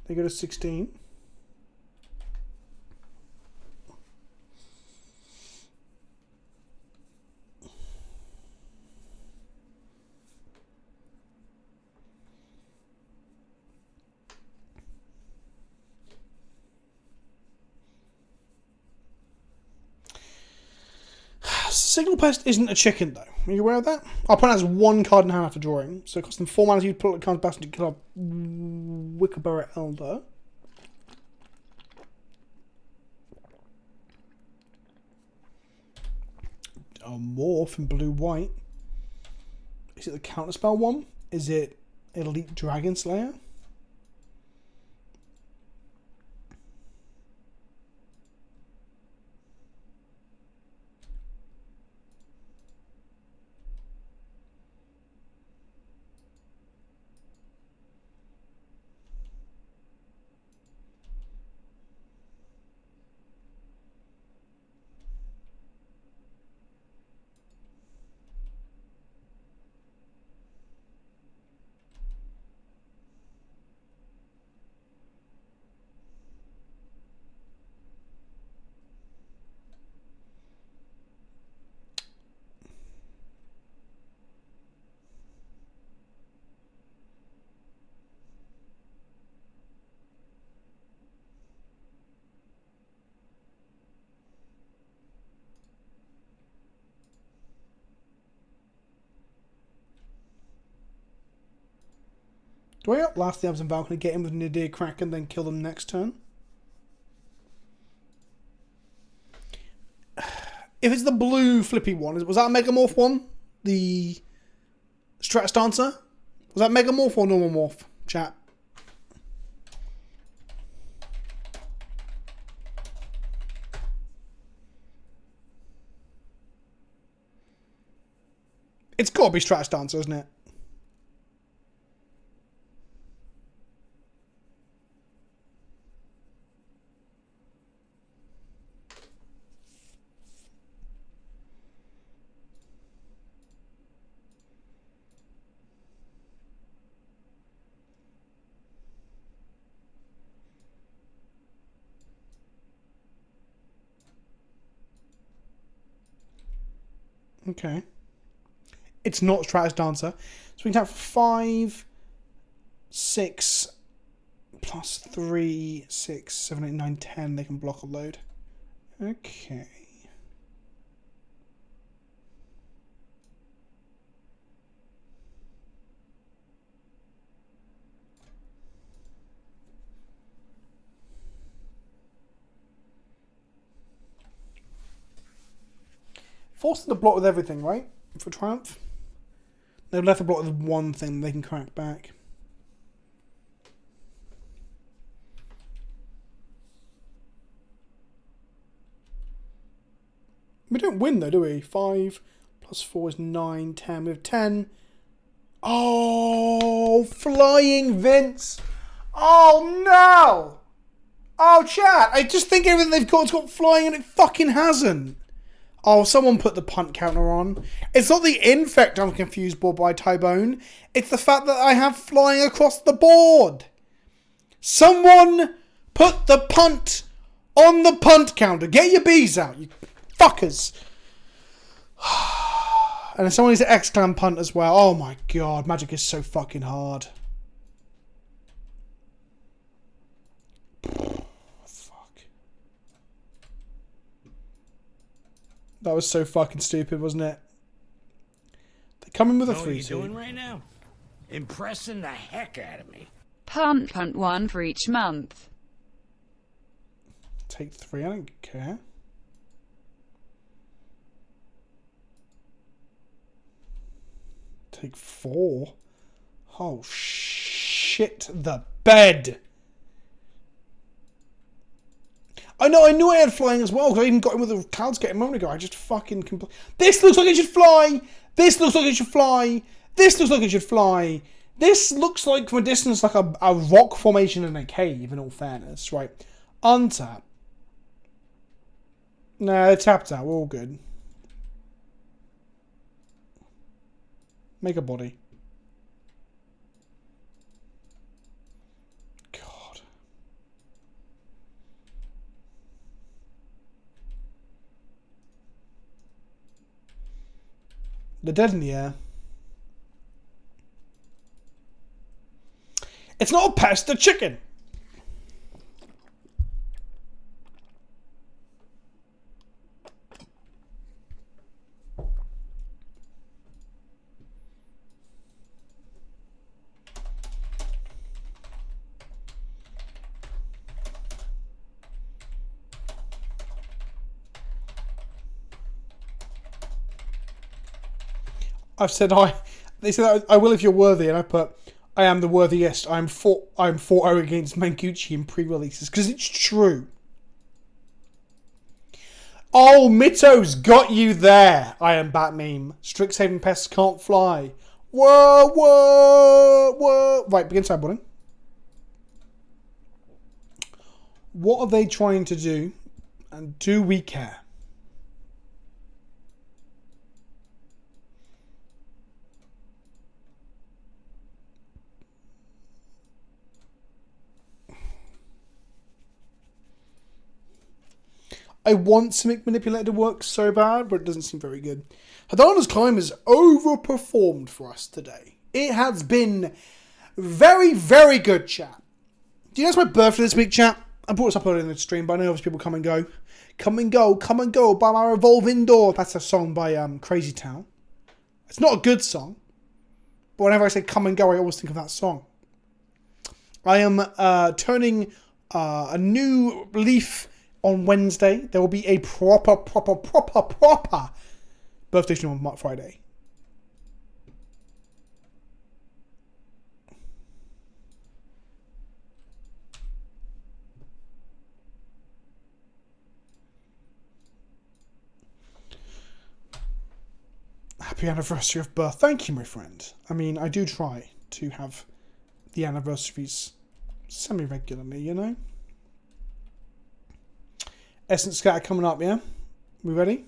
They go to 16. Signal Pest isn't a chicken, though. Are you aware of that? Our opponent has 1 card in hand after drawing, so it costs them 4 mana to put it comes back to kill a Wickerburrow Elder. A Morph in blue-white. Is it the counterspell one? Is it Elite Dragon Slayer? Do I outlast the Absent Valkyrie, get in with Nadir Kraken, then kill them next turn? If it's the blue flippy one, was that a Megamorph one? The Stratus Dancer? Was that Megamorph or normal morph, chat? It's got to be Stratus Dancer, isn't it? Okay. It's not Stratus Dancer. So we can tap for 5, 6, plus 3, 6, 7, 8, 9, 10. They can block a load. Okay. Force them to block with everything, right? For Triumph. They're left to block with one thing they can crack back. We don't win though, do we? 5 plus 4 is 9, 10. We have 10. Oh, flying Vince. Oh no. Oh chat, I just think everything they've got's got flying and it fucking hasn't. Oh, someone put the punt counter on. It's not the infect I'm confused by Tybone. It's the fact that I have flying across the board. Someone put the punt on the punt counter. Get your bees out, you fuckers. And then someone needs to exclam punt as well. Oh my god, Magic is so fucking hard. Fuck. That was so fucking stupid, wasn't it? They're coming with a 3-2. What are you doing right now? Impressing the heck out of me. Punt one for each month. Take 3, I don't care. Take 4. Oh shit, the bed. I knew I had flying as well, because I even got him with the clouds getting a moment ago. I just fucking This looks like it should fly! This looks like it should fly! This looks like it should fly! This looks like, from a distance, like a rock formation in a cave, in all fairness, right? Untap. Nah, they're tapped out. We're all good. Make a body. God. They're dead in the air. It's not a pest, a chicken. I've said they said I will if you're worthy, and I put I am the worthiest. I'm 4-0 against Mangucci in pre-releases, because it's true. Oh, Mito's got you there. I am Bat Meme. Strixhaven pests can't fly. Whoa, whoa, whoa. Right, begin sideboarding. What are they trying to do? And do we care? I want Simic Manipulator to work so bad, but it doesn't seem very good. Hadana's Climb has overperformed for us today. It has been very, very good, chat. Do you know it's my birthday this week, chat? I brought this up earlier in the stream, but I know obviously people come and go. Come and go, come and go by my revolving door. That's a song by Crazy Town. It's not a good song, but whenever I say come and go, I always think of that song. I am turning a new leaf on Wednesday. There will be a proper birthday stream on Friday. Happy anniversary of birth. Thank you, my friend. I mean, I do try to have the anniversaries semi-regularly, you know? Essence Scatter coming up, yeah? We ready?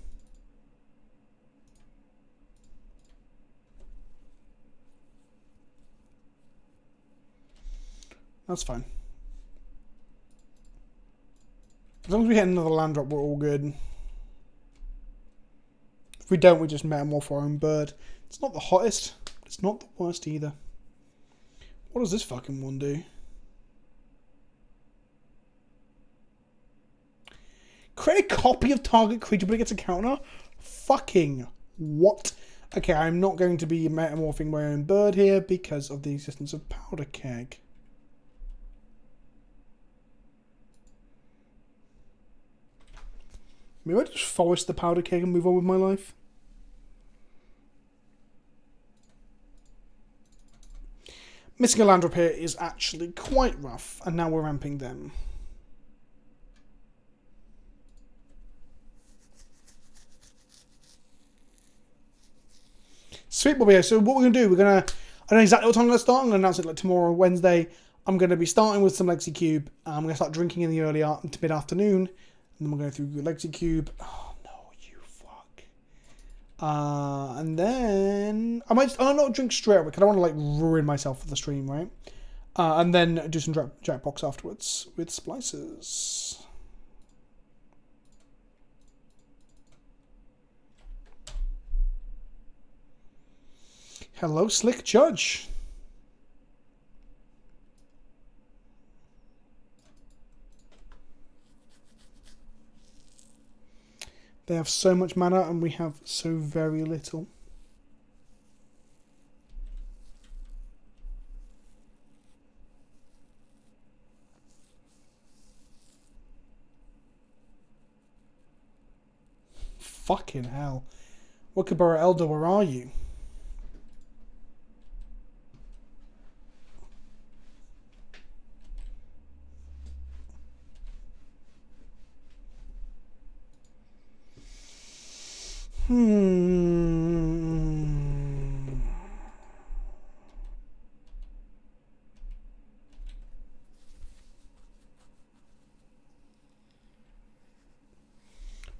That's fine. As long as we hit another land drop, we're all good. If we don't, we just metamorph our own bird. It's not the hottest, but it's not the worst either. What does this fucking one do? Create a copy of target creature, but it gets a counter? Fucking what? Okay, I'm not going to be metamorphing my own bird here because of the existence of Powder Keg. Maybe I just forest the Powder Keg and move on with my life. Missing a land drop here is actually quite rough, and now we're ramping them. Sweet, Bobby. So what we're going to do, I know exactly what time I'm going to start. I'm going to announce it like tomorrow, Wednesday. I'm going to be starting with some Legacy Cube. I'm going to start drinking in the early mid-afternoon. And then we're going through Legacy Cube. Oh, no, you fuck. And then I'll not drink straight away because I don't want to like ruin myself for the stream, right? And then do some Jackbox afterwards with splices. Hello, Slick Judge. They have so much mana and we have so very little. Fucking hell. Wakabara Elder, where are you?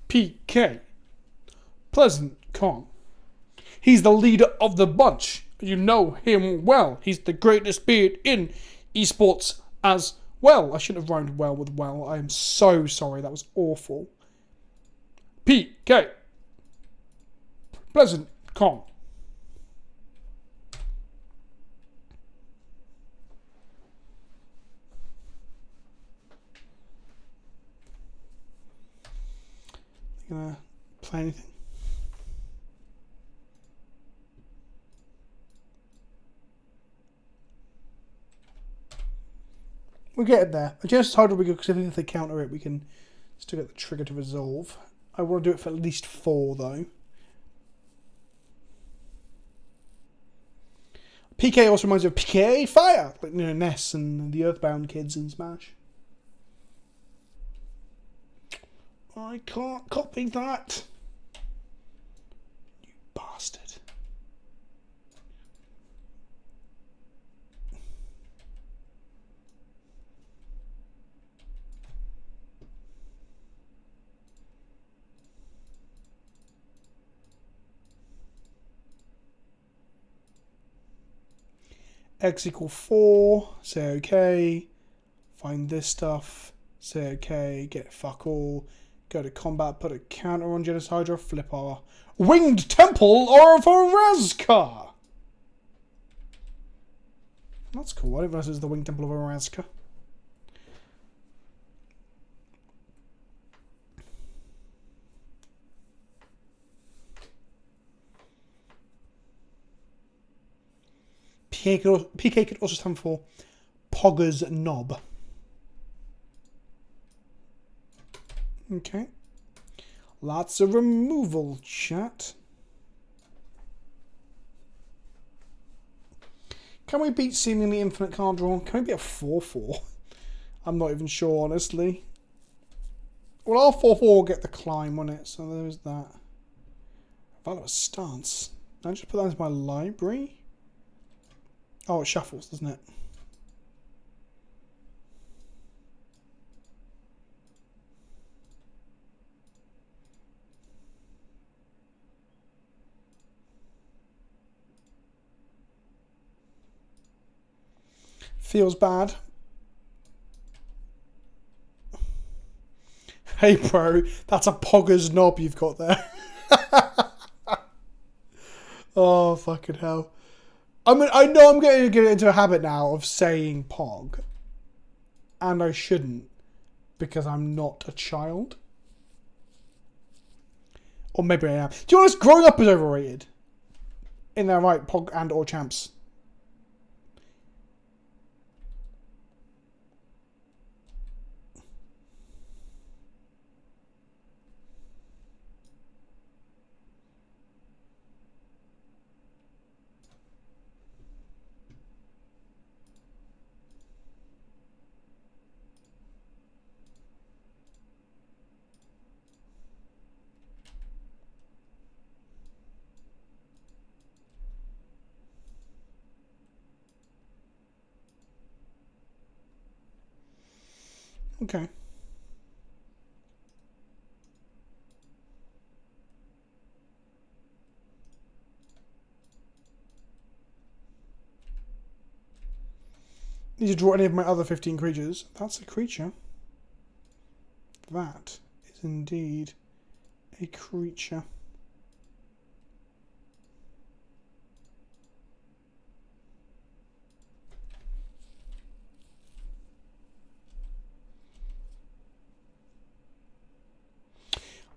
PK. Pleasant Con. He's the leader of the bunch. You know him well. He's the greatest beard in esports as well. I shouldn't have rhymed well with well. I am so sorry. That was awful. PK. Pleasant Con. You gonna play anything? We'll get it there. Just harder we go because if they counter it, we can still get the trigger to resolve. I want to do it for at least 4 though. PK also reminds me of PK Fire, like Ness and the Earthbound kids in Smash. I can't copy that. You bastard. X equal 4, say okay, find this stuff, say okay, get fuck all, go to combat, put a counter on Genesis Hydra, flip our Winged Temple of Orazka! That's cool, I didn't realize it was the Winged Temple of Orazka. PK could also stand for Pogger's Knob. Okay. Lots of removal, chat. Can we beat seemingly infinite card draw? Can we beat a 4-4? I'm not even sure, honestly. Well, our 4-4 will get the climb on it, so there's that. Valorous Stance. Can I just put that into my library? Oh, it shuffles, doesn't it? Feels bad. Hey, bro, that's a Pogger's Knob you've got there. Oh, fucking hell. I mean, I know I'm going to get into a habit now of saying Pog. And I shouldn't. Because I'm not a child. Or maybe I am. Do you know what? Growing up is overrated. In their right, Pog and or champs. Okay. Need to draw any of my other 15 creatures. That's a creature. That is indeed a creature.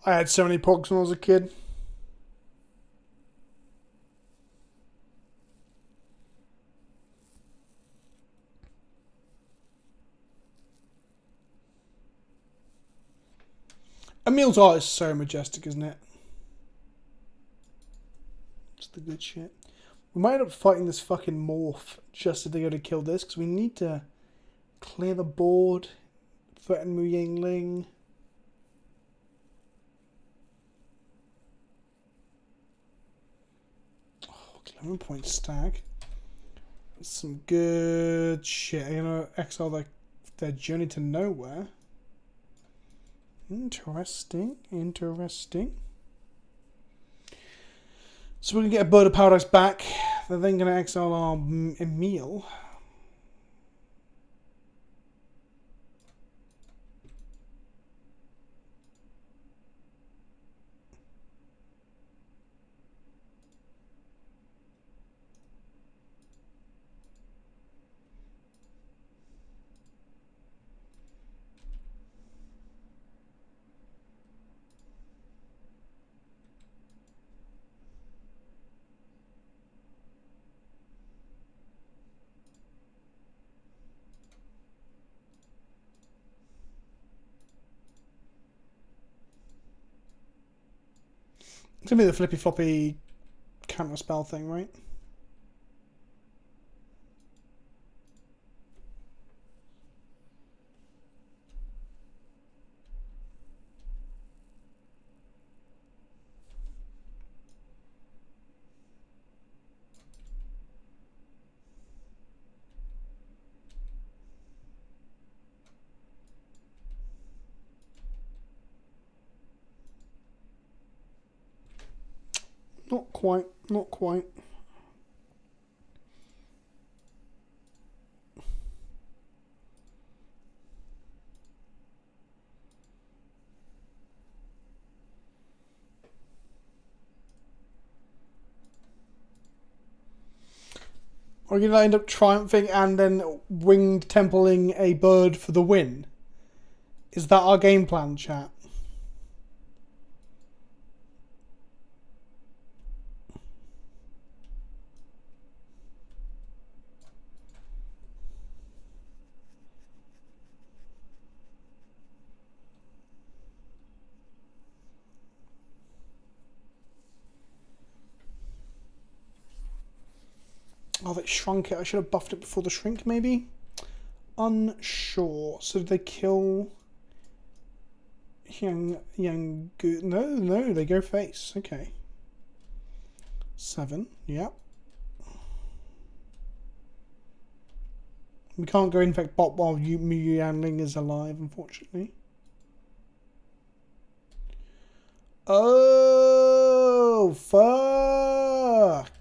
I had so many pogs when I was a kid. Emil's art is so majestic, isn't it? It's the good shit. We might end up fighting this fucking morph just as they go to kill this, because we need to clear the board, threaten Mu Yingling. Oh, 11 point stag. That's some good shit. You know, exile their Journey to Nowhere. Interesting, interesting. So we can get a Bird of Paradise back. They're then going to exile our Emil. It's going to be the flippy floppy counter spell thing, right? Not quite, not quite. Are you going to end up triumphing and then winged templing a bird for the win? Is that our game plan, chat? Oh, they shrunk it. I should have buffed it before the shrink, maybe? Unsure. So did they kill Yang No, they go face. Okay. 7. Yep. We can't go infect bot while Mu Yanling is alive, unfortunately. Oh, fuck.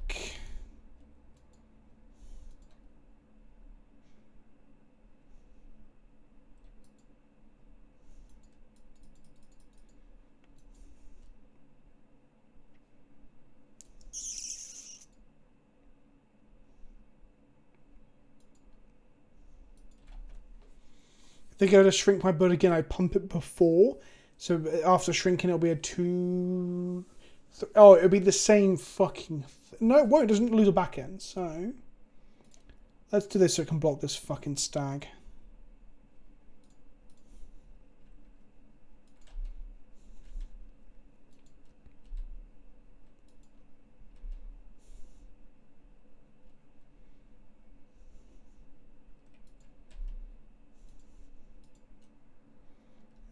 If they go to shrink my bird again, I pump it before. So after shrinking, it'll be a 2... Oh, it'll be the same fucking... No, it won't. It doesn't lose a back end. So let's do this so it can block this fucking stag.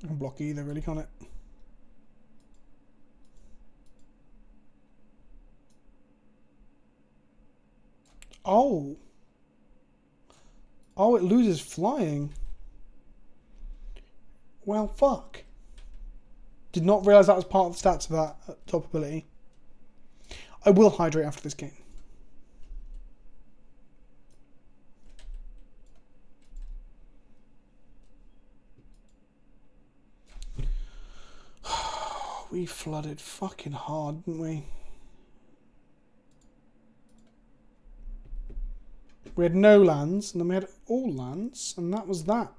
I can block either, really, can't it? Oh. Oh, it loses flying. Well, fuck. Did not realise that was part of the stats of that top ability. I will hydrate after this game. We flooded fucking hard, didn't we? We had no lands, and then we had all lands, and that was that.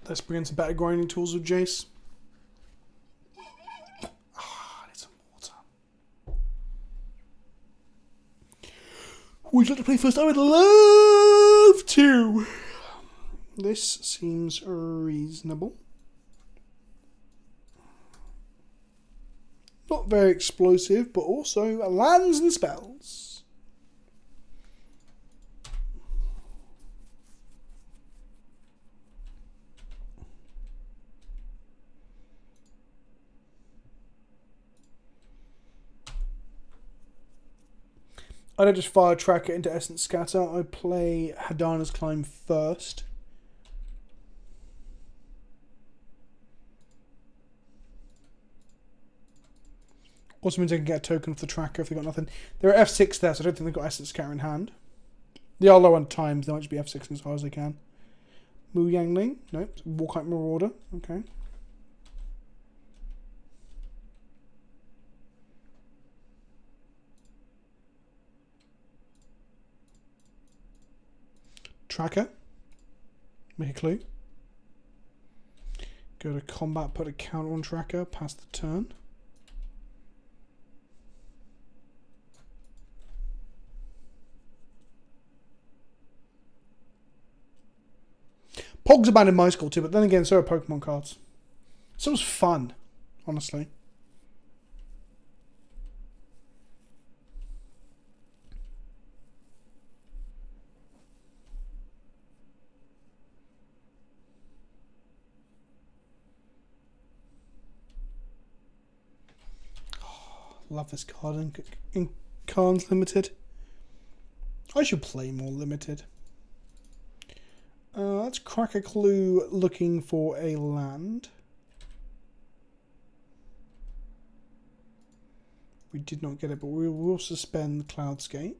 Let's bring in some better grinding tools with Jace. I need some water. Would you like to play first? I would love to. This seems reasonable. Not very explosive, but also lands and spells. I don't just fire tracker into Essence Scatter. I play Hadana's Climb first. Also means I can get a token for the tracker if they've got nothing. They're at F6 there, so I don't think they've got Essence Scatter in hand. They are low on times. They might just be F6 as hard as they can. Mu Yangling. Nope. Warkite Marauder. Okay. Tracker. Make a clue. Go to combat, put a counter on tracker, pass the turn. Pogs are banned in my school too, but then again, so are Pokemon cards. So it was fun, honestly. Love this card in Cards Limited. I should play more Limited. Let's crack a clue looking for a land. We did not get it, but we will suspend Cloudscape.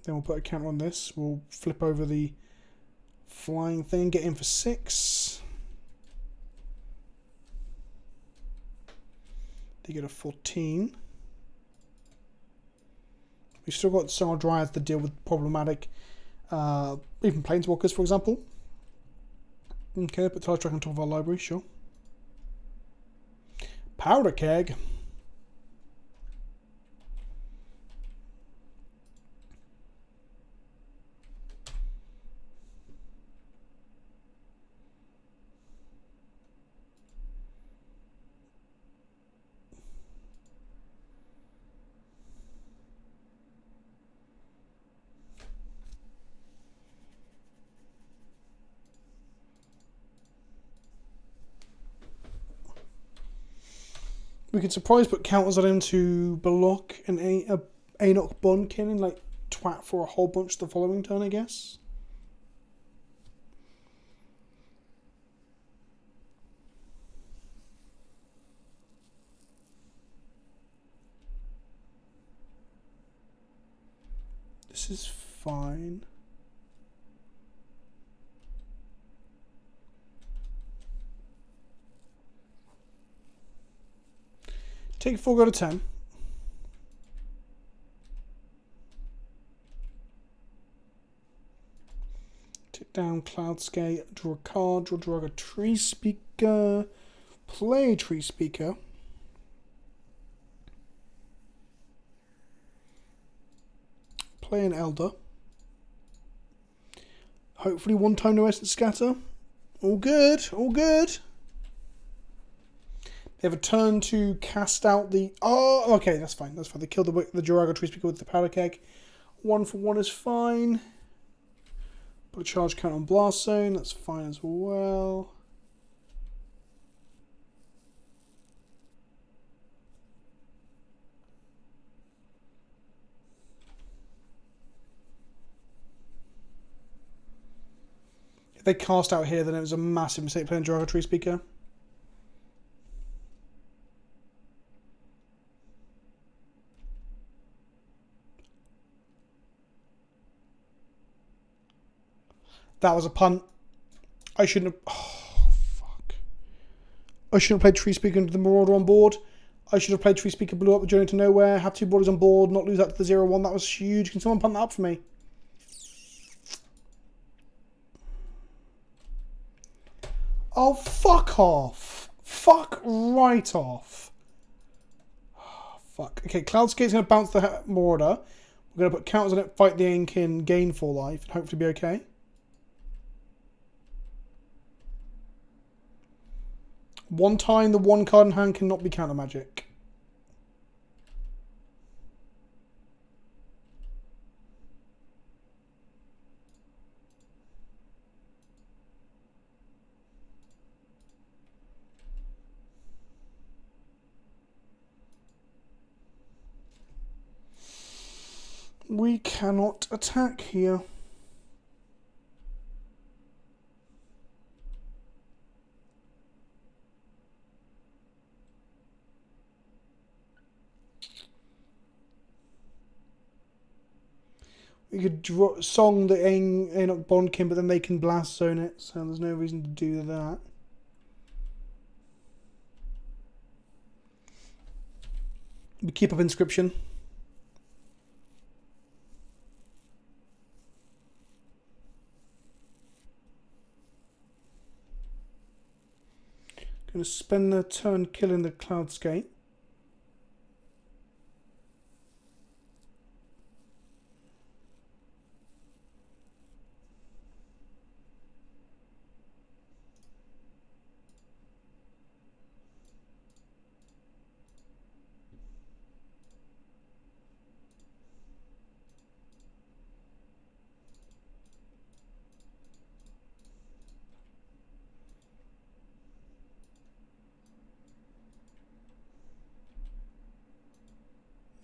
Then we'll put a counter on this. We'll flip over the flying thing, get in for 6. They get a 14. We've still got Song of Dryads to deal with problematic, even Planeswalkers, for example. Okay, put Tile Track on top of our library, sure. Powder Keg. We could surprise put counters on him to block an Anok Bonkin and like twat for a whole bunch the following turn, I guess. This is fine. Take 4, go to 10. Take down Cloudscape, draw a card, draw a Tree Speaker, play Tree Speaker. Play an Elder. Hopefully one time no Essence Scatter. All good, all good. They have a turn to cast out the... Oh, okay, that's fine. That's fine. They killed the Jiraga Tree Speaker with the Powder Keg. 1 for 1 is fine. Put a charge count on Blast Zone, that's fine as well. If they cast out here, then it was a massive mistake playing Derogatory Speaker. That was a punt. I shouldn't have... Oh, fuck. I shouldn't have played Tree Speaker into the Marauder on board. I should have played Tree Speaker, blew up the Journey to Nowhere, have 2 bodies on board, not lose that to the 0-1. That was huge. Can someone punt that up for me? Oh, fuck off. Fuck right off. Oh, fuck. Okay, Cloudskate's going to bounce the Marauder. We're going to put counters on it, fight the Inkin, gain 4 life, and hopefully be okay. One time, the 1 card in hand cannot be counter magic. We cannot attack here. We could draw, song the Aeon Bondkin, but then they can Blast Zone it, so there's no reason to do that. We keep up Inscription. Going to spend the turn killing the Cloudskate.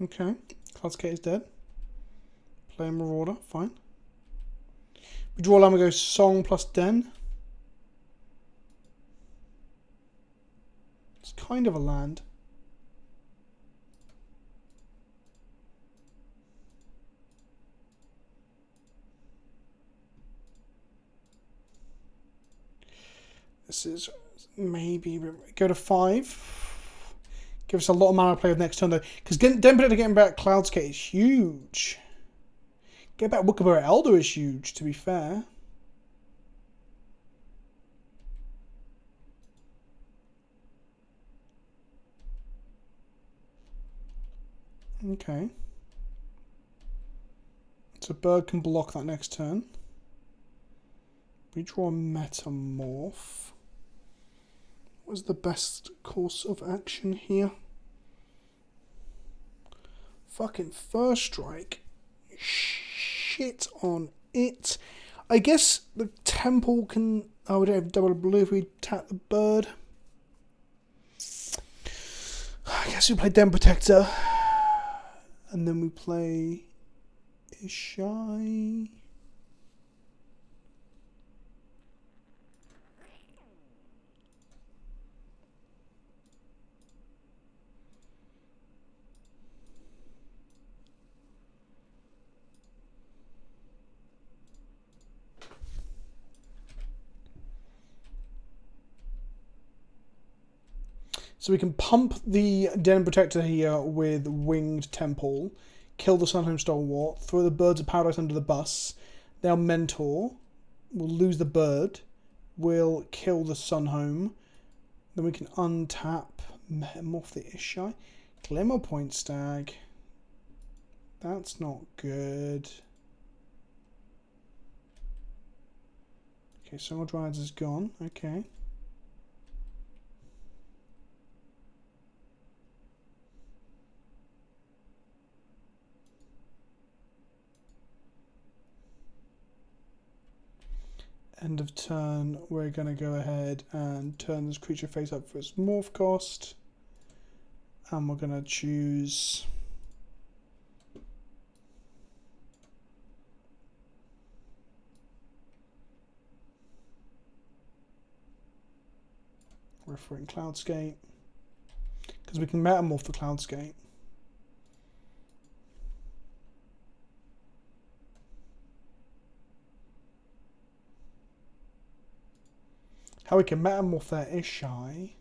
Okay, Cloudskate is dead. Play Marauder, fine. We draw land, we go Song plus Den. It's kind of a land. This is maybe go to 5. Give us a lot of mana play of next turn though, because Den Protector getting back Cloudskate is huge. Get back Wookiee Elder is huge, to be fair. Okay. So Bird can block that next turn. We draw a Metamorph. What was the best course of action here? Fucking First Strike. Shit on it. I guess the Temple can... Oh, we don't have double blue if we tap the Bird. I guess we play Den Protector. And then we play... Ishai... So we can pump the Den Protector here with Winged Temple, kill the Sunhome Stalwart, throw the Birds of Paradise under the bus. They'll Mentor. We'll lose the Bird. We'll kill the Sunhome. Then we can untap, Metamorph the Ishai. Glimmer Point Stag. That's not good. Okay, Song of Dryads is gone. Okay. End of turn, we're going to go ahead and turn this creature face up for its morph cost. And we're going to choose... Referring Cloudscape. Because we can metamorph the Cloudscape. How we can metamorph that is shy.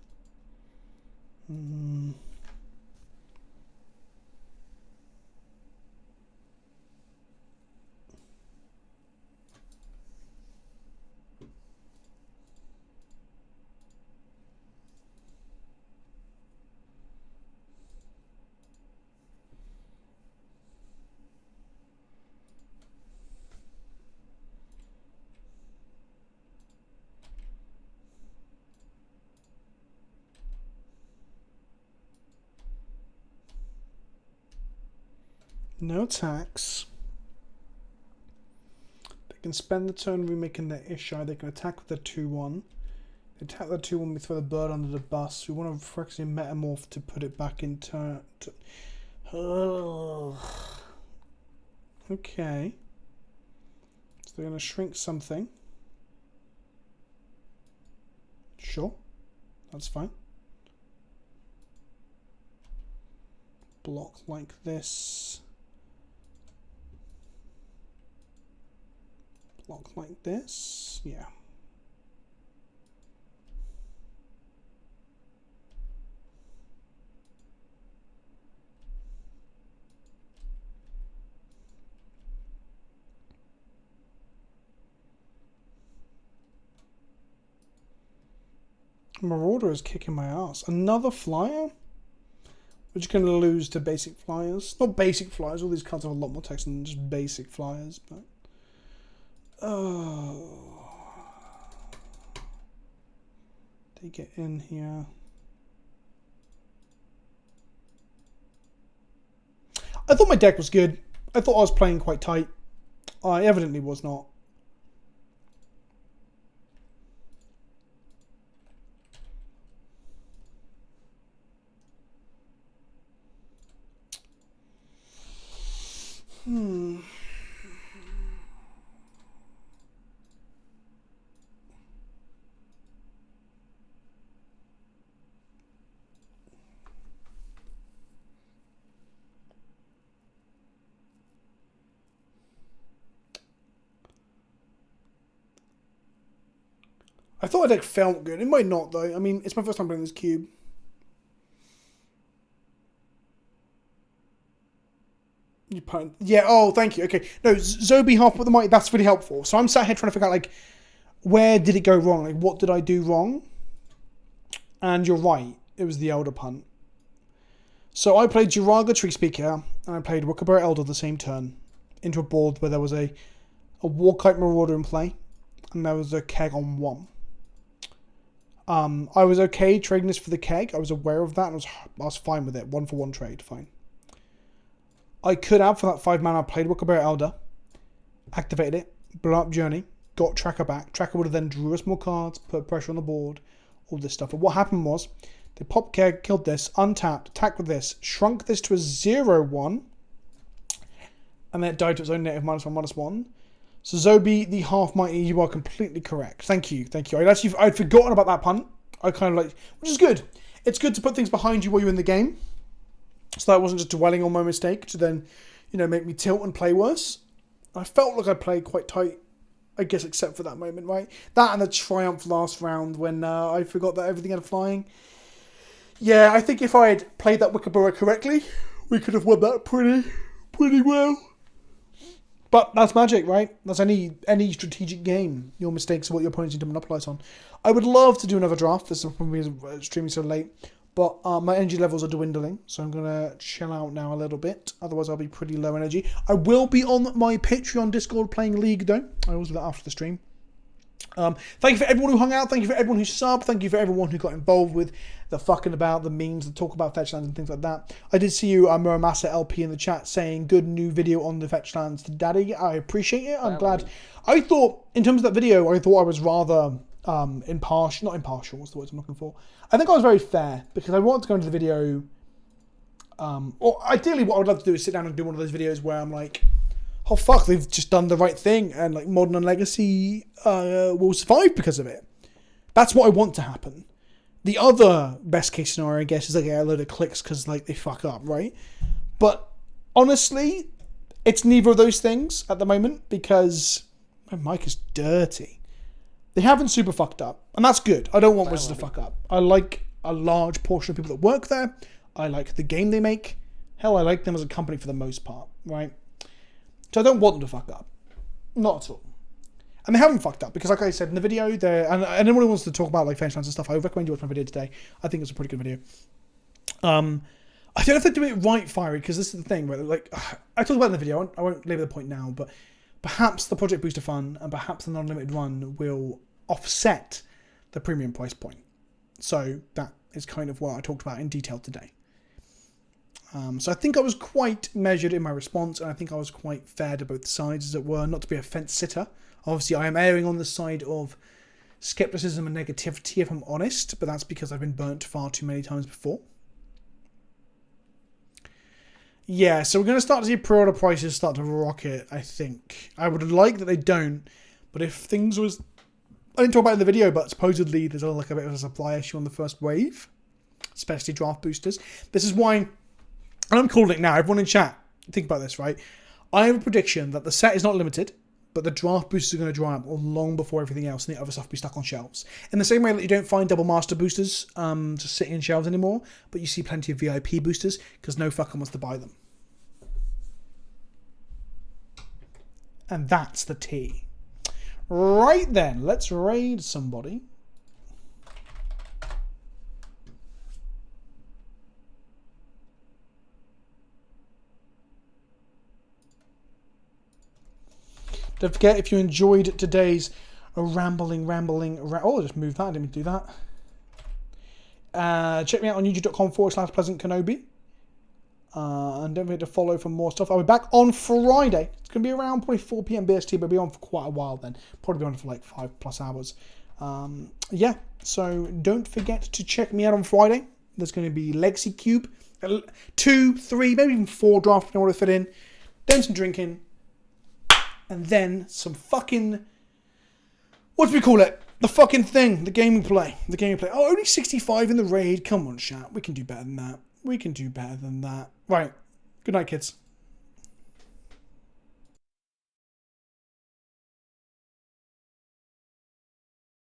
No attacks. They can spend the turn remaking their Ishai. They can attack with their 2-1. They attack their 2-1, we throw the bird under the bus. We want to fractally metamorph to put it back in turn. Okay. So they're going to shrink something. Sure. That's fine. Block like this. Block like this. Yeah. Marauder is kicking my ass. Another flyer? We're just going to lose to basic flyers. Not basic flyers. All these cards have a lot more text than just basic flyers. But oh, they get in here. I thought my deck was good. I thought I was playing quite tight. I evidently was not. I thought the deck felt good. It might not, though. I mean, it's my first time playing this cube. Yeah, oh, thank you. Okay. No, Zobi half with the mighty, that's really helpful. So I'm sat here trying to figure out, like, where did it go wrong? Like, what did I do wrong? And you're right. It was the Elder Punt. So I played Jiraga Tree Speaker, and I played Wookaburra Elder the same turn into a board where there was a Warkite Marauder in play, and there was a keg on 1. I was okay trading this for the keg. I was aware of that, and I was fine with it. 1-for-1 trade, fine. I could have, for that 5 mana, played Wookaburra Elder, activated it, blew up Journey, got Tracker back. Tracker would have then drew us more cards, put pressure on the board, all this stuff. But what happened was, they popped keg, killed this, untapped, attacked with this, shrunk this to a 0-1, and then it died to its own native -1/-1. So Zobi, the half mighty, you are completely correct. Thank you, thank you. I'd forgotten about that punt. I kind of like, which is good. It's good to put things behind you while you're in the game, so that I wasn't just dwelling on my mistake to then, you know, make me tilt and play worse. I felt like I played quite tight, I guess, except for that moment, right? That and the triumph last round when I forgot that everything had flying. Yeah, I think if I had played that Wookaburra correctly, we could have won that pretty well. But that's Magic, right? That's any strategic game. Your mistakes are what your opponents need to monopolize on. I would love to do another draft. This is probably streaming so late. But my energy levels are dwindling, so I'm going to chill out now a little bit. Otherwise, I'll be pretty low energy. I will be on my Patreon Discord playing League, though. I always do that after the stream. Thank you for everyone who hung out. Thank you for everyone who subbed. Thank you for everyone who got involved with the fucking about, the memes, the talk about fetch lands and things like that. I did see you, Muramasa LP in the chat saying, good new video on the fetch lands to Daddy. I appreciate it. I'm glad. I thought, in terms of that video, I thought I was rather impartial. Not impartial, what's the word I'm looking for? I think I was very fair because I wanted to go into the video. Or ideally, what I would love to do is sit down and do one of those videos where I'm like, oh fuck, they've just done the right thing and like Modern and Legacy will survive because of it. That's what I want to happen. The other best case scenario, I guess, is like a load of clicks because like they fuck up, right? But honestly, it's neither of those things at the moment because my mic is dirty. They haven't super fucked up, and that's good. I don't want Wizards to fuck up. I like a large portion of people that work there. I like the game they make. Hell, I like them as a company for the most part, right? So I don't want them to fuck up. Not at all. And they haven't fucked up because, like I said in the video, and anyone who wants to talk about like fetch lands and stuff, I would recommend you watch my video today. I think it's a pretty good video. I don't know if they do it right, Fiery, because this is the thing where like I talked about it in the video. I won't labour the point now, but perhaps the Project Booster Fund and perhaps the non-limited run will offset the premium price point. So that is kind of what I talked about in detail today. So I think I was quite measured in my response, and I think I was quite fair to both sides, as it were, not to be a fence sitter. Obviously, I am erring on the side of skepticism and negativity, if I'm honest, but that's because I've been burnt far too many times before. Yeah, so we're going to start to see pre-order prices start to rocket, I think. I would like that they don't, but if things was... I didn't talk about it in the video, but supposedly there's like a bit of a supply issue on the first wave, especially draft boosters. This is why... And I'm calling it now. Everyone in chat, think about this, right? I have a prediction that the set is not limited, but the draft boosters are going to dry up long before everything else and the other stuff will be stuck on shelves. In the same way that you don't find double master boosters just sitting in shelves anymore, but you see plenty of VIP boosters because no fucker wants to buy them. And that's the tea. Right then, let's raid somebody. Don't forget, if you enjoyed today's rambling... Oh, I just moved that. I didn't mean to do that. Check me out on youtube.com/PleasantKenobi. And don't forget to follow for more stuff. I'll be back on Friday. It's going to be around probably 4 p.m. BST, but I'll be on for quite a while then. Probably be on for like 5+ hours. Yeah, so don't forget to check me out on Friday. There's going to be Legacy Cube. 2, 3, maybe even 4 drafts in order to fit in. Then some drinking. And then some fucking... What do we call it? The fucking thing. The game we play. The game we play. Oh, only 65 in the raid. Come on, chat. We can do better than that. We can do better than that. Right. Good night, kids.